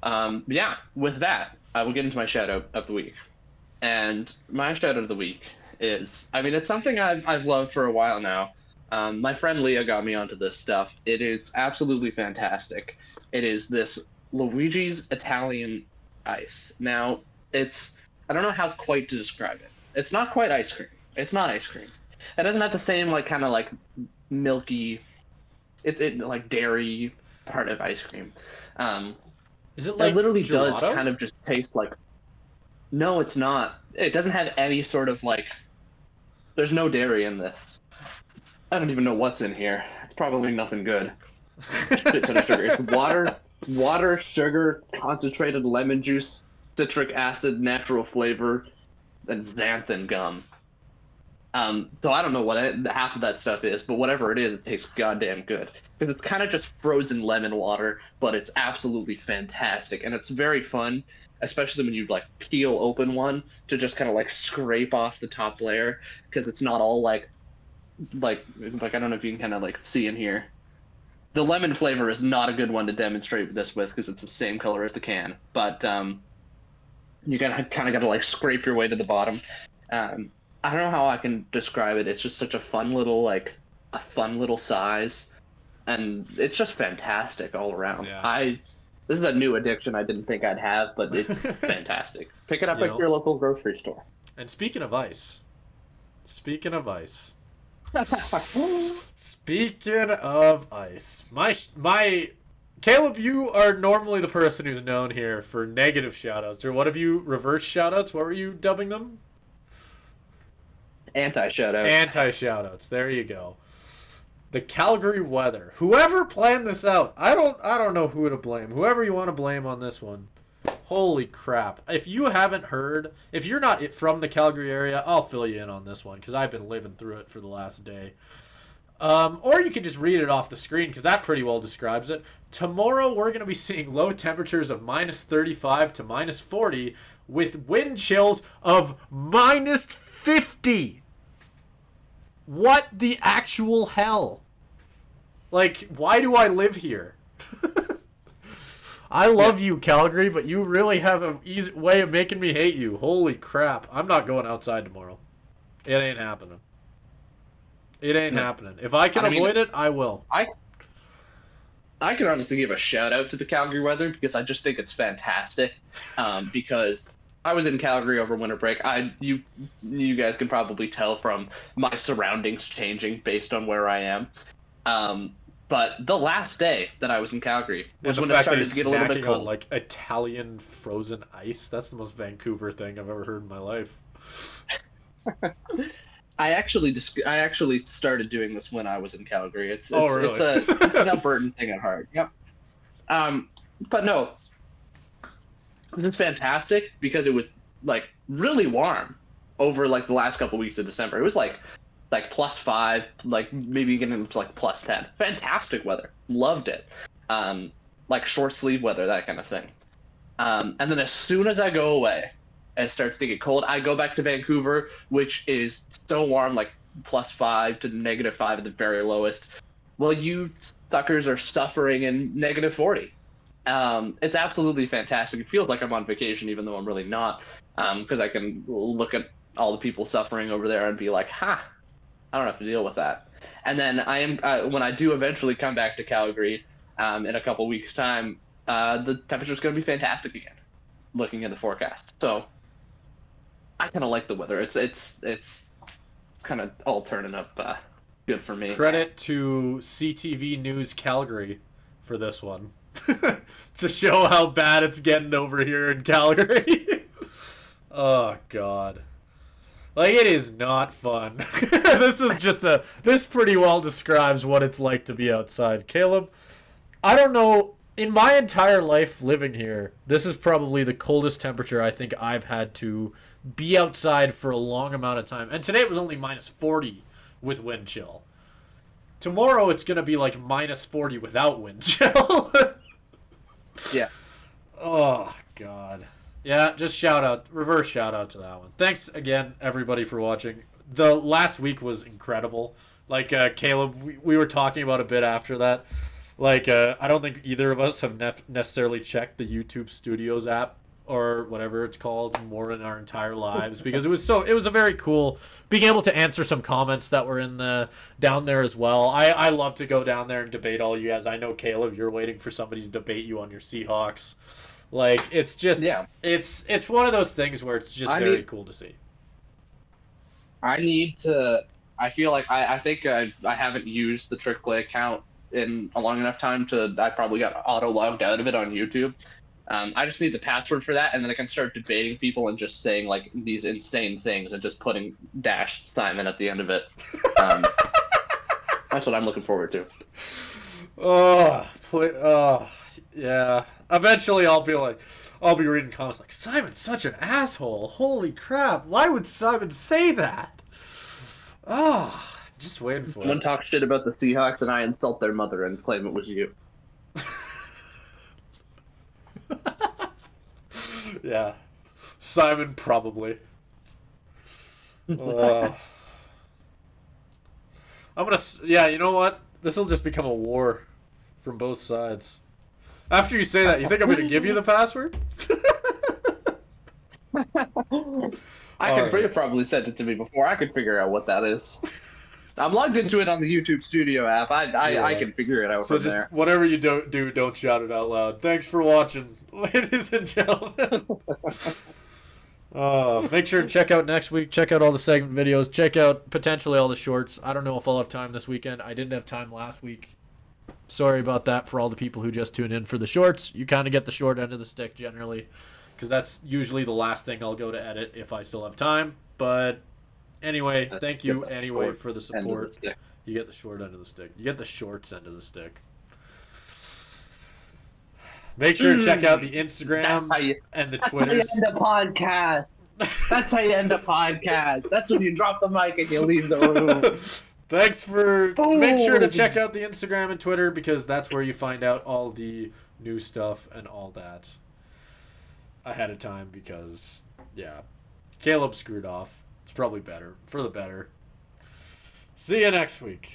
yeah, with that, I will get into my shout out of the week. And my shout out of the week is, I mean, it's something I've loved for a while now. My friend Leah got me onto this stuff. It is absolutely fantastic. It is this Luigi's Italian ice. Now, I don't know how quite to describe it. It's not quite ice cream. It's not ice cream. It doesn't have the same like kind of like milky, it like dairy part of ice cream. Is it like it literally gelato? does kind of just taste like. No, it's not. It doesn't have any sort of like. There's no dairy in this. I don't even know what's in here. It's probably nothing good. Shit ton of sugar. It's water, sugar, concentrated lemon juice, citric acid, natural flavor, and xanthan gum. So I don't know what half of that stuff is, but whatever it is, it tastes goddamn good. Because it's kind of just frozen lemon water, but it's absolutely fantastic, and it's very fun, especially when you like peel open one to just kind of like scrape off the top layer, because it's not all like I don't know if you can kind of like see in here. The lemon flavor is not a good one to demonstrate this with because it's the same color as the can, but you kind of got to like scrape your way to the bottom. I don't know how I can describe it. It's just such a fun little size, and it's just fantastic all around. Yeah. This is a new addiction I didn't think I'd have, but it's fantastic. Pick it up at your local grocery store. And speaking of ice. Speaking of ice, my Caleb, you are normally the person who's known here for negative shoutouts. Or what have you reverse shoutouts? What were you dubbing them? Anti-shoutouts. Anti-shoutouts. There you go. The Calgary weather. Whoever planned this out, I don't know who to blame. Whoever you want to blame on this one. Holy crap. If you haven't heard, if you're not from the Calgary area, I'll fill you in on this one because I've been living through it for the last day. Or you can just read it off the screen because that pretty well describes it. Tomorrow we're going to be seeing low temperatures of minus 35 to minus 40 with wind chills of minus 50. What the actual hell? Like, why do I live here? I love you, Calgary, but you really have an easy way of making me hate you. Holy crap. I'm not going outside tomorrow. It ain't happening. It ain't happening. If I can avoid it, I will. I can honestly give a shout out to the Calgary weather because I just think it's fantastic. Because I was in Calgary over winter break. You guys can probably tell from my surroundings changing based on where I am. But the last day that I was in Calgary was when it started to get a little bit cold. On, like, Italian frozen ice. That's the most Vancouver thing I've ever heard in my life. I actually started doing this when I was in Calgary. It's really? it's an Albertan thing at heart. Yep. But no, this is fantastic because it was like really warm over like the last couple weeks of December. It was like +5, like maybe getting into like +10. Fantastic weather. Loved it. Like short sleeve weather, that kind of thing. And then as soon as I go away, it starts to get cold. I go back to Vancouver, which is so warm, like +5 to -5 at the very lowest. Well, you suckers are suffering in -40. It's absolutely fantastic. It feels like I'm on vacation, even though I'm really not, because I can look at all the people suffering over there and be like, I don't have to deal with that. And then when I do eventually come back to Calgary in a couple weeks' time, the temperature's going to be fantastic again, looking at the forecast. So I kind of like the weather. It's kind of all turning up good for me. Credit to CTV News Calgary for this one. To show how bad it's getting over here in Calgary. Oh, God. Like, it is not fun. This pretty well describes what it's like to be outside. Caleb, I don't know, in my entire life living here, this is probably the coldest temperature I think I've had to be outside for a long amount of time. And today it was only -40 with wind chill. Tomorrow it's going to be like -40 without wind chill. Yeah. Oh, God. Yeah, just reverse shout out to that one. Thanks again, everybody, for watching. The last week was incredible. Like, Caleb, we were talking about a bit after that. Like, I don't think either of us have necessarily checked the YouTube Studios app or whatever it's called more in our entire lives, because it was a very cool being able to answer some comments that were down there as well. I love to go down there and debate all you guys. I know, Caleb, you're waiting for somebody to debate you on your Seahawks. Like, it's just, it's one of those things where it's just very cool to see. I feel like I think I haven't used the Trick Play account in a long enough time I probably got auto logged out of it on YouTube. I just need the password for that, and then I can start debating people and just saying like these insane things and just putting Simon at the end of it. That's what I'm looking forward to. Yeah. Eventually, I'll be reading comments like, Simon's such an asshole. Holy crap! Why would Simon say that? Just waiting for it. Someone talks shit about the Seahawks, and I insult their mother and claim it was you. Yeah, Simon probably. I'm gonna. Yeah, you know what? This will just become a war from both sides. After you say that, you think I'm gonna give you the password? I could have probably sent it to me before. I could figure out what that is. I'm logged into it on the YouTube Studio app. I can figure it out from there. So just whatever you do, don't shout it out loud. Thanks for watching, ladies and gentlemen. Make sure to check out next week. Check out all the segment videos. Check out potentially all the shorts. I don't know if I'll have time this weekend. I didn't have time last week. Sorry about that for all the people who just tune in for the shorts. You kind of get the short end of the stick generally, because that's usually the last thing I'll go to edit if I still have time. But anyway, thank you anyway for the support. You get the short end of the stick. You get the shorts end of the stick. Make sure to check out the Instagram and the Twitter. That's how you end a podcast. That's how you end a podcast. That's when you drop the mic and you leave the room. Make sure to check out the Instagram and Twitter, because that's where you find out all the new stuff and all that ahead of time, because, yeah, Caleb screwed off. It's probably better. For the better. See you next week.